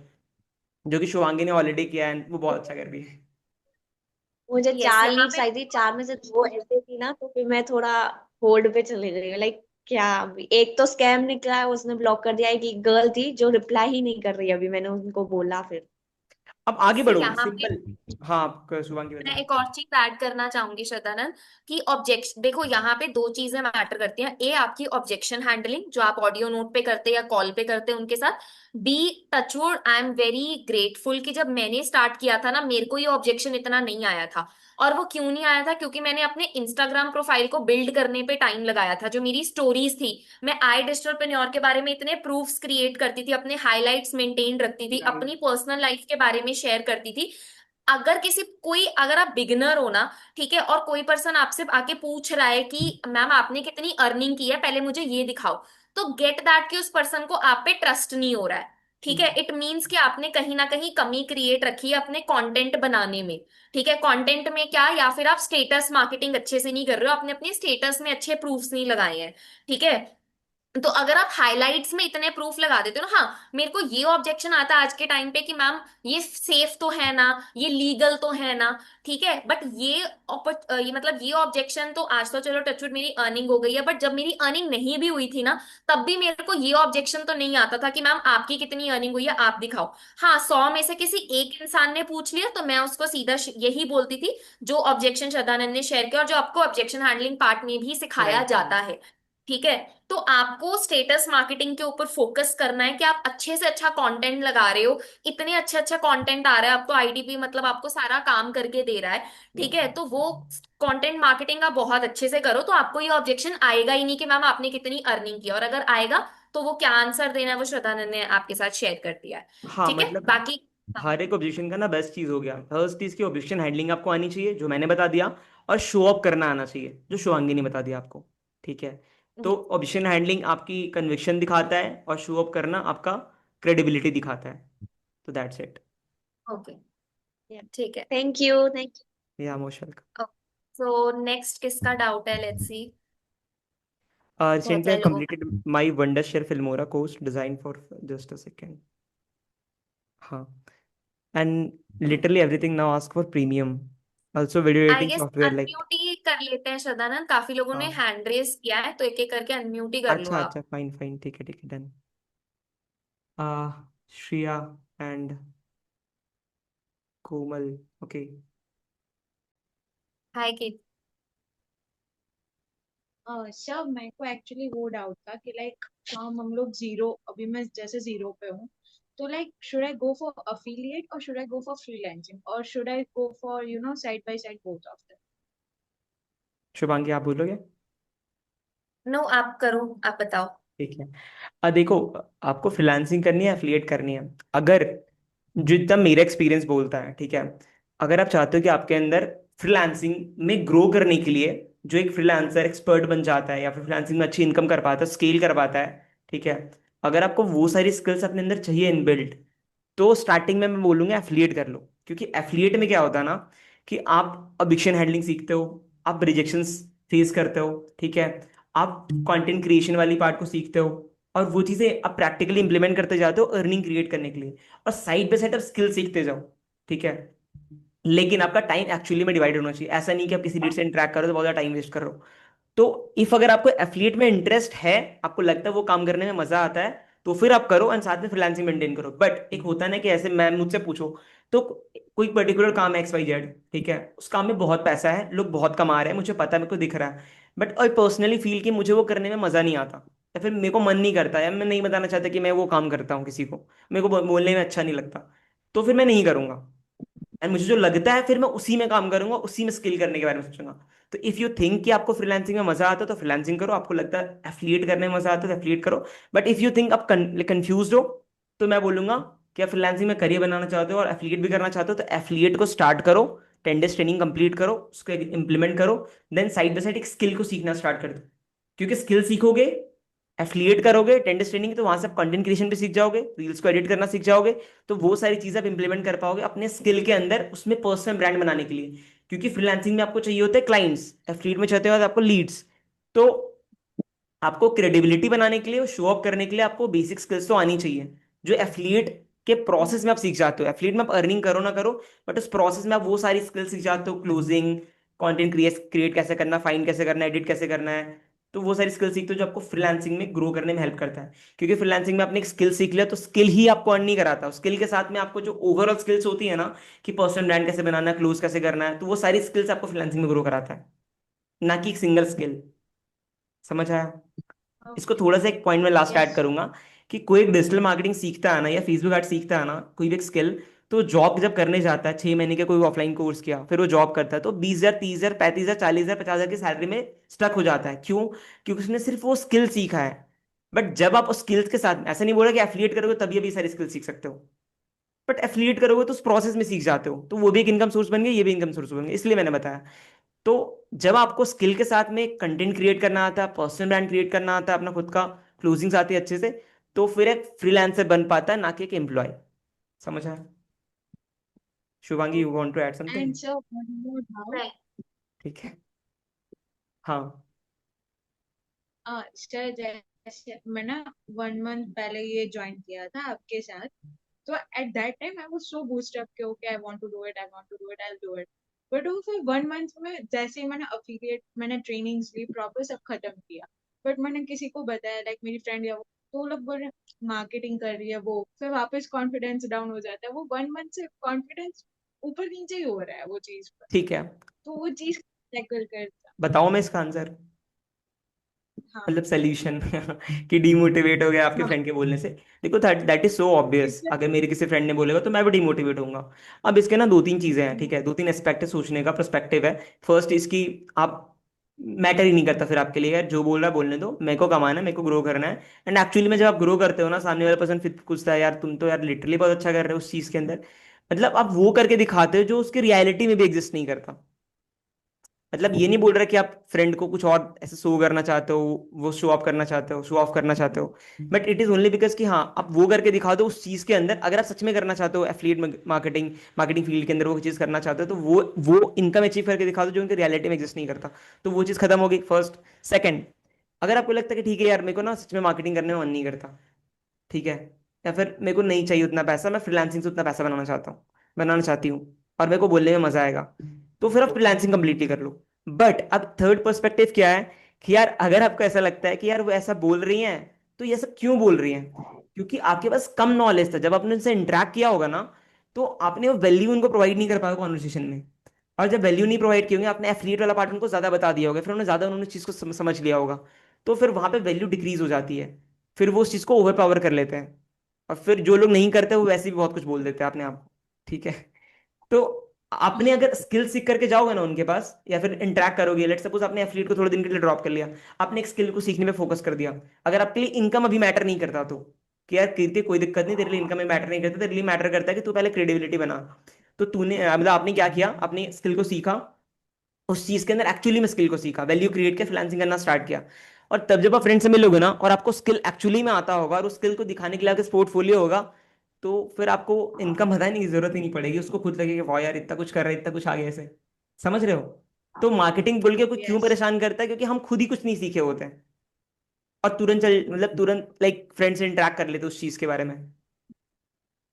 जो कि शिवांगी ने ऑलरेडी किया है, and वो बहुत अच्छा कर रही है। मुझे यस, 4 लीड्स आई थी, 4 में से 2 ऐसे थी ना, तो फिर मैं थोड़ा होल्ड पे चले गई, लाइक क्या अभी एक तो स्कैम निकला है, उसने ब्लॉक कर दिया। एक गर्ल थी जो रिप्लाई ही नहीं कर रही, अभी मैंने उनको बोला फिर। अब आगे इससे बढ़ो, यहाँ पे सिंपल। हाँ, आप शुभांगी मैं बताओ। एक और चीज ऐड करना चाहूंगी श्रद्धानंद, कि ऑब्जेक्शन देखो, यहाँ पे दो चीजें मैटर करती हैं। ए, आपकी ऑब्जेक्शन हैंडलिंग जो आप ऑडियो नोट पे करते हैं या कॉल पे करते हैं उनके साथ। Be, touchwood I am very grateful कि जब मैंने स्टार्ट किया था ना, मेरे को ये ऑब्जेक्शन इतना नहीं आया था। और वो क्यों नहीं आया था? क्योंकि मैंने अपने इंस्टाग्राम प्रोफाइल को बिल्ड करने पे टाइम लगाया था। जो मेरी स्टोरीज थी, मैं आई डिजिटलप्रेन्योर के बारे में इतने प्रूफ्स क्रिएट करती थी, अपने हाइलाइट्स मेंटेन रखती थी, राइट। अपनी पर्सनल लाइफ के बारे में शेयर करती थी। अगर आप बिगिनर हो ना, ठीक है, और कोई पर्सन आपसे आके पूछ रहा है कि मैम आपने कितनी अर्निंग की है, पहले मुझे ये दिखाओ, तो गेट दैट कि उस पर्सन को आप पे ट्रस्ट नहीं हो रहा है। ठीक है, इट मीन्स कि आपने कहीं ना कहीं कमी क्रिएट रखी है अपने कंटेंट बनाने में। ठीक है, कंटेंट में क्या, या फिर आप स्टेटस मार्केटिंग अच्छे से नहीं कर रहे हो, आपने अपने स्टेटस में अच्छे प्रूफ्स नहीं लगाए हैं। ठीक है, तो अगर आप हाइलाइट्स में इतने प्रूफ लगा देते हो ना, हाँ, मेरे को ये ऑब्जेक्शन आता है आज के टाइम पे कि मैम ये सेफ तो है ना, ये लीगल तो है ना। ठीक है, बट ये मतलब ये ऑब्जेक्शन तो आज तो चलो टचवुड मेरी अर्निंग हो गई है, बट जब मेरी अर्निंग नहीं भी हुई थी ना, तब भी मेरे को ये ऑब्जेक्शन तो नहीं आता था कि मैम आपकी कितनी अर्निंग हुई है, आप दिखाओ। हाँ, 100 में से किसी एक इंसान ने पूछ लिया तो मैं उसको सीधा यही बोलती थी जो ऑब्जेक्शन श्रद्धानंद ने शेयर किया, और जो आपको ऑब्जेक्शन हैंडलिंग पार्ट में भी सिखाया राइट। जाता है। ठीक है, तो आपको स्टेटस मार्केटिंग के ऊपर फोकस करना है कि आप अच्छे से अच्छा कंटेंट लगा रहे हो। इतने अच्छा अच्छा कंटेंट आ रहा है आपको, आईडीपी मतलब आपको सारा काम करके दे रहा है। ठीक है, तो वो कंटेंट मार्केटिंग आप बहुत अच्छे से करो, तो आपको ये ऑब्जेक्शन आएगा ही नहीं कि मैम आपने कितनी अर्निंग की। और अगर आएगा तो वो क्या आंसर देना है वो श्रद्धानंद ने आपके साथ शेयर कर दिया है। हाँ, ठीक है, मतलब बाकी हाँ। हर एक ऑब्जेक्शन का ना बेस्ट चीज हो गया, फर्स्ट चीज की ऑब्जेक्शन हैंडलिंग आपको आनी चाहिए, जो मैंने बता दिया। और शो अप करना आना चाहिए, जो शिवांगी ने बता दिया आपको। ठीक है। तो ऑब्जेक्शन हैंडलिंग आपकी कन्विक्शन दिखाता है, और शो अप करना आपका क्रेडिबिलिटी दिखाता है। तो दैट्स इट। ओके, ठीक है। थैंक यू, थैंक या मोस्ट वेलकम। सो नेक्स्ट किसका डाउट है, लेट्स सी। बहुत रिसेंटली आई सारे लोगों का। completed my Wondershare Filmora course designed for just a second. हाँ, and literally everything now ask for premium, also video I editing guess software like। Unmute ही कर लेते हैं श्रद्धानंद, काफी लोगों ने हाँ, हैंड रेस किया है, तो एक एक करके अनम्यूट ही कर लो अच्छा अच्छा, आप। फाइन फाइन, ठीक है done. Shriya and Komal. Okay. Hi की। सर मेरे को एक्चुअली वो डाउट था कि लाइक हम लोग जीरो, अभी मैं जैसे जीरो पे हूँ, तो like should I go for affiliate और should I go for freelancing और should I go for side by side both of them? Shubhangi, आप बोलोगे? नो, आप करो, आप बताओ। ठीक है। देखो, आपको फ्रीलांसिंग करनी है, एफिलिएट करनी है। अगर जितना मेरा एक्सपीरियंस बोलता है, ठीक है, अगर आप चाहते हो कि आपके अंदर फ्रीलांसिंग में ग्रो करने के लिए, जो एक फ्रीलांसर एक्सपर्ट बन जाता है या फिर फ्रीलांसिंग में अच्छी इनकम कर पाता है, स्केल कर पाता है, ठीक है, अगर आपको वो सारी स्किल्स अपने अंदर चाहिए इनबिल्ट, तो स्टार्टिंग में मैं बोलूंगा एफिलिएट कर लो। क्योंकि एफिलिएट में क्या होता है ना, कि आप ऑब्जेक्शन हैंडलिंग सीखते हो, आप रिजेक्शंस फेस करते हो, ठीक है, आप कंटेंट क्रिएशन वाली पार्ट को सीखते हो, और वो चीजें आप प्रैक्टिकली इंप्लीमेंट करते जाते हो अर्निंग क्रिएट करने के लिए, और साइड बाय साइड आप स्किल सीखते जाओ। ठीक है। लेकिन आपका टाइम एक्चुअली में डिवाइड होना चाहिए, ऐसा नहीं कि आप किसी लीड से इंटरेक्ट करो तो बहुत ज्यादा टाइम वेस्ट कर रहे हो। तो इफ अगर आपको एफिलिएट में इंटरेस्ट है, आपको लगता है वो काम करने में मजा आता है, तो फिर आप करो, एंड साथ में फ्रीलांसिंग मेंटेन करो। बट एक होता है ना कि ऐसे मैं मुझसे पूछो, तो कोई पर्टिकुलर काम है XYZ, ठीक है, उस काम में बहुत पैसा है, लोग बहुत कमा रहे हैं, मुझे पता है, मेरे को दिख रहा है, बट आई पर्सनली फील कि मुझे वो करने में मजा नहीं आता, या फिर मेरे को मन नहीं करता, या मैं नहीं बताना चाहता कि मैं वो काम करता हूँ किसी को, मेरे को बोलने में अच्छा नहीं लगता, तो फिर मैं नहीं करूंगा। एंड मुझे जो लगता है फिर मैं उसी में काम करूंगा, उसी में स्किल करने के बारे में सोचूंगा। तो इफ यू थिंक कि आपको फ्रीलांसिंग में मजा आता है तो फ्रीलांसिंग करो, आपको लगता है एफिलिएट करने में मजा आता है तो एफिलिएट करो। बट इफ यू थिंक आप कंफ्यूज हो, तो मैं बोलूंगा कि आप फ्रीलांसिंग में करियर बनाना चाहते हो और एफिलिएट भी करना चाहते हो, तो एफिलिएट को स्टार्ट करो, 10 डेज ट्रेनिंग कंप्लीट करो, उसको इंप्लीमेंट करो, देन साइड बाय साइड एक स्किल को सीखना स्टार्ट कर दो। क्योंकि स्किल सीखोगे, एफिलिएट करोगे, 10 डेज ट्रेनिंग, तो वहां से आप कंटेंट क्रिएशन भी सीख जाओगे, रील्स को एडिट करना सीख जाओगे, तो वो सारी चीजें आप इंप्लीमेंट कर पाओगे अपने स्किल के अंदर, उसमें पर्सनल ब्रांड बनाने के लिए। क्योंकि फ्रीलांसिंग में आपको चाहिए होते हैं क्लाइंट्स, एफिलिएट में चाहते हो आपको लीड्स। तो आपको क्रेडिबिलिटी बनाने के लिए, शो अप करने के लिए आपको बेसिक स्किल्स तो आनी चाहिए, जो एफिलिएट कि प्रोसेस में आप सीख जाते हो। एफिलिएट में आप अर्निंग करो ना करो, बट उस प्रोसेस में आप वो सारी स्किल सीख जाते हो, क्लोजिंग, कंटेंट क्रिएट कैसे करना, फाइंड कैसे करना है, एडिट कैसे करना है। तो वो सारी स्किल सीखते हो जो आपको फ्रीलांसिंग में ग्रो करने में हेल्प करता है। क्योंकि फ्रीलांसिंग में आपने एक स्किल सीख लिया तो स्किल ही आपको अर्न नहीं कराता, स्किल के साथ में आपको जो ओवरऑल स्किल्स होती है ना, कि पर्सनल ब्रांड कैसे बनाना है, क्लोज कैसे करना है, तो वो सारी स्किल्स आपको फ्रीलांसिंग में ग्रो कराता है, ना कि सिंगल स्किल। समझ आया? इसको ओके। थोड़ा सा एक पॉइंट में लास्ट ऐड यस। करूंगा कि कोई एक डिजिटल मार्केटिंग सीखता है ना, या फेसबुक एड सीखता है ना, कोई भी एक स्किल, तो जॉब जब करने जाता है, 6 महीने का कोई ऑफलाइन कोर्स किया, फिर वो जॉब करता है, तो 20,000, 30,000, 35,000, 40,000, 50,000 की सैलरी में स्टक हो जाता है। क्यों? क्योंकि उसने सिर्फ वो स्किल सीखा है। बट जब आप उस स्किल्स के साथ, ऐसा नहीं बोला कि एफिलिएट करोगे तभी अभी सारी स्किल सीख सकते हो, बट एफिलिएट करोगे तो उस प्रोसेस में सीख जाते हो, तो वो भी एक इनकम सोर्स बन गया, ये भी इनकम सोर्स बन गया, इसलिए मैंने बताया। तो जब आपको स्किल के साथ में कंटेंट क्रिएट करना आता है, पर्सनल ब्रांड क्रिएट करना आता है, अपना खुद का क्लोजिंग्स आती है अच्छे से, तो फिर एक फ्रीलांसर बन पाता है, ना कि एक एम्प्लॉय। समझ आया? Shubhangi, you want to add something? And sir one more doubt. Right. ठीक है। हाँ। सर जैसे मैं ना 1 मंथ पहले ये ज्वाइन किया था आपके साथ, तो at that time I was so boost up कि okay I want to do it, I want to do it, I will do it. But वो फिर 1 मंथ में जैसे ही मैंने अफिलिएट, मैंने ट्रेनिंग्स ली, प्रॉपर सब खत्म किया, बट मैंने किसी को बताया, लाइक मेरी फ्रेंड या वो, तो वो लोग बोल रहे मार्केटिंग कर रही है वो, फिर वापस कॉन्फिडेंस डाउन हो जाता है। वो 1 मंथ से कॉन्फिडेंस ऊपर नीचे ही हो रहा है वो चीज पर। ठीक है, तो वो चीज टैकल करता। बताओ मैं इसका आंसर, हाँ। मतलब सोल्यूशन कि डीमोटिवेट हो गया आपके हाँ। फ्रेंड के बोलने से। देखो दैट इज सो ऑब्वियस, अगर मेरे किसी फ्रेंड ने बोलेगा तो मैं भी डीमोटिवेट होऊंगा। अब इसके ना दो तीन चीजें हैं, ठीक है, दो तीन एस्पेक्ट है सोचने का, पर्सपेक्टिव है। फर्स्ट इसकी, आप मैटर ही नहीं करता फिर आपके लिए, यार जो बोल रहा है बोलने दो, मेरे को कमाना है, मेरे को ग्रो करना है। एंड एक्चुअली में जब आप ग्रो करते हो ना, सामने वाला पर्सन फिर पूछता है, यार तुम तो यार लिटरली बहुत अच्छा कर रहे हो उस चीज के अंदर। मतलब आप वो करके दिखाते हो जो उसकी रियलिटी में भी एग्जिस्ट नहीं करता। मतलब ये नहीं बोल रहा कि आप फ्रेंड को कुछ और ऐसे शो करना चाहते हो, वो शो ऑफ करना चाहते हो, शो ऑफ करना चाहते हो, but it is only because कि हाँ आप वो करके दिखा दो उस चीज के अंदर। अगर आप सच में करना चाहते हो एफिलिएट मार्केटिंग, मार्केटिंग फील्ड के अंदर वो चीज करना चाहते हो, तो वो इनकम अचीव करके दिखा दो जो उनकी रियलिटी में एग्जिस्ट नहीं करता। तो वो चीज खत्म होगी, फर्स्ट। सेकंड, अगर आपको लगता है कि ठीक है यार मेरे को ना सच में मार्केटिंग करने में मन नहीं करता, ठीक है, या फिर मेरे को नहीं चाहिए उतना पैसा, मैं फ्रीलांसिंग से उतना पैसा बनाना चाहता हूँ, बनाना चाहती हूँ, और मेरे को बोलने में मजा आएगा, तो फिर आप फ्रीलांसिंग कंप्लीटली कर लो। बट अब थर्ड पर्सपेक्टिव क्या है, कि यार अगर आपको ऐसा लगता है कि यार वो ऐसा बोल रही हैं, तो ये ऐसा क्यों बोल रही हैं? क्योंकि आपके पास कम नॉलेज था, जब आपने उनसे इंटरेक्ट किया होगा ना, तो आपने वो वैल्यू उनको प्रोवाइड नहीं कर पाया कॉन्वर्सेशन में। और जब वैल्यू नहीं प्रोवाइड की होगी, आपने एफिलिएट वाला पार्ट उनको ज्यादा बता दिया होगा, फिर उन्होंने ज्यादा उन्होंने चीज को समझ लिया होगा, तो फिर वहां पे वैल्यू डिक्रीज हो जाती है। फिर वो उस चीज को ओवर पावर कर लेते हैं, और फिर जो लोग नहीं करते वो वैसे भी बहुत कुछ बोल देते हैं अपने आप को। ठीक है। तो आपने अगर स्किल सीख करके जाओगे ना उनके पास, या फिर इंटरेक्ट करोगे, लेट सपोज आपने एथलीट को थोड़े दिन के लिए ड्रॉप कर लिया, आपने एक स्किल को सीखने में फोकस कर दिया, अगर आपके लिए इनकम अभी मैटर नहीं करता, तो कि यार कीर्ति कोई दिक्कत नहीं, तेरे लिए इनकम में मैटर नहीं करता, तेरे लिए मैटर करता है कि तू पहले क्रेडिबिलिटी बना। तो तूने मतलब आपने क्या किया, अपनी स्किल को सीखा, उस चीज के अंदर एक्चुअली में स्किल को सीखा, वैल्यू क्रिएट के फ्रीलांसिंग करना स्टार्ट किया। और तब जब आप फ्रेंड से मिलोगे ना, और आपको स्किल एक्चुअली में आता होगा, और उस स्किल को दिखाने के लिए आपके पोर्टफोलियो होगा, तो फिर आपको इनकम बताने की जरूरत ही नहीं पड़ेगी, उसको खुद लगेगा वाह यार इतना कुछ कर रहे हैं, इतना कुछ आगे ऐसे। समझ रहे हो? तो मार्केटिंग बोल के कोई क्यों यस। परेशान करता है? क्योंकि हम खुद ही कुछ नहीं सीखे होते हैं, और तुरंत चल मतलब तुरंत लाइक फ्रेंड से इंटरेक्ट कर लेते उस चीज के बारे में।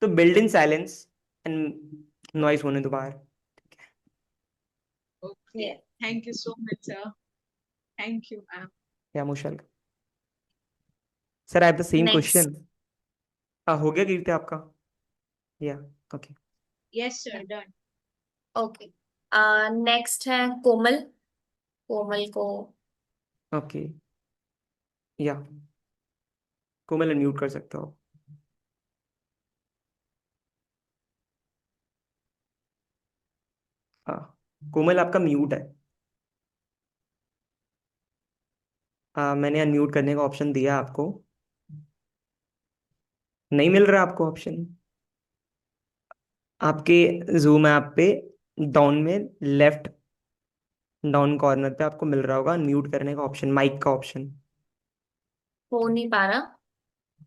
तो build in silence and noise होने दो बाहर। Okay. Thank you so much sir. Thank you ma'am. Yeah मुशल, sir I have the same Next. Question. हो गया कीर्ति आपका? Yeah okay. Yes sir done. Okay. Next है कोमल। कोमल को ओके, या कोमल अनम्यूट कर सकते हो। हाँ, कोमल आपका म्यूट है। मैंने अनम्यूट करने का ऑप्शन दिया आपको, नहीं मिल रहा आपको ऑप्शन। आपके जूम ऐप पे डाउन में लेफ्ट डाउन कॉर्नर पे आपको मिल रहा होगा अनम्यूट करने का ऑप्शन, माइक का ऑप्शन। हो नहीं पा रहा।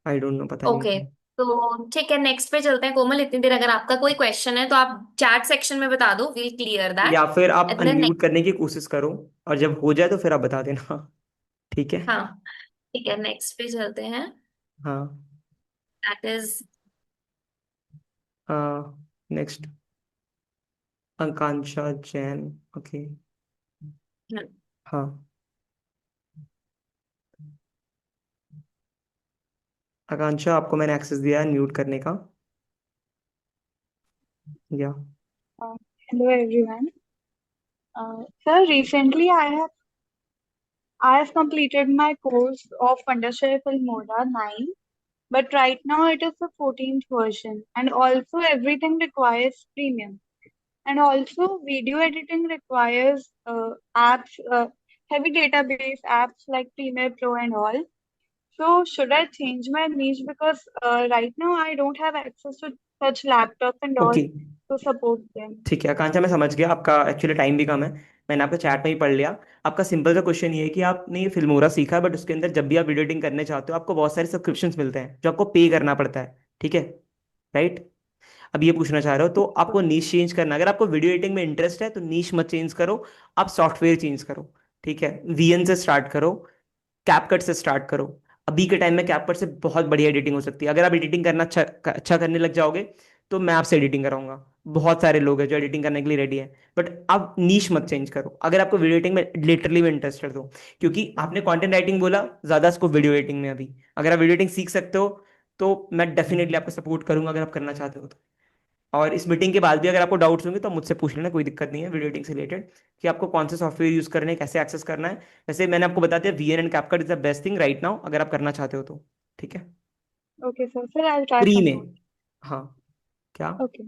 आई डोंट नो, पता नहीं ओके, क्यों। तो ठीक है, नेक्स्ट पे चलते हैं। कोमल, इतनी देर अगर आपका कोई क्वेश्चन है तो आप चैट सेक्शन में बता दो, विल क्लियर दैट। या फिर आप एंड देन अनम्यूट नेक्स्ट। करने की कोशिश करो, और जब हो जाए तो फिर आप बता देना। ठीक है। हाँ, ठीक है, नेक्स्ट पे चलते हैं। हाँ। That is next Akanksha Jain. Okay. हाँ आकांक्षा, आपको मैंने एक्सेस दिया है म्यूट करने का। या Hello everyone. Sir, recently I have completed my course of Undersea Filmora 9, but right now it is the 14th version, and also everything requires premium, and also video editing requires apps, heavy database apps like Premiere Pro and all. So should I change my niche because right now I don't have access to such laptops and all okay, to support them. ठीक है आकांक्षा, मैं समझ गया। आपका actually time भी कम है, मैंने आपका चैट में ही पढ़ लिया। आपका सिंपल सा क्वेश्चन ये है कि आपने ये फिल्मोरा सीखा है, बट उसके अंदर जब भी आप वीडियो एडिटिंग करने चाहते हो आपको बहुत सारे सब्सक्रिप्शंस मिलते हैं जो आपको पे करना पड़ता है, ठीक है? राइट। अब ये पूछना चाह रहे हो तो आपको नीश चेंज करना। अगर आपको वीडियो एडिटिंग में इंटरेस्ट है तो नीश मत चेंज करो, आप सॉफ्टवेयर चेंज करो, ठीक है? वीएन से स्टार्ट करो, कैपकट से स्टार्ट करो। अभी के टाइम में कैपकट से बहुत बढ़िया एडिटिंग हो सकती है। अगर आप एडिटिंग करना अच्छा करने लग जाओगे तो मैं आपसे एडिटिंग कराऊंगा। बहुत सारे लोग हैं जो एडिटिंग करने के लिए रेडी है, बट आप नीश मत चेंज करो अगर आपको वीडियो एडिटिंग में लिटरली में इंटरेस्टेड हो। क्योंकि आपने कंटेंट राइटिंग बोला, ज्यादा इसको वीडियो एडिटिंग में अभी अगर आप वीडियो एडिटिंग सीख सकते हो तो मैं डेफिनेटली आपको सपोर्ट करूंगा अगर आप करना चाहते हो तो। और इस मीटिंग के बाद भी अगर आपको डाउट्स होंगे तो मुझसे पूछ लेना, कोई दिक्कत नहीं है वीडियो एडिटिंग से रिलेटेड, कि आपको कौन से सॉफ्टवेयर यूज करने हैं, कैसे एक्सेस करना है। वैसे मैंने आपको बता दिया VN and CapCut is the best thing right now अगर आप करना चाहते हो तो, ठीक है? Okay, sir. Sir, I'll try free from में। both. हाँ, क्या Okay.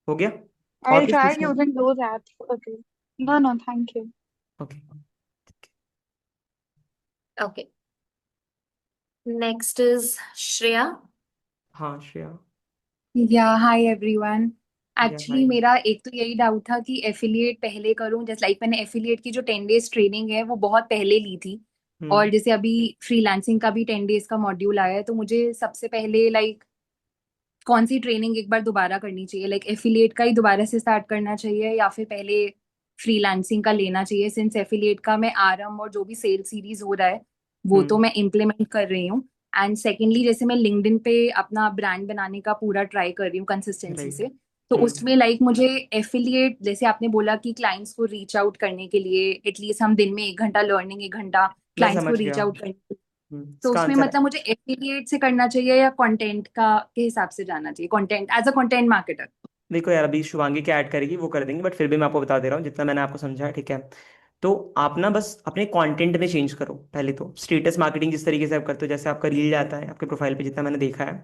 हो गया? और I'll कुछ try पूछना है? using those apps. Okay. No, no, thank you. Okay. Okay. Next is Shreya. हाँ श्रेया। या हाय एवरीवन। या एक्चुअली हाय। मेरा एक तो यही डाउट था कि एफिलिएट पहले करूं, जैसे लाइक मैंने एफिलिएट की जो 10 डेज ट्रेनिंग है वो बहुत पहले ली थी, और हम्म। जैसे अभी फ्रीलांसिंग का भी 10 डेज का मॉड्यूल आया है, तो मुझे सबसे पहले लाइक कौन सी ट्रेनिंग एक बार दोबारा करनी चाहिए? लाइक एफिलिएट का ही दोबारा से स्टार्ट करना चाहिए या फिर पहले फ्रीलांसिंग का लेना चाहिए? सिंस एफिलिएट का मैं आरएम और जो भी सेल सीरीज हो रहा है वो तो हम्म। मैं इम्प्लीमेंट कर रही हूँ। एंड सेकेंडली, जैसे मैं लिंक्डइन पे अपना ब्रांड बनाने का पूरा ट्राई कर रही हूँ कंसिस्टेंसी राइट। से, तो हम्म। उसमें लाइक मुझे एफिलिएट, जैसे आपने बोला कि क्लाइंट्स को रीच आउट करने के लिए एटलीस्ट हम दिन में 1 घंटा लर्निंग, 1 घंटा मैं क्लाइंट्स को समझ रीच गया। आउट करने, तो इसका उसमें आंसर, मतलब मुझे एफिलिएट से करना चाहिए या कंटेंट का के हिसाब से जाना चाहिए, content as a content marketer? देखो यार अभी शुभांगी क्या ऐड करेगी वो कर देंगे, बट फिर भी मैं आपको बता दे रहा हूँ जितना मैंने आपको समझा है, ठीक है? तो आप ना बस अपने कंटेंट में चेंज करो। पहले तो स्टेटस मार्केटिंग जिस तरीके से आप करते हो, जैसे आपका रील जाता है आपके प्रोफाइल पे जितना मैंने देखा है,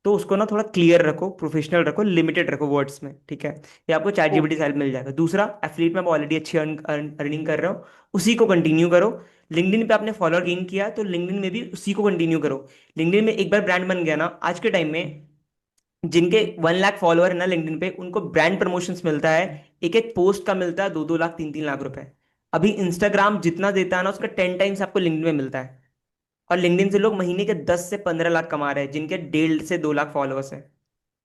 तो उसको ना थोड़ा क्लियर रखो, प्रोफेशनल रखो, लिमिटेड रखो वर्ड्स में, ठीक है? ये आपको चैट जीपीटी से हेल्प मिल जाएगा। दूसरा, एफिलिएट में आप ऑलरेडी अच्छी अर्निंग कर रहे हो, उसी को कंटिन्यू करो। लिंक्डइन पे आपने फॉलोअर गेन किया है तो लिंक्डइन में भी उसी को कंटिन्यू करो। लिंक्डइन में एक बार ब्रांड बन गया ना, आज के टाइम में जिनके 1 लाख फॉलोअर है ना लिंक्डइन पे, उनको ब्रांड प्रमोशंस मिलता है, एक एक पोस्ट का मिलता है 2-2 लाख 3-3 लाख रुपए। अभी इंस्टाग्राम जितना देता है ना उसका 10 टाइम्स आपको लिंक्डइन में मिलता है। और लिंक्डइन से लोग महीने के 10 से 15 लाख कमा रहे हैं जिनके 1.5 से 2 लाख फॉलोअर्स है।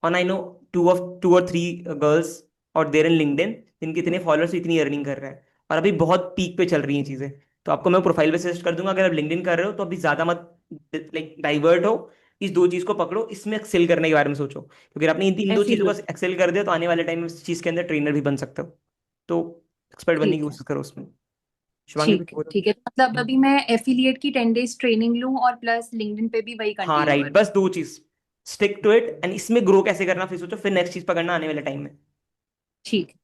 और आई नो 2 और 3 गर्ल्स और देर इन लिंक्डइन जिनके इतने फॉलोअर्स इतनी अर्निंग कर रहे हैं, और अभी बहुत पीक पे चल रही हैं चीजें। तो आपको मैं प्रोफाइल पे सजेस्ट कर दूंगा, अगर आप लिंक्डइन कर रहे हो तो अभी ज्यादा मत लाइक डाइवर्ट हो, इस दो चीज को पकड़ो, इसमें एक्सेल करने के बारे में सोचो, क्योंकि अगर आपने इन तीन दो चीजों का एफिलिएट। एक्सेल कर दिया तो आने वाले टाइम में इस चीज के अंदर ट्रेनर भी बन सकते हो। तो एक्सपर्ट बनने की ठीक है, कोशिश करो उसमें। शिवांगी कुछ ठीक है, बोलो। ठीक है। तो मतलब अभी मैं एफिलिएट की 10 डेज ट्रेनिंग लूं और प्लस लिंक्डइन पे भी वही हाँ कंटिन्यू राइट, करूं? बस दो चीज, स्टिक टू इट, एंड इसमें ग्रो कैसे करना फिर सोचो, फिर नेक्स्ट चीज पकड़ना आने वाले टाइम में। ठीक,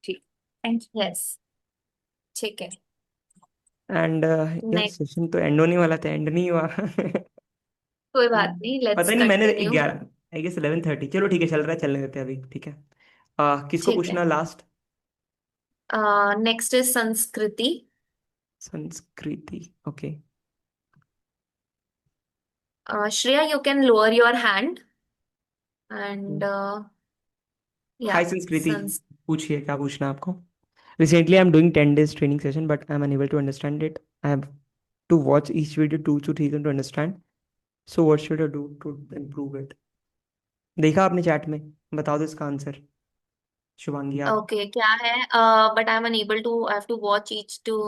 ठीक। Thank you. Yes. ठीक है। एंड यार नेक्स्ट। सेशन तो एंड होने वाला था, एंड नहीं हुआ। कोई बात नहीं, लेट्स पता नहीं, मैंने कंटिन्यू। 11, आई गेस 11:30, चलो ठीक है चल रहा है, चलने देते हैं अभी, ठीक है? किसको ठीक है। पूछना last? Next is Sanskriti. Sanskriti, okay. Shreya, you can lower your hand and hi yeah, Sanskriti, पूछिए क्या पूछना है आपको? Recently I am doing 10 days training session but I am unable to understand it. I have to watch each video 2 to 3 times to understand. So what should I do to improve it? देखा आपने chat में, बता दो इसका answer Shubhangi आप। Okay, क्या है? But I'm unable to. I have to watch each to.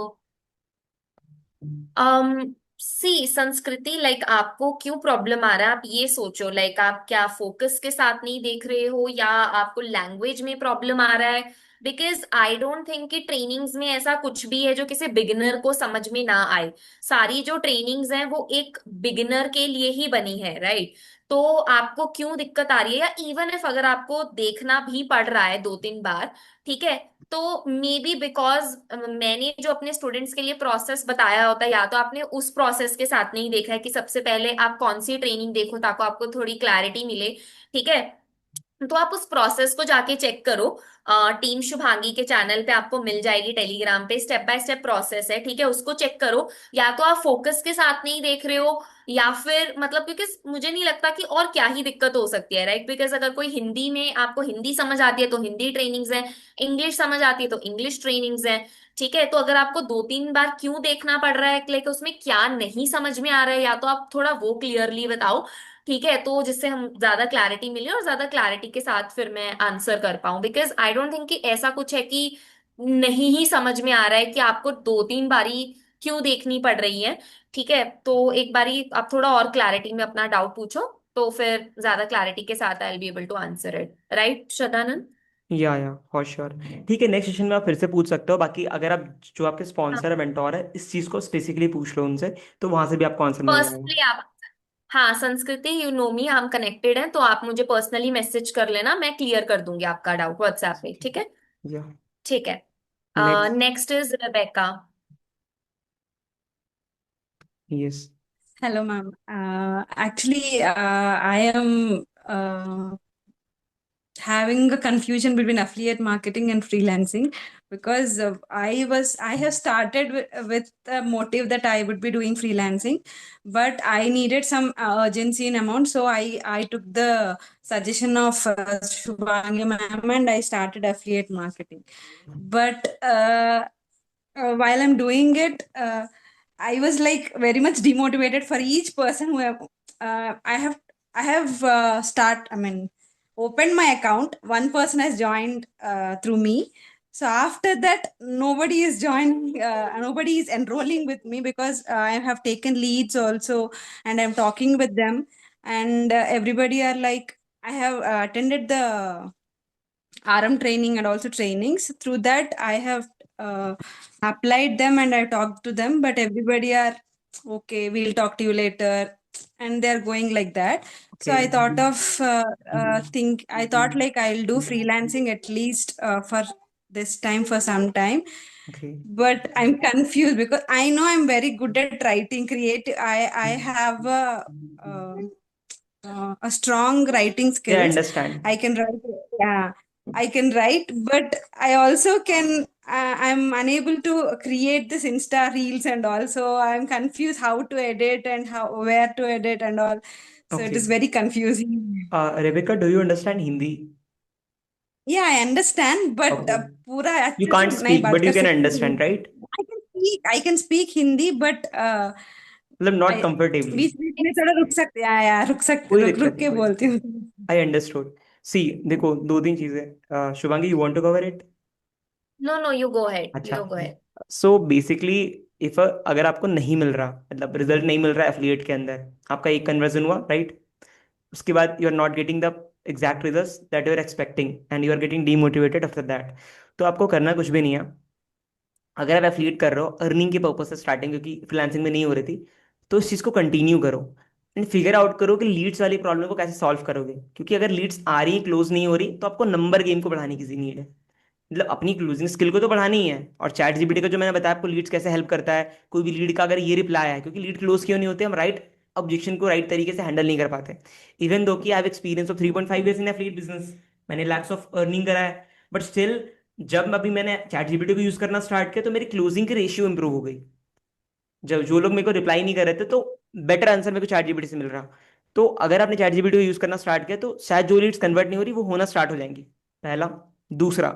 सी संस्कृति, लाइक आपको क्यों प्रॉब्लम आ रहा है, आप ये सोचो। लाइक आप क्या फोकस के साथ नहीं देख रहे हो, या आपको लैंग्वेज में प्रॉब्लम आ रहा है? बिकॉज आई डोंट थिंक कि ट्रेनिंग्स में ऐसा कुछ भी है जो किसी बिगिनर को समझ में ना आए। सारी जो ट्रेनिंग्स हैं वो एक बिगिनर के लिए ही बनी है, राइट? तो आपको क्यों दिक्कत आ रही है, या इवन इफ अगर आपको देखना भी पड़ रहा है 2-3 बार, ठीक है, तो मे बी बिकॉज मैंने जो अपने स्टूडेंट्स के लिए प्रोसेस बताया होता है, या तो आपने उस प्रोसेस के साथ नहीं देखा है कि सबसे पहले आप कौन सी ट्रेनिंग देखो ताकि आपको थोड़ी क्लैरिटी मिले, ठीक है? तो आप उस प्रोसेस को जाके चेक करो। टीम शुभांगी के चैनल पे आपको मिल जाएगी, टेलीग्राम पे स्टेप बाय स्टेप प्रोसेस है, ठीक है, उसको चेक करो। या तो आप फोकस के साथ नहीं देख रहे हो, या फिर मतलब, क्योंकि मुझे नहीं लगता कि और क्या ही दिक्कत हो सकती है, राइट? बिकॉज अगर कोई हिंदी में आपको हिंदी समझ आती है तो हिंदी ट्रेनिंग्स है, इंग्लिश समझ आती है तो इंग्लिश ट्रेनिंग्स है, ठीक है? तो अगर आपको 2-3 बार क्यों देखना पड़ रहा है, लाइक उसमें क्या नहीं समझ में आ रहा है, या तो आप थोड़ा वो क्लियरली बताओ, ठीक है? तो जिससे हम ज्यादा क्लैरिटी मिले और ज्यादा क्लैरिटी के साथ फिर मैं आंसर कर पाऊं। बिकॉज आई डोंट थिंक कि ऐसा कुछ है कि नहीं ही समझ में आ रहा है कि आपको 2-3 बारी क्यों देखनी पड़ रही है, ठीक है? तो एक बारी आप थोड़ा और क्लैरिटी में अपना डाउट पूछो, तो फिर ज्यादा क्लैरिटी के साथ I will be able to answer it, right Sadanand? Yeah for sure. ठीक है, नेक्स्ट सेशन में आप फिर से पूछ सकते हो। बाकी अगर आप जो आपके स्पॉन्सर है, मेंटोर है, इस चीज़ को स्पेसिफिकली पूछ लो उनसे, तो वहां से भी आपको आंसर मिल जाएगा। पर्सनली आप, हाँ संस्कृति, यू नो मी, हम कनेक्टेड हैं, तो आप मुझे पर्सनली मैसेज कर लेना, मैं क्लियर कर दूंगी आपका डाउट व्हाट्सएप पे, ठीक है? या ठीक है। Next. Next is Rebecca. Yes. Hello, ma'am. Actually, I am having a confusion between affiliate marketing and freelancing because I have started with the motive that I would be doing freelancing, but I needed some urgency in amount, so I took the suggestion of Shubhangi ma'am and I started affiliate marketing. But while I'm doing it, I was like very much demotivated for each person who have I have I mean opened my account. One person has joined through me. So after that, nobody is joining, nobody is enrolling with me because I have taken leads also, and I'm talking with them, and everybody are like, I have attended the RM training and also trainings. Through that, I have applied them and I talked to them, but everybody are okay, we'll talk to you later, and they're going like that. So I Okay. thought of I thought like I'll do freelancing at least for this time for some time, Okay. but I'm confused because I know I'm very good at writing creative. I have a strong writing Yeah, I skills. understand. I can write, yeah, I can write, but I also can. I'm unable to create this Insta reels and all, so I'm confused how to edit and how where to edit and all. So it is Okay. very confusing. Rebecca, do you understand Hindi? Yeah, I understand, but Okay. पूरा You अच्छे से can't नहीं speak, बात but you कर can सकती। understand, right? I can speak Hindi, but मतलब not I comfortably. बीच बीच में थोड़ा रुक सकते हैं, या रुक सकते, कोई रुक दिक्कत रुक नहीं, के कोई बोलती दिक्कत। हूँ। I understood. सी, देखो, दो तीन चीजें। Shubhangi, you want to cover it? No no, you go ahead, अच्छा। You go ahead. So basically, if अगर आपको नहीं मिल रहा, मतलब रिजल्ट नहीं मिल रहा एफिलिएट के अंदर, आपका एक कन्वर्जन हुआ, राइट? उसके बाद you are not getting the exact results that you are expecting and you are getting demotivated after that, तो आपको करना कुछ भी नहीं है। अगर आप एफिलिएट कर रहे हो अर्निंग के पर्पज से स्टार्टिंग, क्योंकि फ्रीलांसिंग में नहीं हो रही थी, तो इस चीज़ को कंटिन्यू करो एंड फिगर आउट करो कि लीड्स वाली प्रॉब्लम को कैसे सॉल्व करोगे। क्योंकि अगर लीड्स आ रही क्लोज नहीं हो रही, तो आपको नंबर गेम को बढ़ाने की नीड है। मतलब अपनी क्लोजिंग स्किल को तो बढ़ानी ही है। और चैट जीपीटी का जो मैंने बताया आपको लीड्स कैसे हेल्प करता है, कोई भी लीड का अगर ये रिप्लाई है, क्योंकि लीड क्लोज क्यों नहीं होते, हम राइट ऑब्जेक्शन को राइट तरीके से हैंडल नहीं कर पाते। इवन दो कि I have experience of 3.5 years in affiliate business, मैंने लैक्स ऑफ अर्निंग करा है, बट स्टिल जब अभी मैंने चैट जीपीटी को यूज करना स्टार्ट किया, तो मेरी क्लोजिंग की रेशियो इंप्रूव हो गई। जब जो लोग मेरे को रिप्लाई नहीं कर रहे थे, तो बेटर आंसर मेरे को चैट जीपीटी से मिल रहा। तो अगर आपने चैट जीपीटी को यूज करना स्टार्ट किया, तो शायद जो लीड्स कन्वर्ट नहीं हो रही वो होना स्टार्ट हो जाएंगी। पहला। दूसरा,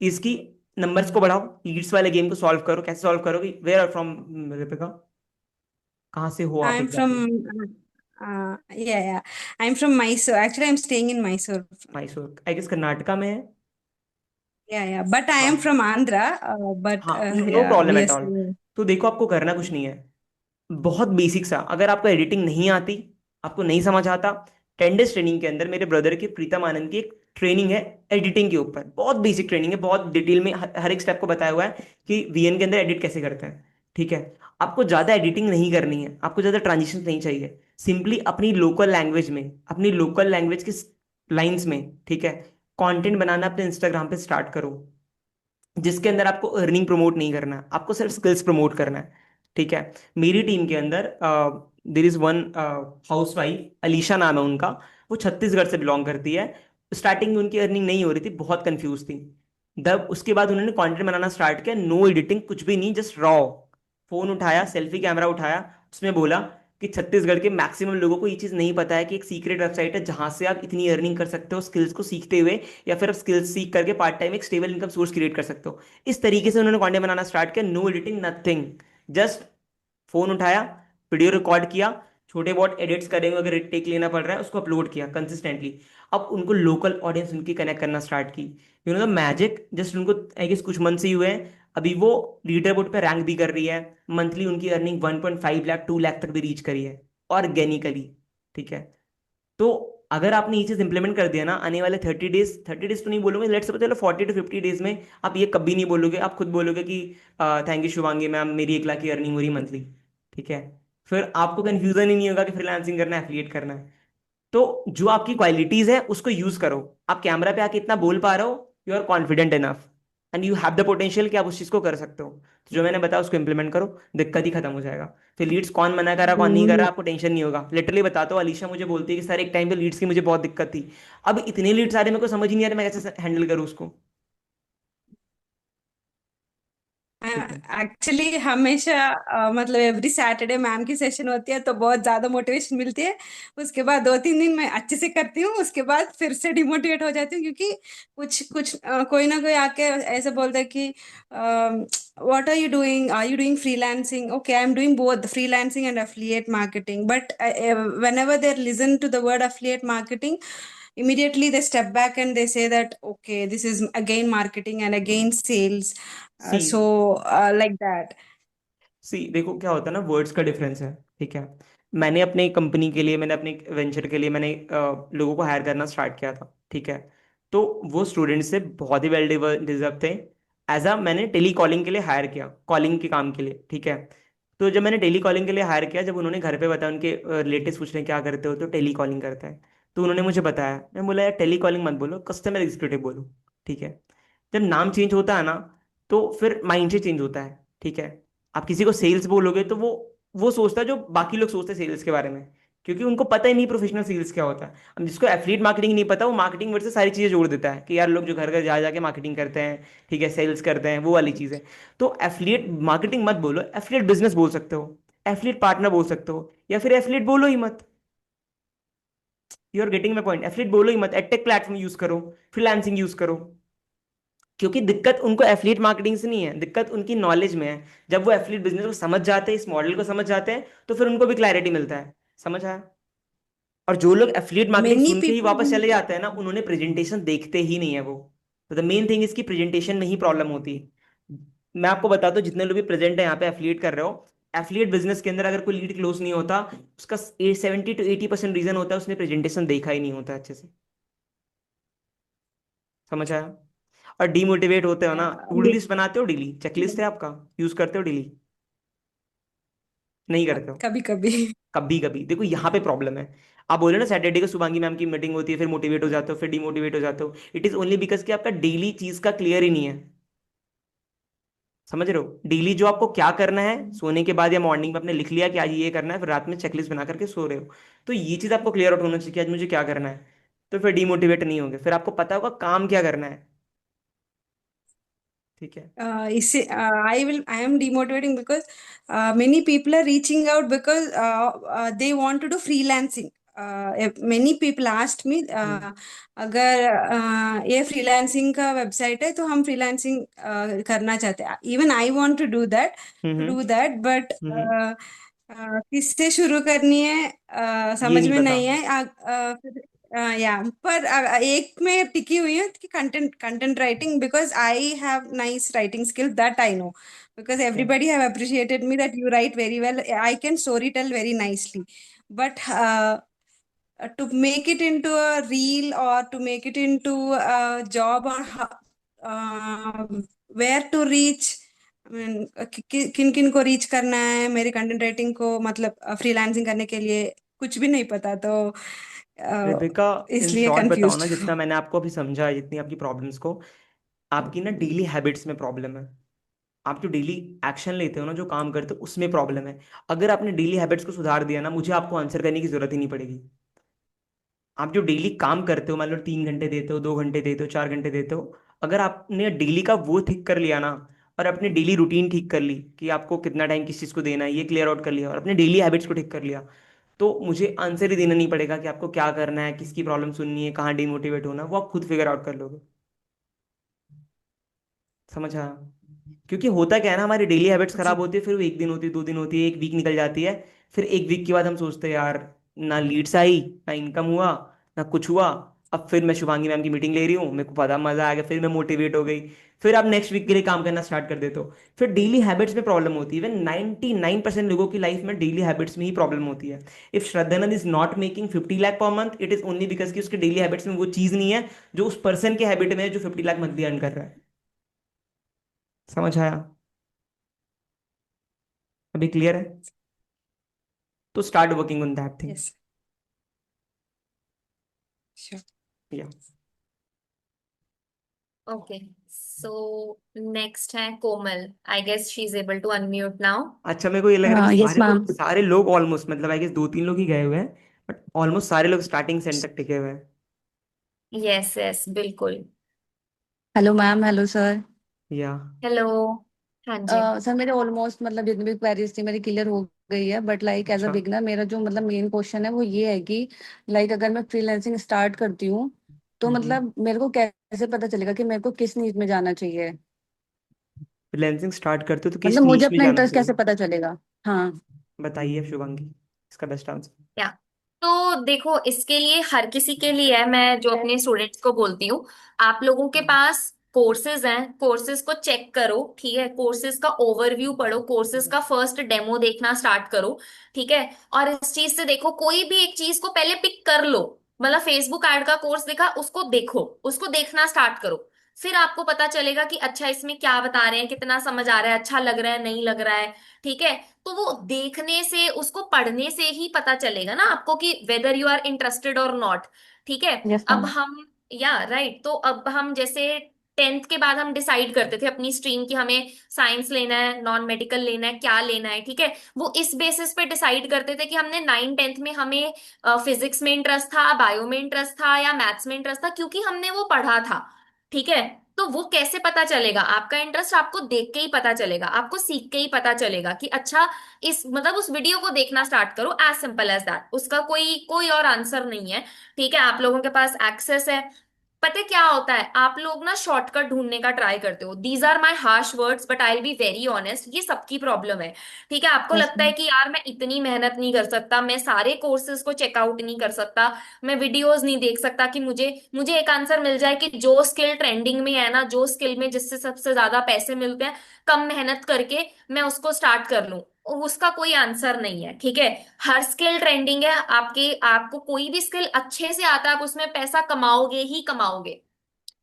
इसकी नंबर्स को बढ़ाओ, लीड्स वाले गेम को सॉल्व करो। कैसे सॉल्व करोगे? वेयर आर फ्रॉम, रितिका, कहाँ से हो आप I'm exactly? from yeah. I'm from Mysore. Actually, I'm staying in Mysore. Mysore, I guess Karnataka में है। Yeah. But I am हाँ from Andhra. But हाँ, no yeah, problem we are at all. staying. तो देखो, आपको करना कुछ नहीं है। बहुत बेसिक सा, अगर आपको एडिटिंग नहीं आती, आपको नहीं समझ आता, 10 डेज ट्रेनिंग के अंदर मेरे ब्रदर की प्रीतम आनंद की एक ट्रेनिंग है एडिटिंग के ऊपर, बहुत बेसिक ट्रेनिंग है, बहुत डिटेल में हर एक स्टेप को बताया हुआ है कि वीएन के अंदर एडिट कैसे करते हैं। ठीक है, आपको ज़्यादा एडिटिंग नहीं करनी है, आपको ज़्यादा ट्रांजिशन नहीं चाहिए, सिंपली अपनी लोकल लैंग्वेज में, अपनी लोकल लैंग्वेज की लाइन्स में, ठीक है, कंटेंट बनाना अपने इंस्टाग्राम पे स्टार्ट करो, जिसके अंदर आपको अर्निंग प्रमोट नहीं करना है, आपको सिर्फ स्किल्स प्रमोट करना है। ठीक है, मेरी टीम के अंदर there is one house wife, Alisha नाम है उनका, वो छत्तीसगढ़ से बिलोंग करती है। स्टार्टिंग में उनकी अर्निंग नहीं हो रही थी, बहुत कंफ्यूज थी। जब उसके बाद उन्होंने कंटेंट बनाना स्टार्ट किया, नो एडिटिंग, कुछ भी नहीं, जस्ट रॉ, फोन उठाया, सेल्फी कैमरा उठाया, उसमें बोला कि छत्तीसगढ़ के मैक्सिमम लोगों को ये चीज़ नहीं पता है कि एक सीक्रेट वेबसाइट है जहां से आप इतनी अर्निंग कर सकते हो स्किल्स को सीखते हुए, या फिर आप स्किल्स सीख करके पार्ट टाइम एक स्टेबल इनकम सोर्स क्रिएट कर सकते हो। इस तरीके से उन्होंने कंटेंट बनाना स्टार्ट किया, no editing, nothing, just phone उठाया, वीडियो रिकॉर्ड किया, छोटे बहुत एडिट्स करेंगे अगर टेक लेना पड़ रहा है, उसको अपलोड किया कंसिस्टेंटली। अब उनको लोकल ऑडियंस उनकी कनेक्ट करना स्टार्ट की, you know the magic, just उनको आई गेस कुछ मंथ से ही हुए हैं, अभी वो लीडर बोर्ड पे रैंक भी कर रही है, मंथली उनकी अर्निंग 1.5 लाख 2 लाख तक भी रीच करी है ऑर्गेनिकली। ठीक है, तो अगर आपने ये चीज इंप्लीमेंट कर दिया ना, आने वाले 30 डेज, 30 डेज तो नहीं बोलूंगे, लेट्स सपोज चलो 40 to 50 डेज में आप ये कभी नहीं बोलोगे, आप खुद बोलोगे कि थैंक यू शुभांगी मैम, मेरी 1 लाख की अर्निंग हो रही मंथली। ठीक है, फिर आपको कंफ्यूजन ही नहीं होगा कि फ्रीलांसिंग करना है, एफिलिएट करना है। तो जो आपकी क्वालिटीज है उसको यूज करो, आप कैमरा पे आके इतना बोल पा रहे हो, you are confident enough and you have the potential कि आप उस चीज को कर सकते हो। तो जो मैंने बताया उसको इंप्लीमेंट करो, दिक्कत ही खत्म हो जाएगा। फिर लीड्स कौन मना कर रहा कौन नहीं कर रहा आपको टेंशन नहीं होगा। लिटरली बताता हूँ, अलीशा मुझे बोलती है कि सर एक टाइम पे लीड्स की मुझे बहुत दिक्कत थी, अब इतने लीड्स आ रहे मेरे को समझ ही नहीं आ रहा मैं कैसे हैंडल करूँ उसको। ठीक है। एक्चुअली हमेशा मतलब एवरी सैटरडे मैम की सेशन होती है तो बहुत ज्यादा मोटिवेशन मिलती है। उसके बाद 2-3 दिन मैं अच्छे से करती हूँ, उसके बाद फिर से डिमोटिवेट हो जाती हूँ क्योंकि कुछ कुछ कोई ना कोई आके ऐसे बोलता है कि what are you doing freelancing, okay I am doing both freelancing and affiliate marketing, but whenever they listen to the word affiliate marketing, immediately they step back and they say that okay, this is again marketing and again sales. See Like that. See देखो क्या होता है ना, words का difference है। ठीक है, मैंने अपने कंपनी के लिए, मैंने अपने वेंचर के लिए मैंने लोगों को हायर करना स्टार्ट किया था। ठीक है, तो वो स्टूडेंट्स से बहुत ही वेल डिजर्व थे। एज अ मैंने टेली कॉलिंग के लिए हायर किया, कॉलिंग के काम के लिए। ठीक है, तो जब मैंने टेली कॉलिंग के लिए हायर किया, जब उन्होंने घर पे बताया, उनके रिलेटिव्स पूछ रहे हैं क्या करते हो, तो टेली कॉलिंग करता है, तो उन्होंने मुझे बताया, मैं बोला यार टेली कॉलिंग मत बोलो, कस्टमर एग्जीक्यूटिव बोलो। ठीक है, जब नाम चेंज होता है ना, तो फिर माइंड से चेंज होता है। ठीक है, आप किसी को सेल्स बोलोगे तो वो सोचता है जो बाकी लोग सोचते हैं सेल्स के बारे में, क्योंकि उनको पता ही नहीं प्रोफेशनल सेल्स क्या होता है। अब जिसको एफिलिएट मार्केटिंग नहीं पता, वो मार्केटिंग वर्ड से सारी चीजें जोड़ देता है कि यार लोग जो घर घर जा जाके मार्केटिंग करते हैं, ठीक है, सेल्स करते हैं, वो वाली चीज है। तो एफिलिएट मार्केटिंग मत बोलो, एफिलिएट बिजनेस बोल सकते हो, एफिलिएट पार्टनर बोल सकते हो, या फिर एफिलिएट बोलो ही मत। You are getting my point, affiliate बोलो ही मत, एडटेक प्लेटफॉर्म यूज करो, फ्रीलांसिंग यूज करो। क्योंकि दिक्कत उनको एफिलिएट मार्केटिंग से नहीं है, दिक्कत उनकी नॉलेज में है। जब वो एफिलिएट बिजनेस को समझ जाते हैं, इस मॉडल को समझ जाते हैं, तो फिर उनको भी क्लैरिटी मिलता है। समझ आया? और जो लोग एफिलिएट मार्केटिंग Many सुन के ही people वापस चले जाते हैं ना, उन्होंने प्रेजेंटेशन देखते ही नहीं है वो। तो द मेन थिंग इसकी प्रेजेंटेशन में ही प्रॉब्लम होती है। मैं आपको बताता हूँ, जितने लोग भी प्रेजेंट है यहाँ पे एफिलिएट कर रहे हो, एफिलिएट बिजनेस के अंदर अगर कोई लीड क्लोज नहीं होता, उसका 70 to 80% रीजन होता है उसने प्रेजेंटेशन देखा ही नहीं होता अच्छे से। समझ आया? और डीमोटिवेट होते हो ना, टू डू लिस्ट बनाते हो, डेली चेकलिस्ट है आपका, यूज करते हो डेली? नहीं करते हो? कभी कभी कभी कभी। देखो यहाँ पे प्रॉब्लम है, आप बोले ना सैटरडे को शुभांगी मैम की मीटिंग होती है, फिर मोटिवेट हो जाते हो, फिर डिमोटिवेट हो जाते हो, इट इज ओनली बिकॉज कि आपका डेली चीज का क्लियर ही नहीं है। समझ रहे हो? डेली जो आपको क्या करना है, सोने के बाद या मॉर्निंग में आपने लिख लिया कि आज ये करना है, फिर रात में चेकलिस्ट बना करके सो रहे हो। तो ये चीज आपको क्लियर आउट होना चाहिए कि आज मुझे क्या करना है, तो फिर डिमोटिवेट नहीं होगे, फिर आपको पता होगा काम क्या करना है। ठीक है। इससे I am demotivating because many people are reaching out because they want to do freelancing. Many people asked me हम्म अगर ये फ्रीलांसिंग का वेबसाइट है तो हम फ्रीलांसिंग करना चाहते हैं, even I want hmm to hmm do that, but hmm, किससे शुरू करनी है ये समझ नहीं में पता। नहीं है। या पर एक में टिकी हुई है कि content writing, because I have nice writing skill, that I know, because Okay. everybody have appreciated me that you write very well. I can story tell very nicely, but to make it into a reel or to make it into a job or uh, where to reach, I mean, किन किन को reach करना है मेरी content writing को, मतलब freelancing करने के लिए कुछ भी नहीं पता, तो रिबिका, इन इसलिए शॉर्ट बताओ कंफ्यूज ना, हूँ। जितना मैंने आपको अभी समझा है, जितनी आपकी प्रॉब्लम्स को, आपकी ना डेली हैबिट्स में प्रॉब्लम है। आप जो डेली एक्शन लेते हो ना, जो काम करते हो, उसमें प्रॉब्लम है। अगर आपने डेली हैबिट्स को सुधार दिया ना, मुझे आपको आंसर करने की जरूरत ही नहीं पड़ेगी। आप जो डेली काम करते हो, मान लो 3 घंटे देते हो, 2 घंटे देते हो, 4 घंटे देते हो, अगर आपने डेली का वो ठीक कर लिया ना, और अपनी डेली रूटीन ठीक कर ली कि आपको कितना टाइम किस चीज़ को देना है, ये क्लियर आउट कर लिया, और अपने डेली हैबिट्स को ठीक कर लिया, तो मुझे आंसर ही देना नहीं पड़ेगा कि आपको क्या करना है, किसकी प्रॉब्लम सुननी है, कहाँ डिमोटिवेट होना है, वो आप खुद फिगर आउट कर लोगे। समझा? क्योंकि होता क्या है ना, हमारी डेली हैबिट्स जी। खराब होती है, फिर वो 1 दिन होती है, 2 दिन होती है, एक वीक निकल जाती है। फिर एक वीक के बाद हम सोचते हैं यार, ना लीड्स आई, ना इनकम हुआ, ना कुछ हुआ। अब फिर मैं शिवांगी मैम की मीटिंग ले रही हूँ, मेरे को पता मजा आ गया, फिर मैं मोटिवेट हो गई। फिर आप नेक्स्ट वीक के लिए काम करना स्टार्ट कर देते हो। फिर डेली हैबिट्स में प्रॉब्लम होती है। इवन 99% लोगों की लाइफ में डेली हैबिट्स में ही प्रॉब्लम होती है। If Shraddhanand is not making 50 lakh per month, it is only because कि उसके डेली हैबिट्स में वो चीज नहीं है जो उस पर्सन के हैबिट में है जो 50 लाख मंथली अर्न कर रहा है। समझ आया? अभी क्लियर है? तो start working on that thing. Yes, sure. Yeah okay, so next है Komal. I guess she is able to unmute now. अच्छा, मेरे को ये लग रहा है कि यस मैम। सारे लोग ऑलमोस्ट, मतलब आई गेस 2-3 लोग ही गए हुए हैं, बट ऑलमोस्ट सारे लोग स्टार्टिंग से एंड तक टिके हुए हैं। यस यस बिल्कुल। Hello ma'am, hello sir. या हेलो। हाँ जी। सर मेरे ऑलमोस्ट मतलब जितनी भी क्वेरीज थी मेरी क्लियर हो गई है, बट लाइक एज अ अच्छा। बिगनर मेरा जो मतलब मेन क्वेश्चन है वो ये है कि लाइक अगर मैं फ्रीलांसिंग स्टार्ट करती हूँ तो हम्म। मतलब मेरे को कैसे पता चलेगा कि मेरे को किस नीड में जाना चाहिए? फ्रीलांसिंग स्टार्ट करते हो तो मतलब किस मुझे नीश में अपना जाना इंटरेस्ट चाहिए? कैसे पता चलेगा? हाँ। बताइए शुभांगी, इसका बेस्ट आंसर। या तो देखो, इसके लिए हर किसी के लिए है, मैं जो अपने स्टूडेंट्स को बोलती हूँ, आप लोगों के पास कोर्सेज हैं, कोर्सेज को चेक करो, ठीक है, कोर्सेज का ओवरव्यू पढ़ो, कोर्सेज का फर्स्ट डेमो देखना स्टार्ट करो, ठीक है। और इस चीज से देखो, कोई भी एक चीज को पहले पिक कर लो, मतलब फेसबुक ऐड का कोर्स देखा, उसको देखो, उसको देखना स्टार्ट करो। फिर आपको पता चलेगा कि अच्छा इसमें क्या बता रहे हैं, कितना समझ आ रहा है, अच्छा लग रहा है, नहीं लग रहा है, ठीक है। तो वो देखने से, उसको पढ़ने से ही पता चलेगा ना आपको कि वेदर यू आर इंटरेस्टेड और नॉट, ठीक है। यस अब मैम। हम, या राइट, तो अब हम जैसे 10th के बाद हम डिसाइड करते थे अपनी स्ट्रीम की, हमें साइंस लेना है, नॉन मेडिकल लेना है, क्या लेना है, ठीक है। वो इस बेसिस पे डिसाइड करते थे कि हमने 9 10th में हमें फिजिक्स में इंटरेस्ट था, बायो में इंटरेस्ट था, या मैथ्स में इंटरेस्ट था, क्योंकि हमने वो पढ़ा था, ठीक है। तो वो कैसे पता चलेगा आपका इंटरेस्ट? आपको देख के ही पता चलेगा, आपको सीख के ही पता चलेगा कि अच्छा, इस मतलब उस वीडियो को देखना स्टार्ट करो, एज सिंपल एज दैट। उसका कोई कोई और आंसर नहीं है, ठीक है। आप लोगों के पास एक्सेस है। पता है क्या होता है, आप लोग ना शॉर्टकट ढूंढने का ट्राई करते हो। These are my harsh words but I will be very honest, ये सबकी प्रॉब्लम है, ठीक है। आपको यस लगता है मैम। कि यार मैं इतनी मेहनत नहीं कर सकता, मैं सारे कोर्सेज को चेकआउट नहीं कर सकता, मैं वीडियोस नहीं देख सकता कि मुझे मुझे एक आंसर मिल जाए कि जो स्किल ट्रेंडिंग में है ना, जो स्किल में जिससे सबसे ज्यादा पैसे मिलते हैं, कम मेहनत करके मैं उसको स्टार्ट कर लूं। उसका कोई आंसर नहीं है, ठीक है। हर स्किल ट्रेंडिंग है, आपके आपको कोई भी स्किल अच्छे से आता है, आप उसमें पैसा कमाओगे ही कमाओगे,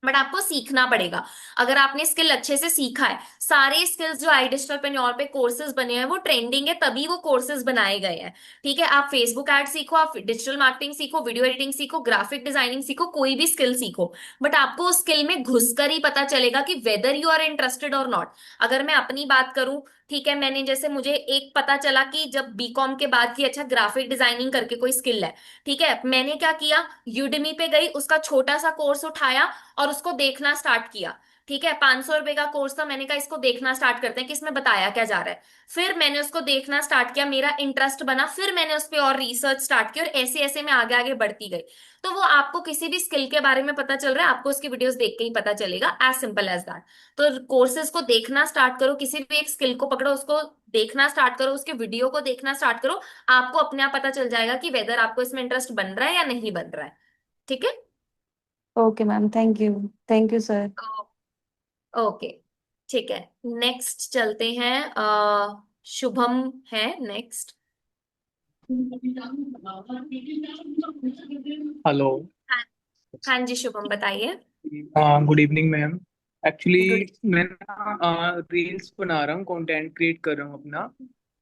बट आपको सीखना पड़ेगा। अगर आपने स्किल अच्छे से सीखा है, सारे स्किल्स जो आई डिजिटलप्रेन्योर पे कोर्सेज बने हैं वो ट्रेंडिंग है, तभी वो कोर्सेज बनाए गए हैं, ठीक है। आप फेसबुक एड सीखो, आप डिजिटल मार्केटिंग सीखो, वीडियो एडिटिंग सीखो, ग्राफिक डिजाइनिंग सीखो, कोई भी स्किल सीखो, बट आपको उस स्किल में घुसकर ही पता चलेगा कि वेदर यू आर इंटरेस्टेड और नॉट। अगर मैं अपनी बात करूं, ठीक है, मैंने जैसे मुझे एक पता चला कि जब बीकॉम के बाद की अच्छा ग्राफिक डिजाइनिंग करके कोई स्किल है, ठीक है, मैंने क्या किया, यूडमी पे गई, उसका छोटा सा कोर्स उठाया और उसको देखना स्टार्ट किया, ठीक है। 500 रुपए का कोर्स था, मैंने कहा इसको देखना स्टार्ट करते हैं कि इसमें बताया क्या जा रहा है। फिर मैंने उसको देखना स्टार्ट किया, मेरा इंटरेस्ट बना, फिर मैंने उस पर और रिसर्च स्टार्ट की, और ऐसे ऐसे मैं आगे आगे बढ़ती गई। तो वो आपको किसी भी स्किल के बारे में पता चल रहा है, आपको उसकी वीडियोस देख के ही पता चलेगा, एज सिंपल एज दैट। तो कोर्सेज को देखना स्टार्ट करो, किसी भी एक स्किल को पकड़ो, उसको देखना स्टार्ट करो, उसके वीडियो को देखना स्टार्ट करो, आपको अपने आप पता चल जाएगा कि वेदर आपको इसमें इंटरेस्ट बन रहा है या नहीं बन रहा है। ठीक है। Okay ma'am, thank you sir. Okay, ठीक है। नेक्स्ट चलते हैं, शुभम है नेक्स्ट। हेलो। हाँ, हाँ जी शुभम बताइए। Good evening ma'am. Good. Actually मैं रील्स बना रहा हूँ, कंटेंट क्रिएट कर रहा हूँ अपना।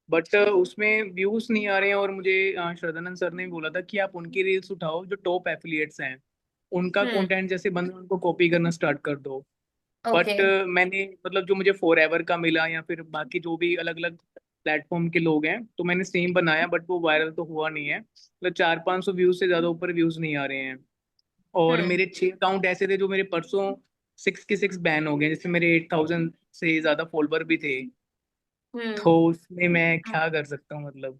बट उसमें व्यूज नहीं आ रहे हैं, और मुझे श्रद्धानंद सर ने बोला था कि आप उनकी रील्स उठाओ जो टॉप एफिलिएट्स हैं, उनका हम्म। कंटेंट जैसे बंद उनको कॉपी करना स्टार्ट कर दो। ओके। बट मैंने मतलब जो मुझे फॉर एवर का मिला या फिर बाकी जो भी अलग अलग प्लेटफॉर्म के लोग हैं, तो मैंने सेम बनाया, बट वो वायरल तो हुआ नहीं है। मतलब 400-500 व्यूज से ज्यादा ऊपर व्यूज नहीं आ रहे हैं। और हम्म। मेरे 6 अकाउंट ऐसे थे जो मेरे परसों 6 के 6 बैन हो गए, जिसमें मेरे 8,000 से ज्यादा फॉलोवर भी थे। हम्म। तो उसमें मैं क्या कर सकता हूँ मतलब?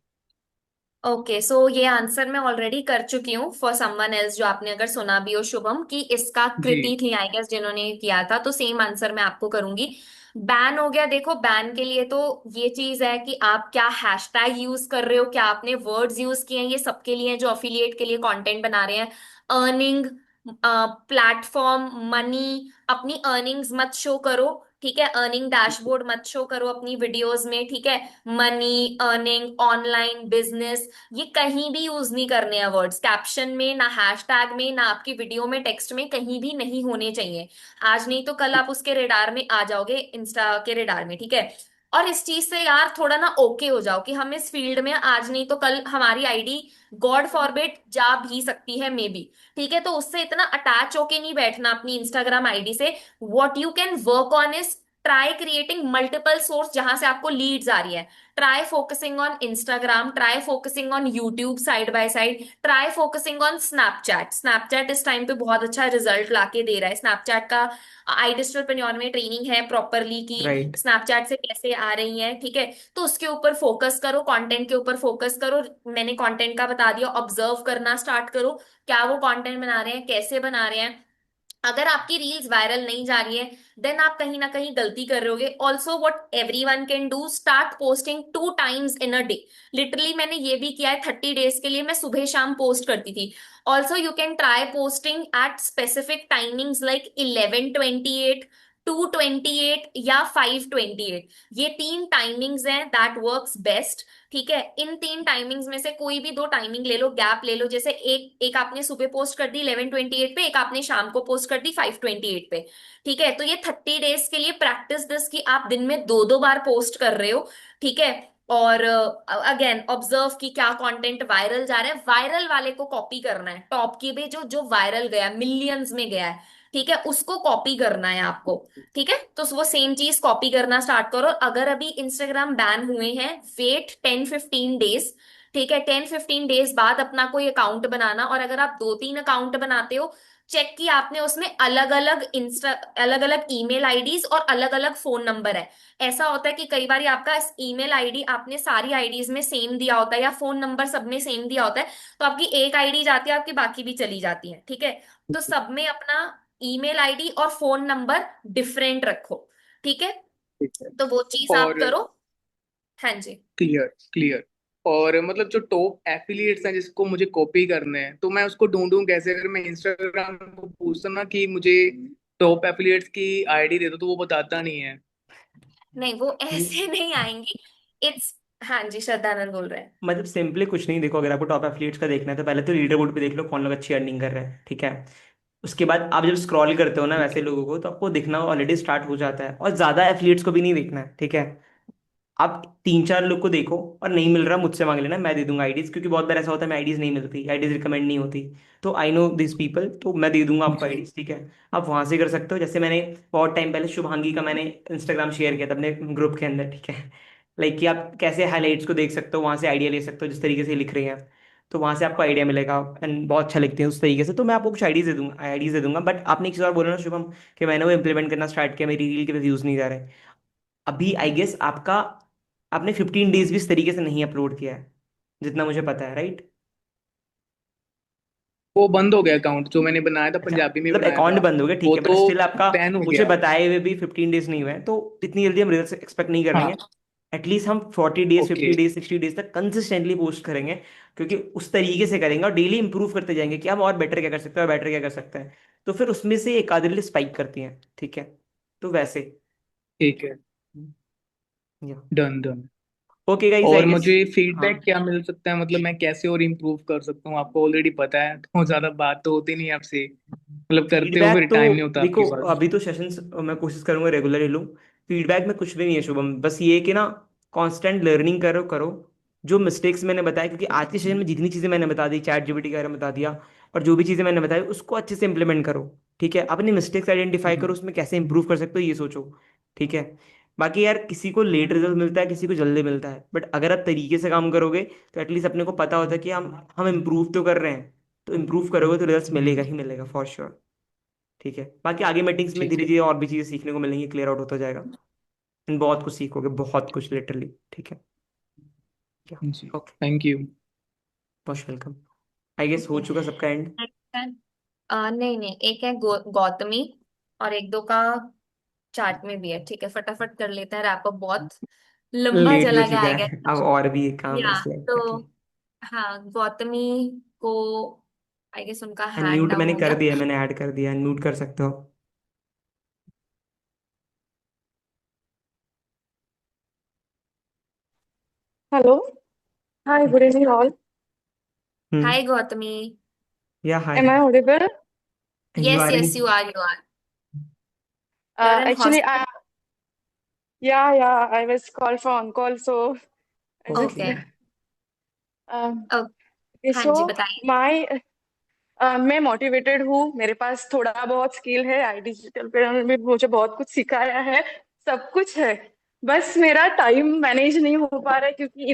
ओके, सो ये आंसर मैं ऑलरेडी कर चुकी हूँ फॉर समवन एल्स, जो आपने अगर सुना भी हो शुभम, कि इसका जी। कृति थी आई गेस जिन्होंने किया था, तो सेम आंसर मैं आपको करूंगी। बैन हो गया, देखो बैन के लिए तो ये चीज है कि आप क्या हैशटैग यूज कर रहे हो, क्या आपने वर्ड्स यूज किए हैं, ये सबके लिए हैं जो अफिलिएट के लिए कंटेंट बना रहे हैं। अर्निंग, प्लेटफॉर्म, मनी, अपनी अर्निंग्स मत शो करो, ठीक है। अर्निंग डैशबोर्ड मत शो करो अपनी वीडियोस में, ठीक है। मनी, अर्निंग, ऑनलाइन बिजनेस, ये कहीं भी यूज नहीं करने हैं वर्ड्स, कैप्शन में ना, हैशटैग में ना, आपकी वीडियो में, टेक्स्ट में, कहीं भी नहीं होने चाहिए। आज नहीं तो कल आप उसके रेडार में आ जाओगे, इंस्टा के रेडार में, ठीक है। और इस चीज से यार थोड़ा ना ओके हो जाओ कि हम इस फील्ड में आज नहीं तो कल हमारी आईडी गॉड फॉरबिड जा भी सकती है मे बी, ठीक है। तो उससे इतना अटैच होके नहीं बैठना अपनी इंस्टाग्राम आईडी से। What you can work on is try creating multiple source जहां से आपको लीड्स आ रही है। Try focusing on Instagram, try focusing on YouTube side by side, try focusing on Snapchat. Snapchat इस टाइम पे बहुत अच्छा रिजल्ट लाके दे रहा है। स्नैपचैट का आई डिजिटलप्रेन्योर में ट्रेनिंग है प्रॉपरली कि राइट। स्नैपचैट से कैसे आ रही है, ठीक है। तो उसके ऊपर फोकस करो, कंटेंट के ऊपर फोकस करो। मैंने कंटेंट का बता दिया, ऑब्जर्व करना स्टार्ट करो, क्या वो कंटेंट बना रहे हैं, कैसे बना रहे हैं। अगर आपकी रील्स वायरल नहीं जा रही है, देन आप कहीं ना कहीं गलती कर रहे होगे। Also what everyone can do, start posting 2 times in a day. Literally मैंने ये भी किया है, 30 days के लिए मैं सुबह शाम पोस्ट करती थी। Also you can try posting at specific timings like 11:28, 2:28 या 5:28। ये 3 टाइमिंग्स हैं दैट वर्क्स बेस्ट, ठीक है। इन 3 टाइमिंग्स में से कोई भी 2 टाइमिंग ले लो, गैप ले लो। जैसे एक एक आपने सुबह पोस्ट कर दी 11:28 पे, एक आपने शाम को पोस्ट कर दी 5:28 पे, ठीक है। तो ये 30 days के लिए प्रैक्टिस दिस कि आप दिन में दो दो बार पोस्ट कर रहे हो, ठीक है। और अगेन ऑब्जर्व कि क्या कंटेंट वायरल जा रहा है, वायरल वाले को कॉपी करना है। टॉप की भी जो जो वायरल गया, मिलियंस में गया है, ठीक है, उसको कॉपी करना है आपको, ठीक है। तो वो सेम चीज कॉपी करना स्टार्ट करो। अगर अभी इंस्टाग्राम बैन हुए हैं, वेट 10-15 डेज, ठीक है। 10-15 डेज बाद अपना कोई अकाउंट बनाना, और अगर आप 2-3 अकाउंट बनाते हो, चेक कि आपने उसमें अलग अलग अलग ईमेल आईडीज और अलग अलग फोन नंबर है। ऐसा होता है कि कई बार आपका ईमेल आईडी आपने सारी आईडीज में सेम दिया होता है, या फोन नंबर सब में सेम दिया होता है, तो आपकी एक आईडी जाती है, आपकी बाकी भी चली जाती है, ठीक है। तो सब में अपना ईमेल आईडी और फोन नंबर डिफरेंट रखो, ठीक है। ठीक है। तो वो चीज आप और करो। हाँ जी। Clear clear. और मतलब जो टॉप एफिलिएट्स हैं जिसको मुझे कॉपी करना है, तो मैं उसको ढूंढूं कैसे? अगर मैं इंस्टाग्राम को पूछता ना कि मुझे टॉप एफिलिएट्स की आईडी दे दो, तो वो बताता नहीं है। नहीं वो ऐसे नहीं आएंगी। इट्स, हाँ जी श्रद्धानंद बोल रहे हैं। मतलब सिंपली कुछ नहीं, देखो अगर आपको टॉप एथलीट्स का देखना है तो पहले तो लीडर बोर्ड पे देख लो कौन लोग अच्छी अर्निंग कर रहे हैं, ठीक है। उसके बाद आप जब स्क्रॉल करते हो ना वैसे लोगों को, तो आपको दिखना ऑलरेडी स्टार्ट हो जाता है, और ज़्यादा एथलीट्स को भी नहीं देखना है, ठीक है। आप 3-4 लोग को देखो, और नहीं मिल रहा मुझसे मांग लेना, मैं दे दूंगा आईडीज, क्योंकि बहुत बार ऐसा होता है मैं आईडीज नहीं मिलती, आईडीज रिकमेंड नहीं होती। तो आई नो दिस पीपल, तो मैं दे दूंगा आपको आईडीज, ठीक है। आप वहां से कर सकते हो। जैसे मैंने बहुत टाइम पहले शुभांगी का मैंने इंस्टाग्राम शेयर किया था अपने ग्रुप के अंदर, ठीक है। लाइक कि आप कैसे हाईलाइट्स को देख सकते हो, वहां से आइडिया ले सकते हो जिस तरीके से लिख रही हैं, तो वहां से आपको आइडिया मिलेगा, एंड बहुत अच्छा लिखते हैं उस तरीके से। तो मैं आपको कुछ आईडीज दे दूंगा। बट आपने एक चीज़ और बोला ना शुभम, कि मैंने वो इम्प्लीमेंट करना स्टार्ट किया, मेरी रील के व्यूज नहीं जा रहे अभी। आई गेस आपका, आपने 15 डेज भी इस तरीके से नहीं अपलोड किया है जितना मुझे पता है, राइट? वो बंद हो गया अकाउंट जो मैंने बनाया था, अच्छा, पंजाबी में मतलब बनाया अकाउंट था। बंद हो गया, ठीक वो है, बट तो स्टिल आपका बैन हो मुझे गया। बताए हुए भी 15 डेज नहीं हुए हैं, तो इतनी जल्दी हम रिजल्ट एक्सपेक्ट नहीं कर रहे हाँ। हैं। एटलीस्ट हम 40 डेज, ओके 50 डेज, 60 डेज तक कंसिस्टेंटली पोस्ट करेंगे, क्योंकि उस तरीके से करेंगे और डेली इंप्रूव करते जाएंगे कि हम और बेटर क्या कर सकते हैं और बेटर क्या कर सकते हैं। तो फिर उसमें से एक आधी स्पाइक करती हैं, ठीक है। तो वैसे ठीक है, या डन डन। ओके गाइस, आई और गेस। मुझे हाँ, फीडबैक क्या मिल सकता है, मतलब मैं कैसे और इम्प्रूव कर सकता हूँ? आपको ऑलरेडी पता है, तो ज्यादा बात तो होती नहीं है आपसे, मतलब करते हो फिर फीडबैक तो टाइम नहीं होता आपके देखो, पास। अभी तो सेशंस मैं कोशिश करूंगा रेगुलर ही लूँ। फीडबैक में कुछ भी नहीं है शुभम, बस ये है कि ना कांस्टेंट लर्निंग करो करो। जो मिस्टेक्स मैंने बताया, क्योंकि आज के सेशन में जितनी चीज़ें मैंने बता दी, चैट जीपीटी के बारे में बता दिया, और जो भी चीज़ें मैंने बताई उसको अच्छे से इंप्लीमेंट करो, ठीक है। अपनी मिस्टेक्स आइडेंटिफाई करो, हम्म, उसमें कैसे इंप्रूव कर सकते हो ये सोचो, ठीक है। बाकी यार, किसी को लेट रिजल्ट मिलता है, किसी को जल्दी मिलता है, बट अगर आप तरीके से काम करोगे तो एटलीस्ट अपने को पता होता है कि हम इम्प्रूव तो कर रहे हैं। तो इम्प्रूव करोगे तो रिजल्ट मिलेगा ही मिलेगा फॉर श्योर, ठीक है। बाकी आगे मीटिंग्स में ठीक धीरे है धीरे और भी चीजें सीखने को मिलेंगी, क्लियर आउट होता जाएगा। एंड बहुत कुछ सीखोगे, बहुत कुछ लिटरली, ठीक है। क्या? जी, okay, thank you. Most welcome. I guess हो चुका सबका एंड। नहीं नहीं, एक है गौतमी, और एक दो का चार्ट में भी है। ठीक है, फटाफट कर लेते हैं रैप अप, बहुत लंबा लेट भी हो चला गया चुका आई है, अब गेस। और भी एक काम है या इसलिए तो ओके। हाँ, गौतमी को आई गेस उनका हैंड अनम्यूट डाउन मैंने हो कर गया। दिया है, मैंने ऐड कर दिया, अनम्यूट कर सकते हो। Hello. Hi, good evening all. Hmm. Hi Gautami. Yeah Am hi. I audible? You yes are in. Yes, you are you're in Actually, hospital. yeah, I was called for on call, so I just, okay. Okay um, okay, okay, हाँ जी so बताइए। मैं motivated हूँ, मेरे पास थोड़ा बहुत skill है, आई digital पे भी मुझे बहुत कुछ सिखाया है, सब कुछ है। बस मेरा टाइम मैनेज नहीं हो पा रहा है, क्योंकि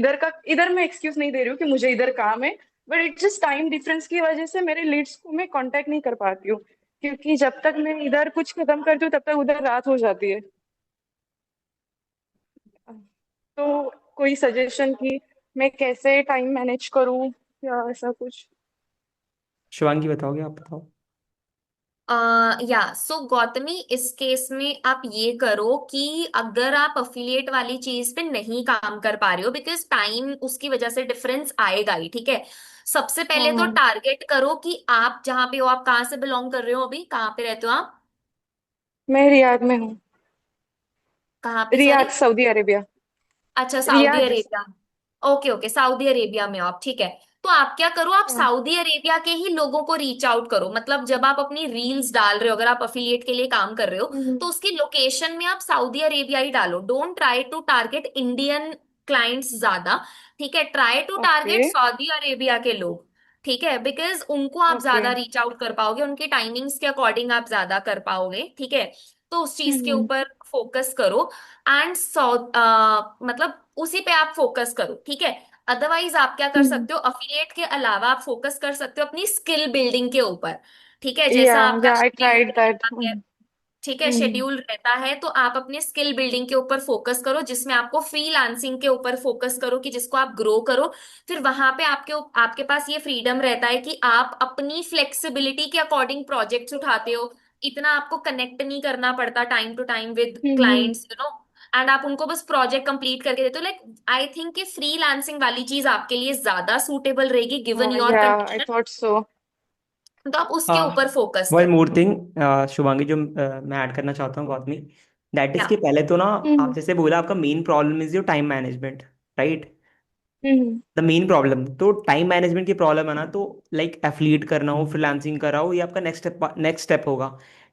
इधर मैं एक्सक्यूज नहीं दे रही हूँ कि मुझे इधर काम है, but it's just time difference की वजह से मेरे लीड्स को मैं कांटेक्ट नहीं कर पाती हूँ, क्योंकि जब तक मैं इधर कुछ खत्म करती हूँ तब तक उधर रात हो जाती है। तो कोई सजेशन कि मैं कैसे टाइम मैनेज करूँ या ऐसा कुछ। शिवांगी बताओगे, आप बताओ। या सो गौतमी, इस केस में आप ये करो कि अगर आप अफिलिएट वाली चीज पे नहीं काम कर पा रहे हो, बिकॉज टाइम उसकी वजह से डिफरेंस आएगा ही, ठीक है। सबसे पहले तो हाँ, टारगेट करो कि आप जहाँ पे हो, आप कहाँ से बिलोंग कर रहे हो, अभी कहाँ पे रहते हो आप? मैं रियाद में हूँ। कहाँ पे, रियाद, सॉरी? Saudi Arabia. अच्छा, Saudi Riyadh. Arabia. Okay okay, Saudi Arabia में हो आप, ठीक है। तो आप क्या करो, आप हाँ। सऊदी अरेबिया के ही लोगों को रीच आउट करो। मतलब जब आप अपनी रील्स डाल रहे हो, अगर आप अफिलिएट के लिए काम कर रहे हो, हम्म। तो उसकी लोकेशन में आप सऊदी अरेबिया ही डालो। Don't try to target Indian clients ज्यादा, ठीक है। Try to okay. Target Saudi Arabia के लोग, ठीक है, बिकॉज उनको आप ओके। ज्यादा रीच आउट कर पाओगे, उनकी टाइमिंग्स के अकॉर्डिंग आप ज्यादा कर पाओगे, ठीक है। तो उस चीज के हम्म। ऊपर फोकस करो। एंड मतलब उसी पे आप फोकस करो, ठीक है। अदरवाइज आप क्या कर हम्म। सकते हो, अफिलिएट के अलावा आप फोकस कर सकते हो अपनी स्किल बिल्डिंग के ऊपर, ठीक है। जैसा या आपका या आई शेड्यूल ट्राइड दैट। रहता है, ठीक है, शेड्यूल रहता है, तो आप अपने स्किल बिल्डिंग के ऊपर फोकस करो, जिसमें आपको फ्रीलांसिंग के ऊपर फोकस करो कि जिसको आप ग्रो करो। फिर वहां पे आपके पास ये फ्रीडम रहता है कि आप अपनी फ्लेक्सिबिलिटी के अकॉर्डिंग प्रोजेक्ट्स उठाते हो। इतना आपको कनेक्ट नहीं करना पड़ता time to time with hmm. Clients, and आप उनको बस प्रोजेक्ट कंप्लीट करके देते हो। लाइक आई थिंक कि फ्रीलांसिंग वाली चीज आपके लिए ज्यादा सूटेबल रहेगी गिवन योर या आई कंडीशन। Thought so. तो आप उसके ऊपर फोकस वन करो। मोर थिंग शुभांगी, जो मैं ऐड करना चाहता हूँ गौतमी, दैट इज क्या? कि पहले तो ना, आप हम्म। जैसे बोला आपका main problem is your time management, right. Hmm. The main problem तो टाइम मैनेजमेंट की प्रॉब्लम है ना, तो लाइक एफिलिएट करना हो, फ्रीलांसिंग करा हो, ये आपका नेक्स्ट स्टेप होगा।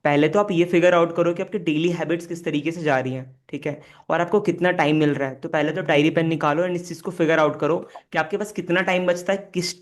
पहले तो आप ये फिगर आउट करो कि आपकी डेली हैबिट्स किस तरीके से जा रही हैं, ठीक है। और आपको कितना टाइम मिल रहा है, तो पहले तो डायरी पेन निकालो एंड इस चीज़ को फिगर आउट करो कि आपके पास कितना टाइम बचता है, किस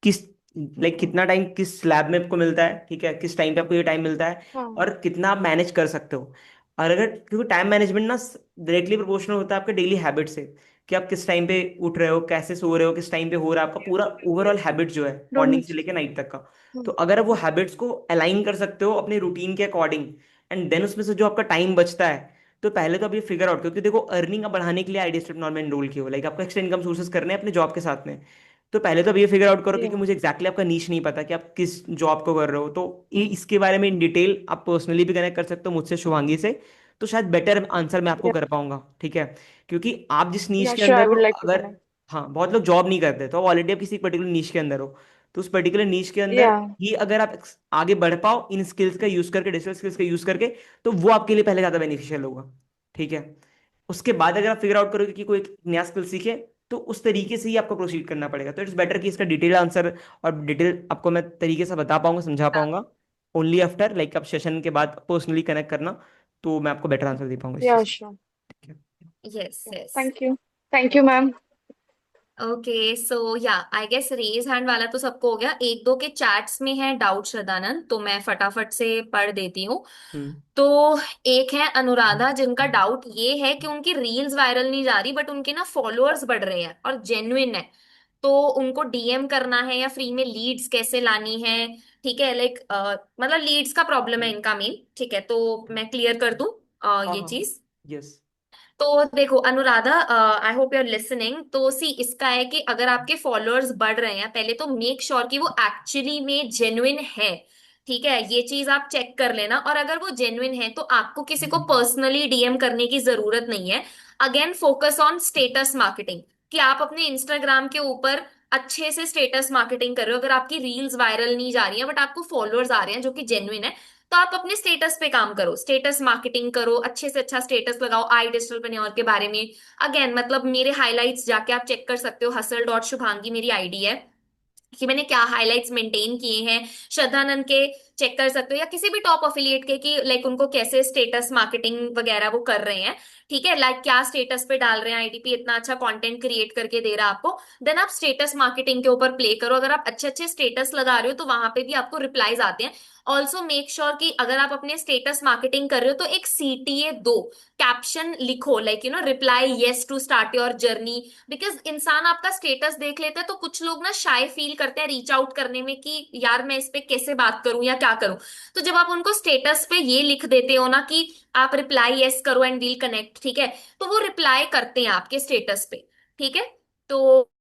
किस लाइक कितना टाइम किस स्लैब में आपको मिलता है, ठीक है, किस टाइम पे आपको ये टाइम मिलता है, हाँ। और कितना आप मैनेज कर सकते हो। और अगर, क्योंकि टाइम मैनेजमेंट ना डायरेक्टली प्रोपोर्शनल होता है आपके डेली हैबिट से, कि आप किस टाइम पे उठ रहे हो, कैसे सो रहे हो, किस टाइम पे हो रहा है आपका पूरा ओवरऑल हैबिट जो है, मॉर्निंग से डोंट। लेकर नाइट तक का। तो अगर आप वो हैबिट्स को अलाइन कर सकते हो अपने रूटीन के अकॉर्डिंग, एंड देन उसमें से जो आपका टाइम बचता है, तो पहले तो आप ये फिगर आउट करो कि देखो, अर्निंग आप बढ़ाने के लिए आईडी स्टेप नॉर्मल एनरोल किया हो, लाइक आपको एक्स्ट्रा इनकम सोर्सेस करने हैं अपने जॉब के साथ में। तो पहले तो आप ये फिगर आउट करो, क्योंकि या। मुझे एक्जैक्टली आपका नीश नहीं पता कि आप किस जॉब को कर रहे हो, तो ये इसके बारे में इन डिटेल आप पर्सनली भी कनेक्ट कर सकते हो मुझसे, शुभांगी से। तो शायद बेटर आंसर मैं आपको कर पाऊंगा, ठीक है? क्योंकि आप जिस नीश Yeah, के sure. I अंदर हो, would like to अगर, connect. हाँ, बहुत लोग जॉब नहीं करते, तो ऑलरेडी आप किसी पर्टिकुलर नीश के अंदर हो, तो उस पर्टिकुलर नीश के अंदर Yeah. ही अगर आप आगे बढ़ पाओ इन स्किल्स का यूज करके, डिजिटल स्किल्स का यूज करके, तो वो आपके लिए पहले ज्यादा बेनिफिशियल होगा, ठीक है? उसके बाद अगर आप फिगर आउट करोगे कि कोई एक नया स्किल सीखे, तो उस तरीके से ही आपको प्रोसीड करना पड़ेगा। तो इट्स बेटर कि इसका डिटेल आंसर और डिटेल आपको मैं तरीके से बता पाऊंगा, समझा पाऊंगा ओनली आफ्टर, लाइक आप सेशन के बाद पर्सनली कनेक्ट करना, तो मैं आपको बेटर आंसर दे पाऊंगा इस Yeah, चीज sure. का, ठीक है? Yes Yeah. Yes. Thank you. Thank you, ma'am. Okay so या आई गेस रेज हैंड वाला तो सबको हो गया। एक दो के चैट्स में है डाउट श्रद्धानंद, तो मैं फटाफट से पढ़ देती हूँ। हम्म। तो एक है अनुराधा, जिनका डाउट ये है कि उनकी रील्स वायरल नहीं जा रही बट उनके ना फॉलोअर्स बढ़ रहे हैं और जेन्युइन है, तो उनको डीएम करना है या फ्री में लीड्स कैसे लानी है। ठीक है, लाइक मतलब लीड्स का प्रॉब्लम है इनका मेन। ठीक है, तो मैं क्लियर कर दूं हाँ ये हाँ, चीज। यस। तो देखो Anuradha, I hope you are listening. तो सी इसका है कि अगर आपके फॉलोअर्स बढ़ रहे हैं, पहले तो मेक श्योर कि वो एक्चुअली में जेन्युइन है। ठीक है, ये चीज आप चेक कर लेना, और अगर वो जेन्युइन है तो आपको किसी को पर्सनली डीएम करने की जरूरत नहीं है। Again focus on status marketing, कि आप अपने इंस्टाग्राम के ऊपर अच्छे से स्टेटस मार्केटिंग कर रहे हो। अगर आपकी रील्स वायरल नहीं जा रही है बट आपको फॉलोअर्स आ रहे हैं जो कि जेन्युइन है, तो आप अपने स्टेटस पे काम करो, स्टेटस मार्केटिंग करो, अच्छे से अच्छा स्टेटस लगाओ आई डिजिटलप्रेन्योर के बारे में। अगेन मतलब मेरे हाइलाइट्स जाके आप चेक कर सकते हो, हसल डॉट शुभांगी मेरी आईडी है, कि मैंने क्या हाइलाइट्स मेंटेन किए हैं। श्रद्धानंद के चेक कर सकते हो, या किसी भी टॉप अफिलिएट के, कि लाइक उनको कैसे स्टेटस मार्केटिंग वगैरह वो कर रहे हैं। ठीक है, लाइक क्या स्टेटस पे डाल रहे हैं, आईडीपी इतना अच्छा कंटेंट क्रिएट करके दे रहा है आपको, देन आप स्टेटस मार्केटिंग के ऊपर प्ले करो। अगर आप अच्छे अच्छे स्टेटस लगा रहे हो तो वहां पे भी आपको रिप्लाईज आते हैं। ऑल्सो मेक श्योर कि अगर आप अपने स्टेटस मार्केटिंग कर रहे हो तो एक सीटीए दो, कैप्शन लिखो, like reply yes to start your journey. Because इंसान आपका स्टेटस देख लेता है तो कुछ लोग ना शाय फील करते हैं रीच आउट करने में, कि यार मैं इस पे कैसे बात करूं या क्या करूं। तो जब आप उनको स्टेटस पे ये लिख देते हो ना कि आप रिप्लाई यस करो एंड वील कनेक्ट, ठीक है, तो वो रिप्लाई करते हैं आपके स्टेटस पे। ठीक है, तो